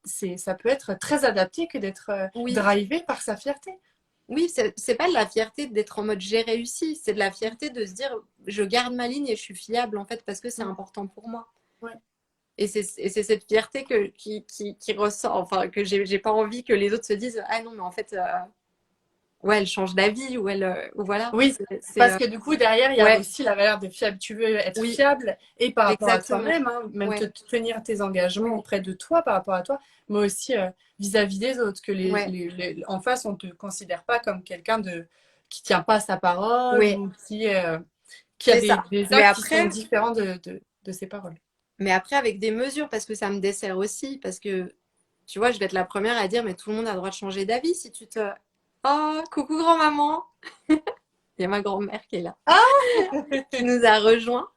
Speaker 1: ça peut être très adapté que d'être
Speaker 2: oui.
Speaker 1: drivé par sa fierté.
Speaker 2: Oui, c'est pas de la fierté d'être en mode j'ai réussi, c'est de la fierté de se dire je garde ma ligne et je suis fiable en fait parce que c'est
Speaker 1: Mm.
Speaker 2: important pour moi.
Speaker 1: Ouais.
Speaker 2: Et c'est cette fierté qui ressort, enfin que j'ai pas envie que les autres se disent ah non mais en fait ouais elle change d'avis ou ou voilà.
Speaker 1: Oui, parce que du coup, derrière, il y a
Speaker 2: Ouais,
Speaker 1: aussi la valeur de fiable. Tu veux être
Speaker 2: oui,
Speaker 1: fiable et par rapport à
Speaker 2: exactement.
Speaker 1: toi-même, hein, même
Speaker 2: Ouais,
Speaker 1: tenir tes engagements auprès de toi, par rapport à toi, mais aussi vis-à-vis des autres. Que
Speaker 2: ouais,
Speaker 1: en face, on ne te considère pas comme quelqu'un qui tient pas sa parole
Speaker 2: ouais,
Speaker 1: ou qui a
Speaker 2: c'est ça.
Speaker 1: des
Speaker 2: Mais
Speaker 1: actes qui sont
Speaker 2: après,
Speaker 1: différents de ses paroles.
Speaker 2: mais après avec des mesures parce que ça me dessert aussi parce que tu vois je vais être la première à dire mais tout le monde a le droit de changer d'avis si tu te oh coucou grand-maman. Il y a ma grand-mère qui est là,
Speaker 1: Ah.
Speaker 2: qui nous a rejoints.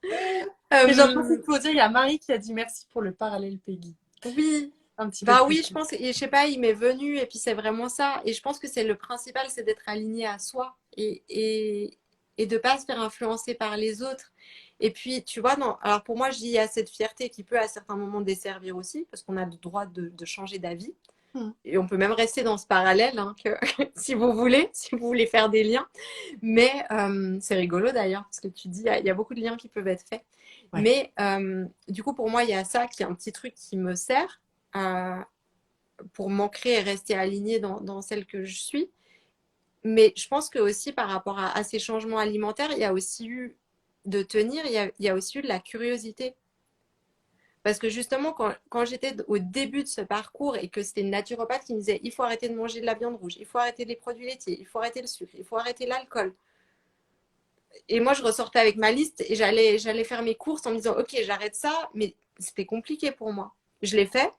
Speaker 1: Et j'en profite
Speaker 2: Euh,
Speaker 1: pour dire, il y a Marie qui a dit merci pour le parallèle Peggy.
Speaker 2: oui,
Speaker 1: Un petit peu
Speaker 2: bah
Speaker 1: plus
Speaker 2: oui, je
Speaker 1: tôt.
Speaker 2: pense, et je sais pas, il m'est venu, et puis c'est vraiment ça. Et je pense que c'est le principal, c'est d'être aligné à soi et de pas se faire influencer par les autres. Et puis, tu vois, non, alors pour moi, je dis, il y a cette fierté qui peut à certains moments desservir aussi, parce qu'on a le droit de changer d'avis.
Speaker 1: Hmm.
Speaker 2: Et on peut même rester dans ce parallèle, hein, que, si vous voulez faire des liens. Mais c'est rigolo d'ailleurs, parce que tu dis, il y a beaucoup de liens qui peuvent être faits.
Speaker 1: Ouais.
Speaker 2: Mais du coup, pour moi, il y a ça qui est un petit truc qui me sert euh, pour m'ancrer et rester alignée dans celle que je suis. Mais je pense que aussi par rapport à ces changements alimentaires, il y a aussi eu de tenir, il y a aussi eu de la curiosité. Parce que justement, quand j'étais au début de ce parcours et que c'était une naturopathe qui me disait il faut arrêter de manger de la viande rouge, il faut arrêter les produits laitiers, il faut arrêter le sucre, il faut arrêter l'alcool. Et moi, je ressortais avec ma liste et j'allais faire mes courses en me disant ok, j'arrête ça, mais c'était compliqué pour moi. Je l'ai fait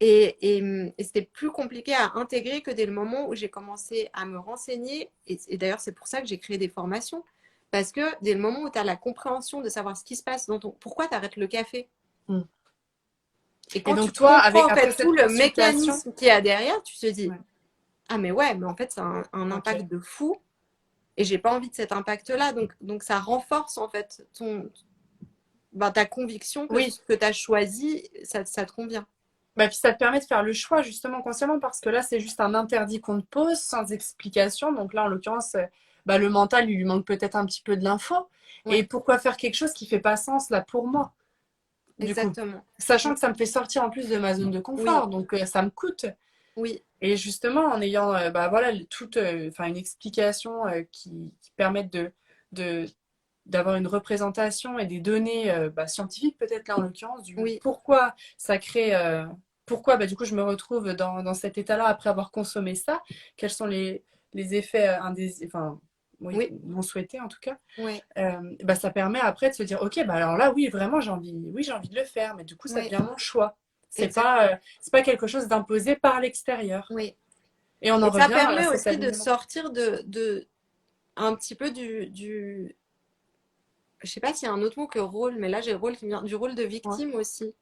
Speaker 2: et c'était plus compliqué à intégrer que dès le moment où j'ai commencé à me renseigner. Et d'ailleurs, c'est pour ça que j'ai créé des formations. Parce que dès le moment où tu as la compréhension de savoir ce qui se passe dans ton... Pourquoi tu arrêtes le café?
Speaker 1: Hmm.
Speaker 2: Et
Speaker 1: Et
Speaker 2: quand tu
Speaker 1: donc toi,
Speaker 2: comprends en
Speaker 1: après
Speaker 2: fait tout
Speaker 1: cette
Speaker 2: le
Speaker 1: consultation,
Speaker 2: mécanisme qu'il y a derrière, tu te dis,
Speaker 1: ouais,
Speaker 2: ah mais ouais, mais en fait, c'est un impact
Speaker 1: ok.
Speaker 2: de fou et j'ai pas envie de cet impact-là. Donc ça renforce en fait ta conviction que
Speaker 1: Oui,
Speaker 2: ce que tu as choisi, ça te convient.
Speaker 1: Bah, puis ça te permet de faire le choix justement consciemment parce que là, c'est juste un interdit qu'on te pose sans explication. Donc là, en l'occurrence, bah, le mental, il lui manque peut-être un petit peu de l'info. Et
Speaker 2: Ouais,
Speaker 1: pourquoi faire quelque chose qui fait pas sens là pour moi, du coup?
Speaker 2: exactement.
Speaker 1: Sachant
Speaker 2: Mm.
Speaker 1: que ça me fait sortir en plus de ma zone de
Speaker 2: Oui,
Speaker 1: confort, donc ça me coûte.
Speaker 2: oui,
Speaker 1: Et justement, en ayant bah, voilà, toute enfin, une explication qui permette de, d'avoir une représentation et des données bah, scientifiques peut-être là en l'occurrence du
Speaker 2: oui,
Speaker 1: pourquoi ça crée pourquoi bah, du coup je me retrouve dans cet état-là après avoir consommé ça, quels sont les effets enfin oui,
Speaker 2: oui,
Speaker 1: non souhaités en tout cas,
Speaker 2: ouais,
Speaker 1: bah, ça permet après de se dire ok bah alors là oui vraiment j'ai envie de le faire mais du coup ça
Speaker 2: ouais,
Speaker 1: devient mon choix,
Speaker 2: exact,
Speaker 1: c'est pas quelque chose d'imposé par l'extérieur
Speaker 2: oui.
Speaker 1: et on en
Speaker 2: Et ça
Speaker 1: revient à
Speaker 2: permet
Speaker 1: cet
Speaker 2: aussi de
Speaker 1: alignement.
Speaker 2: sortir un petit peu je sais pas s'il y a un autre mot que rôle, mais là j'ai le rôle qui me vient du rôle de
Speaker 1: Ouais.
Speaker 2: victime aussi.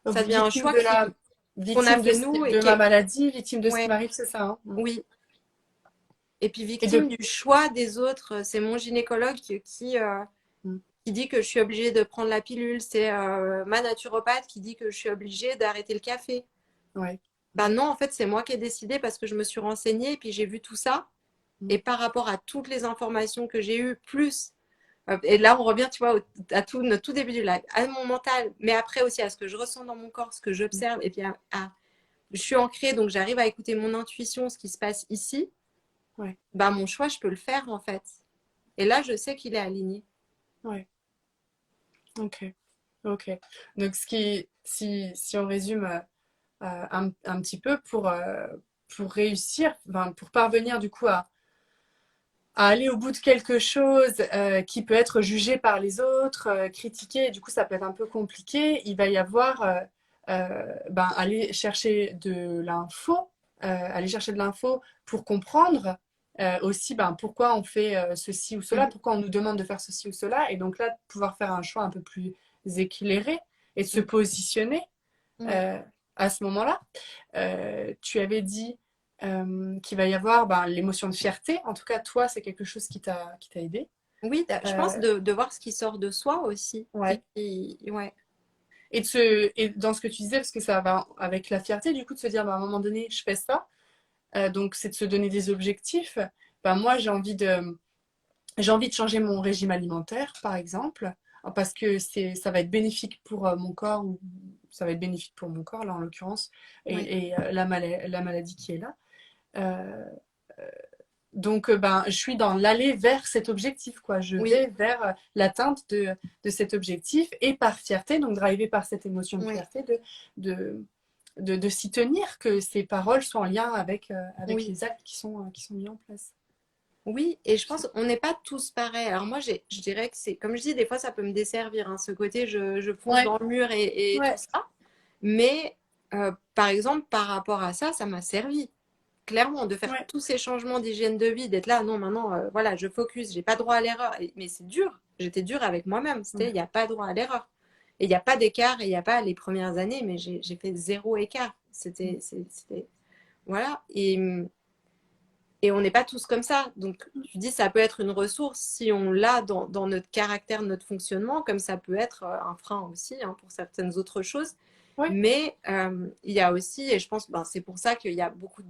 Speaker 1: Donc,
Speaker 2: Ça devient un choix qu'on a
Speaker 1: victime
Speaker 2: fait nous et
Speaker 1: de
Speaker 2: qui
Speaker 1: ma
Speaker 2: est,
Speaker 1: maladie, victime de ce qui
Speaker 2: ouais,
Speaker 1: m'arrive, c'est ça, hein. Mm.
Speaker 2: oui. Et puis
Speaker 1: Et
Speaker 2: victime
Speaker 1: de.
Speaker 2: du choix des autres. C'est mon gynécologue
Speaker 1: Mm.
Speaker 2: qui dit que je suis obligée de prendre la pilule. C'est ma naturopathe qui dit que je suis obligée d'arrêter le café.
Speaker 1: Ouais.
Speaker 2: Ben non, en fait, c'est moi qui ai décidé parce que je me suis renseignée et puis j'ai vu tout ça.
Speaker 1: Mm.
Speaker 2: Et par rapport à toutes les informations que j'ai eues, plus, et là on revient, tu vois, à tout, notre tout début du live, à mon mental, mais après aussi à ce que je ressens dans mon corps, ce que
Speaker 1: Mm.
Speaker 2: j'observe, et puis je suis ancrée, donc j'arrive à écouter mon intuition, ce qui se passe ici,
Speaker 1: Ouais.
Speaker 2: ben mon choix, je peux le faire en fait. Et là, je sais qu'il est aligné.
Speaker 1: Ouais. Ok. Ok. Donc, si on résume un petit peu pour réussir, enfin, pour parvenir du coup à aller au bout de quelque chose qui peut être jugé par les autres, critiqué, et du coup ça peut être un peu compliqué, il va y avoir ben, aller chercher de l'info pour comprendre aussi ben, pourquoi on fait ceci ou cela,
Speaker 2: Mhm.
Speaker 1: pourquoi on nous demande de faire ceci ou cela, et donc là pouvoir faire un choix un peu plus éclairé et de se
Speaker 2: Mhm.
Speaker 1: positionner
Speaker 2: Ouais.
Speaker 1: euh, à ce moment-là. Tu avais dit qu'il va y avoir ben, l'émotion de fierté. En tout cas, toi, c'est quelque chose qui t'a aidé.
Speaker 2: Oui, je pense
Speaker 1: Euh,
Speaker 2: de voir ce qui sort de soi aussi.
Speaker 1: ouais.
Speaker 2: Ouais.
Speaker 1: Et dans ce que tu disais, parce que ça va avec la fierté, du coup, de se dire, ben, à un moment donné, je fais ça. Donc, c'est de se donner des objectifs. Ben, moi, j'ai envie de changer mon régime alimentaire, par exemple, parce que ça va être bénéfique pour mon corps, ou ça va être bénéfique pour mon corps, là, en l'occurrence,
Speaker 2: Ouais.
Speaker 1: et la maladie qui est là. Euh, Donc, ben, je suis dans l'aller vers cet objectif, quoi. Je
Speaker 2: Oui.
Speaker 1: vais vers l'atteinte de cet objectif et par fierté, donc drivé par cette émotion de
Speaker 2: Ouais.
Speaker 1: fierté, de, de s'y tenir, que ces paroles soient en lien avec
Speaker 2: Oui.
Speaker 1: les actes qui sont mis en place.
Speaker 2: Oui, et je pense qu'on n'est pas tous pareils. Alors moi, je dirais que c'est, comme je dis, des fois, ça peut me desservir, hein, ce côté, je fonce
Speaker 1: Ouais,
Speaker 2: dans le mur et tout
Speaker 1: ouais,
Speaker 2: ça. Mais, par exemple, par rapport à ça, ça m'a servi, clairement, de faire
Speaker 1: ouais.
Speaker 2: tous ces changements d'hygiène de vie, d'être là, non, maintenant, voilà, je focus, j'ai pas droit à l'erreur. Mais c'est dur, j'étais dure avec moi-même, c'était, il
Speaker 1: Ouais.
Speaker 2: n'y a pas droit à l'erreur. Et il n'y a pas d'écart, et il n'y a pas les premières années, mais j'ai fait zéro écart.
Speaker 1: Mm.
Speaker 2: Voilà. Et on n'est pas tous comme ça. Donc, tu dis, ça peut être une ressource si on l'a dans notre caractère, notre fonctionnement, comme ça peut être un frein aussi, hein, pour certaines autres choses.
Speaker 1: Ouais,
Speaker 2: Mais il y a aussi, et je pense, ben, c'est pour ça qu'il y a beaucoup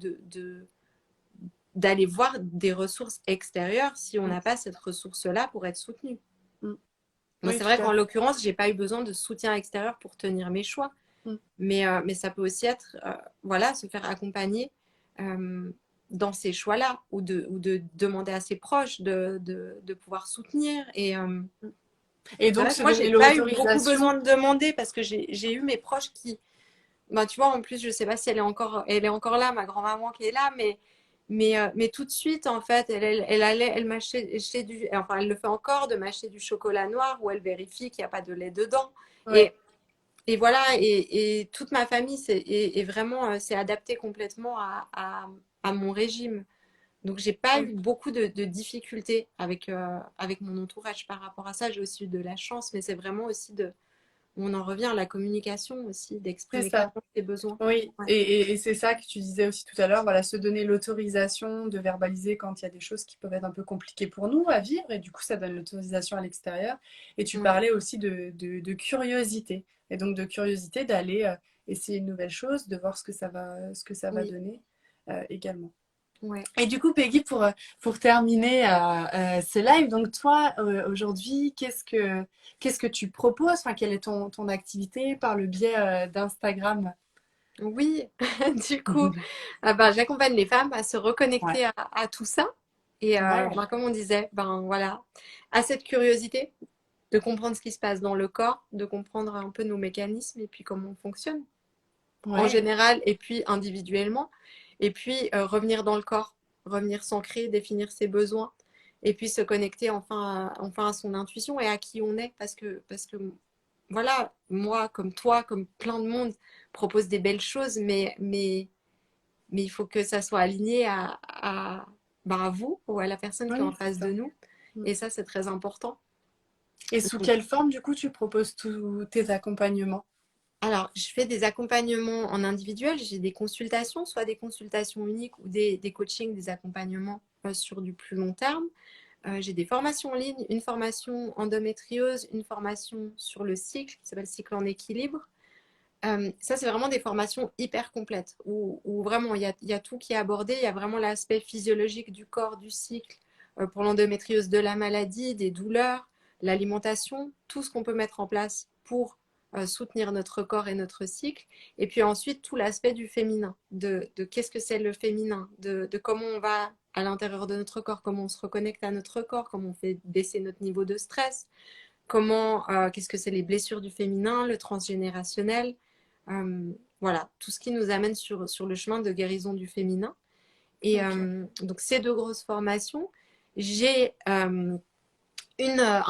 Speaker 2: d'aller voir des ressources extérieures si on
Speaker 1: mm,
Speaker 2: n'a pas cette ressource-là pour être soutenu.
Speaker 1: mm.
Speaker 2: Moi,
Speaker 1: Oui,
Speaker 2: c'est
Speaker 1: tout
Speaker 2: vrai
Speaker 1: à
Speaker 2: qu'en
Speaker 1: fait.
Speaker 2: l'occurrence, j'ai pas eu besoin de soutien extérieur pour tenir mes choix.
Speaker 1: Mm.
Speaker 2: Mais ça peut aussi être, voilà, se faire accompagner euh, dans ces choix-là ou de demander à ses proches de pouvoir soutenir.
Speaker 1: Mm. Et
Speaker 2: C'est
Speaker 1: donc,
Speaker 2: vrai que
Speaker 1: se
Speaker 2: moi,
Speaker 1: donner
Speaker 2: j'ai pas eu beaucoup
Speaker 1: l'autorisation.
Speaker 2: besoin de demander parce que j'ai eu mes proches qui, ben, tu vois, en plus, je sais pas si elle est encore là, ma grand-maman qui est là, mais tout de suite, en fait, elle allait, elle m'achetait enfin, elle le fait encore, de m'acheter du chocolat noir où elle vérifie qu'il n'y a pas de lait dedans.
Speaker 1: Ouais,
Speaker 2: Et et voilà, et toute ma famille est vraiment s'est adaptée complètement à mon régime. Donc, j'ai pas
Speaker 1: oui,
Speaker 2: eu beaucoup de difficultés avec mon entourage par rapport à ça. J'ai aussi eu de la chance, mais c'est vraiment aussi on en revient à la communication aussi,
Speaker 1: c'est
Speaker 2: d'exprimer
Speaker 1: ça.
Speaker 2: clairement ses besoins.
Speaker 1: Oui,
Speaker 2: Ouais,
Speaker 1: et c'est ça que tu disais aussi tout à l'heure, voilà, se donner l'autorisation de verbaliser quand il y a des choses qui peuvent être un peu compliquées pour nous à vivre, et du coup, ça donne l'autorisation à l'extérieur. Et tu
Speaker 2: ouais,
Speaker 1: parlais aussi de curiosité, et donc de curiosité d'aller essayer une nouvelle chose, de voir ce que ça va
Speaker 2: Oui,
Speaker 1: donner également.
Speaker 2: ouais.
Speaker 1: Et du coup, Peggy, pour terminer ce live, donc toi, aujourd'hui, qu'est-ce que tu proposes? Enfin, quelle est ton activité par le biais d'Instagram?
Speaker 2: Oui, du coup, ben, j'accompagne les femmes à se
Speaker 1: Ouais,
Speaker 2: reconnecter à tout ça. Et
Speaker 1: ouais,
Speaker 2: ben, comme on disait, ben voilà, à cette curiosité de comprendre ce qui se passe dans le corps, de comprendre un peu nos mécanismes et puis comment on fonctionne en
Speaker 1: ouais,
Speaker 2: général et puis individuellement. Et puis revenir dans le corps, revenir s'ancrer, définir ses besoins et puis se connecter enfin à son intuition et à qui on est. Parce que voilà, moi, comme toi, comme plein de monde, propose des belles choses, mais il faut que ça soit aligné ben, à vous ou à la personne qui est en
Speaker 1: oui, c'est
Speaker 2: face de
Speaker 1: ça.
Speaker 2: nous.
Speaker 1: Mm.
Speaker 2: Et ça, c'est très important.
Speaker 1: Et sous quelle forme, du coup, tu proposes tous tes accompagnements?
Speaker 2: Alors, je fais des accompagnements en individuel, j'ai des consultations, soit des consultations uniques ou des coachings, des accompagnements sur du plus long terme. J'ai des formations en ligne, une formation endométriose, une formation sur le cycle, qui s'appelle Cycle en équilibre. Ça, c'est vraiment des formations hyper complètes, où vraiment il y a tout qui est abordé. Il y a vraiment l'aspect physiologique du corps, du cycle, pour l'endométriose de la maladie, des douleurs, l'alimentation, tout ce qu'on peut mettre en place pour soutenir notre corps et notre cycle. Et puis ensuite, tout l'aspect du féminin, de qu'est-ce que c'est le féminin, de comment on va à l'intérieur de notre corps, comment on se reconnecte à notre corps, comment on fait baisser notre niveau de stress, qu'est-ce que c'est les blessures du féminin, le transgénérationnel, voilà, tout ce qui nous amène sur le chemin de guérison du féminin. Et
Speaker 1: Ok.
Speaker 2: donc ces deux grosses formations, j'ai un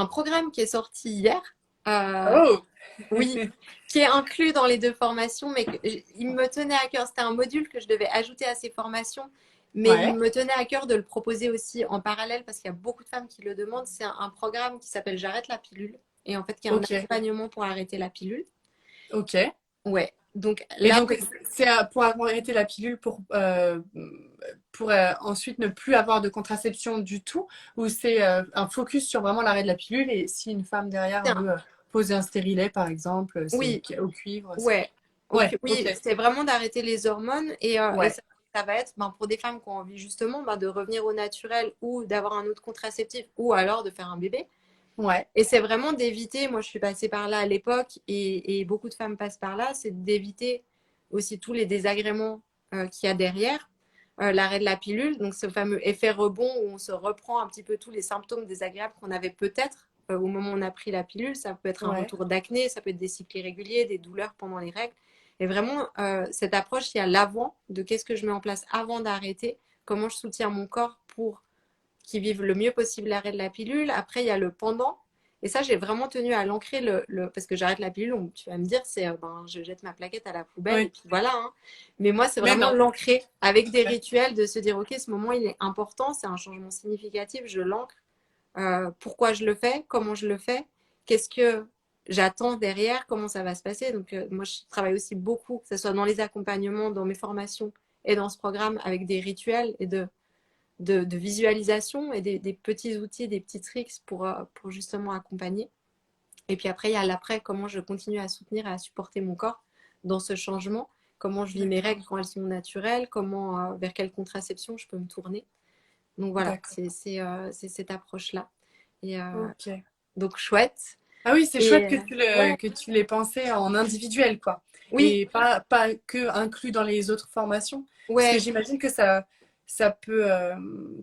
Speaker 2: programme qui est sorti hier, euh,
Speaker 1: Oh!
Speaker 2: oui, qui est inclus dans les deux formations, mais il me tenait à cœur, c'était un module que je devais ajouter à ces formations, mais il
Speaker 1: Ouais,
Speaker 2: me tenait à cœur de le proposer aussi en parallèle parce qu'il y a beaucoup de femmes qui le demandent. C'est un programme qui s'appelle J'arrête la pilule et en fait qui est un
Speaker 1: ok,
Speaker 2: accompagnement pour arrêter la pilule.
Speaker 1: ok.
Speaker 2: Ouais, donc
Speaker 1: Et
Speaker 2: là,
Speaker 1: donc, c'est pour avoir arrêté la pilule pour ensuite ne plus avoir de contraception du tout, ou c'est un focus sur vraiment l'arrêt de la pilule et si une femme derrière
Speaker 2: c'est
Speaker 1: veut poser un stérilet, par exemple, c'est
Speaker 2: oui,
Speaker 1: OK, au cuivre, c'est...
Speaker 2: ouais,
Speaker 1: Ouais,
Speaker 2: oui,
Speaker 1: ok,
Speaker 2: c'est vraiment d'arrêter les hormones et
Speaker 1: ouais,
Speaker 2: ça va être ben, pour des femmes qui ont envie justement ben, de revenir au naturel ou d'avoir un autre contraceptif ou alors de faire un bébé.
Speaker 1: ouais,
Speaker 2: Et c'est vraiment d'éviter, moi je suis passée par là à l'époque et beaucoup de femmes passent par là, c'est d'éviter aussi tous les désagréments qu'il y a derrière l'arrêt de la pilule, donc ce fameux effet rebond où on se reprend un petit peu tous les symptômes désagréables qu'on avait peut-être au moment où on a pris la pilule. Ça peut être un
Speaker 1: ouais,
Speaker 2: retour d'acné, ça peut être des cycles irréguliers, des douleurs pendant les règles. Et vraiment, cette approche, il y a l'avant de qu'est-ce que je mets en place avant d'arrêter, comment je soutiens mon corps pour qu'il vive le mieux possible l'arrêt de la pilule. Après, il y a le pendant. Et ça, j'ai vraiment tenu à l'ancrer parce que j'arrête la pilule. Donc, tu vas me dire, c'est ben, je jette ma plaquette à la poubelle et
Speaker 1: oui.
Speaker 2: puis voilà, hein. Mais moi, c'est
Speaker 1: Mais
Speaker 2: vraiment
Speaker 1: non.
Speaker 2: l'ancrer avec des rituels, de se dire, OK, ce moment, il est important, c'est un changement significatif, je l'ancre. Pourquoi je le fais, comment je le fais, qu'est-ce que j'attends derrière, comment ça va se passer. Donc, moi, je travaille aussi beaucoup, que ce soit dans les accompagnements, dans mes formations et dans ce programme, avec des rituels et de visualisation et des petits outils, des petits tricks pour justement accompagner. Et puis après, il y a l'après, comment je continue à soutenir et à supporter mon corps dans ce changement, comment je vis mes
Speaker 1: D'accord,
Speaker 2: règles quand elles sont naturelles, vers quelle contraception je peux me tourner. Donc voilà,
Speaker 1: d'accord,
Speaker 2: c'est cette approche-là. Et
Speaker 1: ok.
Speaker 2: donc chouette.
Speaker 1: Ah oui, c'est chouette
Speaker 2: Et ouais,
Speaker 1: que tu l'aies pensé en individuel, quoi.
Speaker 2: oui,
Speaker 1: Et pas que inclus dans les autres formations. Parce que
Speaker 2: ouais,
Speaker 1: j'imagine que ça peut,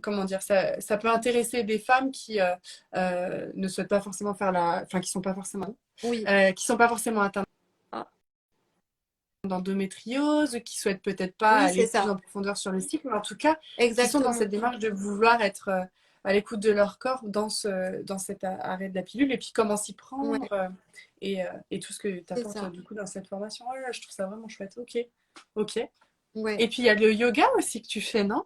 Speaker 1: comment dire, ça peut intéresser des femmes qui ne souhaitent pas forcément faire enfin,
Speaker 2: oui.
Speaker 1: qui sont pas forcément atteintes
Speaker 2: Ah,
Speaker 1: d'endométriose, qui souhaitent peut-être pas
Speaker 2: oui, c'est
Speaker 1: aller plus
Speaker 2: ça.
Speaker 1: en profondeur sur le cycle, mais en tout cas, qui sont dans
Speaker 2: Exactement.
Speaker 1: cette démarche de vouloir être à l'écoute de leur corps dans cet arrêt de la pilule et puis comment s'y
Speaker 2: Ouais,
Speaker 1: prendre et tout ce que tu
Speaker 2: c'est
Speaker 1: apportes
Speaker 2: ça.
Speaker 1: du coup dans cette formation. Oh là là, je trouve ça vraiment chouette. Ok. Ok.
Speaker 2: Ouais.
Speaker 1: Et puis il y a le yoga aussi que tu fais, non?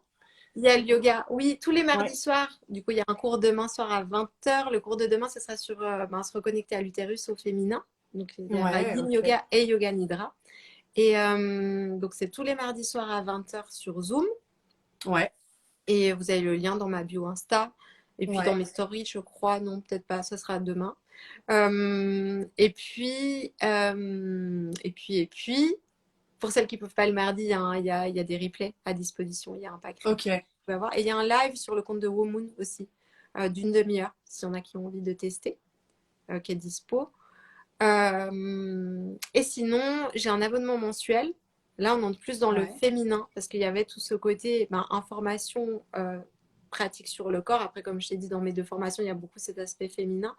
Speaker 2: Il y a le yoga, oui, tous les
Speaker 1: Ouais.
Speaker 2: mardis soirs. Du coup, il y a un cours demain soir à 20h. Le cours de demain, ce sera sur ben, se reconnecter à l'utérus au féminin. Donc, il y aura
Speaker 1: Ouais,
Speaker 2: Yin
Speaker 1: ok.
Speaker 2: Yoga et Yoga Nidra. Et donc, c'est tous les mardis soirs à 20h sur Zoom.
Speaker 1: Ouais.
Speaker 2: Et vous avez le lien dans ma bio Insta. Et puis dans
Speaker 1: Ouais.
Speaker 2: mes stories, je crois. Non, peut-être pas. Ce sera demain. Et puis, Pour celles qui ne peuvent pas le mardi, il y a des replays à disposition. Il y a un pack replay que
Speaker 1: Ok.
Speaker 2: vous pouvez avoir. Et il y a un live sur le compte de Womoon aussi, d'une demi-heure, s'il y en a qui ont envie de tester, qui est dispo. Et sinon, j'ai un abonnement mensuel. Là, on entre plus dans le
Speaker 1: Ouais.
Speaker 2: féminin parce qu'il y avait tout ce côté information pratique sur le corps. Après, comme je t'ai dit, dans mes deux formations, il y a beaucoup cet aspect féminin.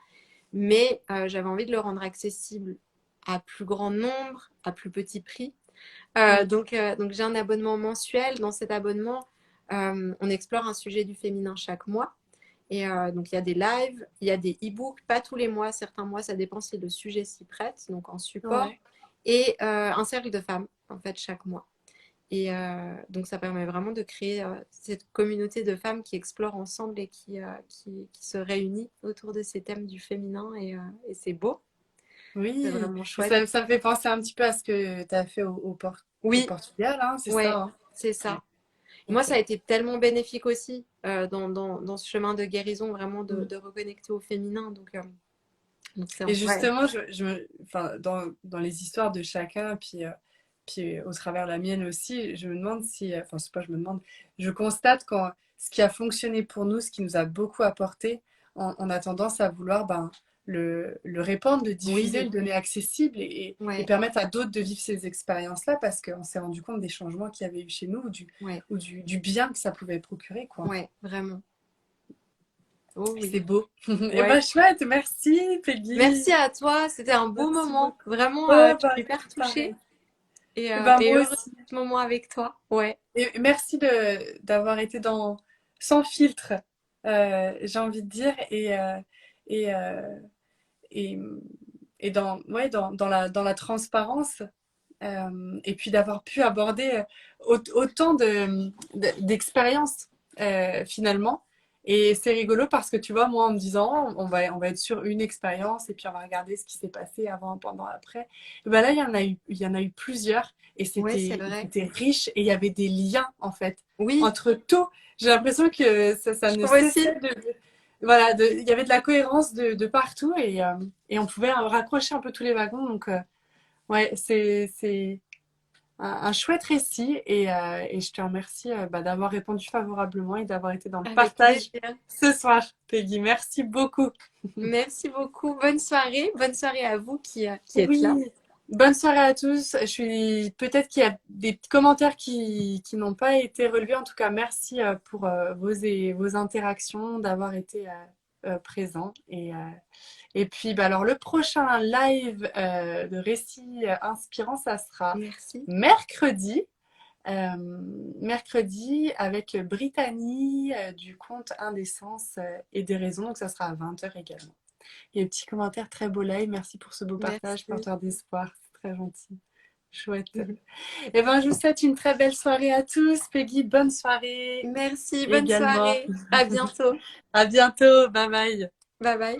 Speaker 2: Mais j'avais envie de le rendre accessible à plus grand nombre, à plus petit prix.
Speaker 1: Oui.
Speaker 2: Donc j'ai un abonnement mensuel. Dans cet abonnement, on explore un sujet du féminin chaque mois. Et donc, il y a des lives, il y a des e-books, pas tous les mois, certains mois, ça dépend si le sujet s'y prête, donc en support,
Speaker 1: Ouais.
Speaker 2: et un cercle de femmes, en fait, chaque mois. Et donc, ça permet vraiment de créer cette communauté de femmes qui explorent ensemble et qui se réunit autour de ces thèmes du féminin, et c'est beau, c'est
Speaker 1: Oui.
Speaker 2: vraiment
Speaker 1: Et
Speaker 2: chouette.
Speaker 1: ça me fait penser un petit peu à ce que tu as fait au
Speaker 2: Oui,
Speaker 1: Portugal, hein, c'est
Speaker 2: ouais,
Speaker 1: ça, hein?
Speaker 2: c'est
Speaker 1: Ouais.
Speaker 2: ça. Moi,
Speaker 1: Ok.
Speaker 2: ça a été tellement bénéfique aussi dans ce chemin de guérison, vraiment
Speaker 1: Mm.
Speaker 2: de reconnecter au féminin. Donc c'est
Speaker 1: Et
Speaker 2: ouais.
Speaker 1: justement, enfin, dans les histoires de chacun, puis au travers la mienne aussi, je me demande si, enfin, c'est pas, je me demande, je constate quand ce qui a fonctionné pour nous, ce qui nous a beaucoup apporté, on a tendance à vouloir ben, le répandre, le diffuser, le
Speaker 2: Oui,
Speaker 1: donner accessible et
Speaker 2: ouais,
Speaker 1: permettre à d'autres de vivre ces expériences-là parce qu'on s'est rendu compte des changements qu'il y avait eu chez nous
Speaker 2: ouais,
Speaker 1: du bien que ça pouvait procurer, quoi.
Speaker 2: ouais, vraiment. Oh
Speaker 1: Et c'est
Speaker 2: oui.
Speaker 1: beau. Et ben
Speaker 2: Ouais.
Speaker 1: chouette, merci Peggy.
Speaker 2: Merci à toi, c'était un beau
Speaker 1: Merci
Speaker 2: moment.
Speaker 1: beaucoup.
Speaker 2: Vraiment,
Speaker 1: Oh,
Speaker 2: je
Speaker 1: bah,
Speaker 2: suis hyper touchée
Speaker 1: pareil. Et ben
Speaker 2: et
Speaker 1: moi
Speaker 2: heureuse
Speaker 1: aussi.
Speaker 2: de ce moment avec toi. Ouais,
Speaker 1: Et merci d'avoir été sans filtre, j'ai envie de dire, et, euh, et, et ouais, dans la transparence, et puis d'avoir pu aborder autant d'expériences finalement. Et c'est rigolo parce que tu vois, moi en me disant, on va être sur une expérience et puis on va regarder ce qui s'est passé avant, pendant, après. Et ben là, il y en a eu plusieurs et
Speaker 2: ouais, c'est
Speaker 1: c'était
Speaker 2: vrai.
Speaker 1: c'était riche et il y avait des liens en fait
Speaker 2: Oui,
Speaker 1: entre tout. J'ai l'impression que ça
Speaker 2: je
Speaker 1: ne
Speaker 2: trouve aussi.
Speaker 1: cessait voilà, il y avait de la cohérence de partout et on pouvait raccrocher un peu tous les wagons. Donc, ouais, c'est un chouette récit et je te remercie bah, d'avoir répondu favorablement et d'avoir été dans le
Speaker 2: Avec
Speaker 1: partage
Speaker 2: plaisir.
Speaker 1: ce soir, Peggy. Merci beaucoup.
Speaker 2: Merci beaucoup. Bonne soirée. Bonne soirée à vous qui êtes là.
Speaker 1: Oui, bonne soirée à tous. Peut-être qu'il y a des petits commentaires qui n'ont pas été relevés. En tout cas, merci pour vos interactions, d'avoir été présents. Et puis, bah, alors, le prochain live de récits inspirants, ça sera
Speaker 2: Merci.
Speaker 1: mercredi. Euh, mercredi avec Brittany du compte Indécence et des raisons. Donc, ça sera à 20h également. Et un petit commentaire très beau live. Merci pour ce beau partage,
Speaker 2: Merci.
Speaker 1: porteur d'espoir. C'est très gentil. Chouette. Et ben, je vous souhaite une très belle soirée à tous. Peggy, bonne soirée
Speaker 2: Merci. Bonne
Speaker 1: également.
Speaker 2: soirée. À bientôt.
Speaker 1: À bientôt. Bye bye.
Speaker 2: Bye bye.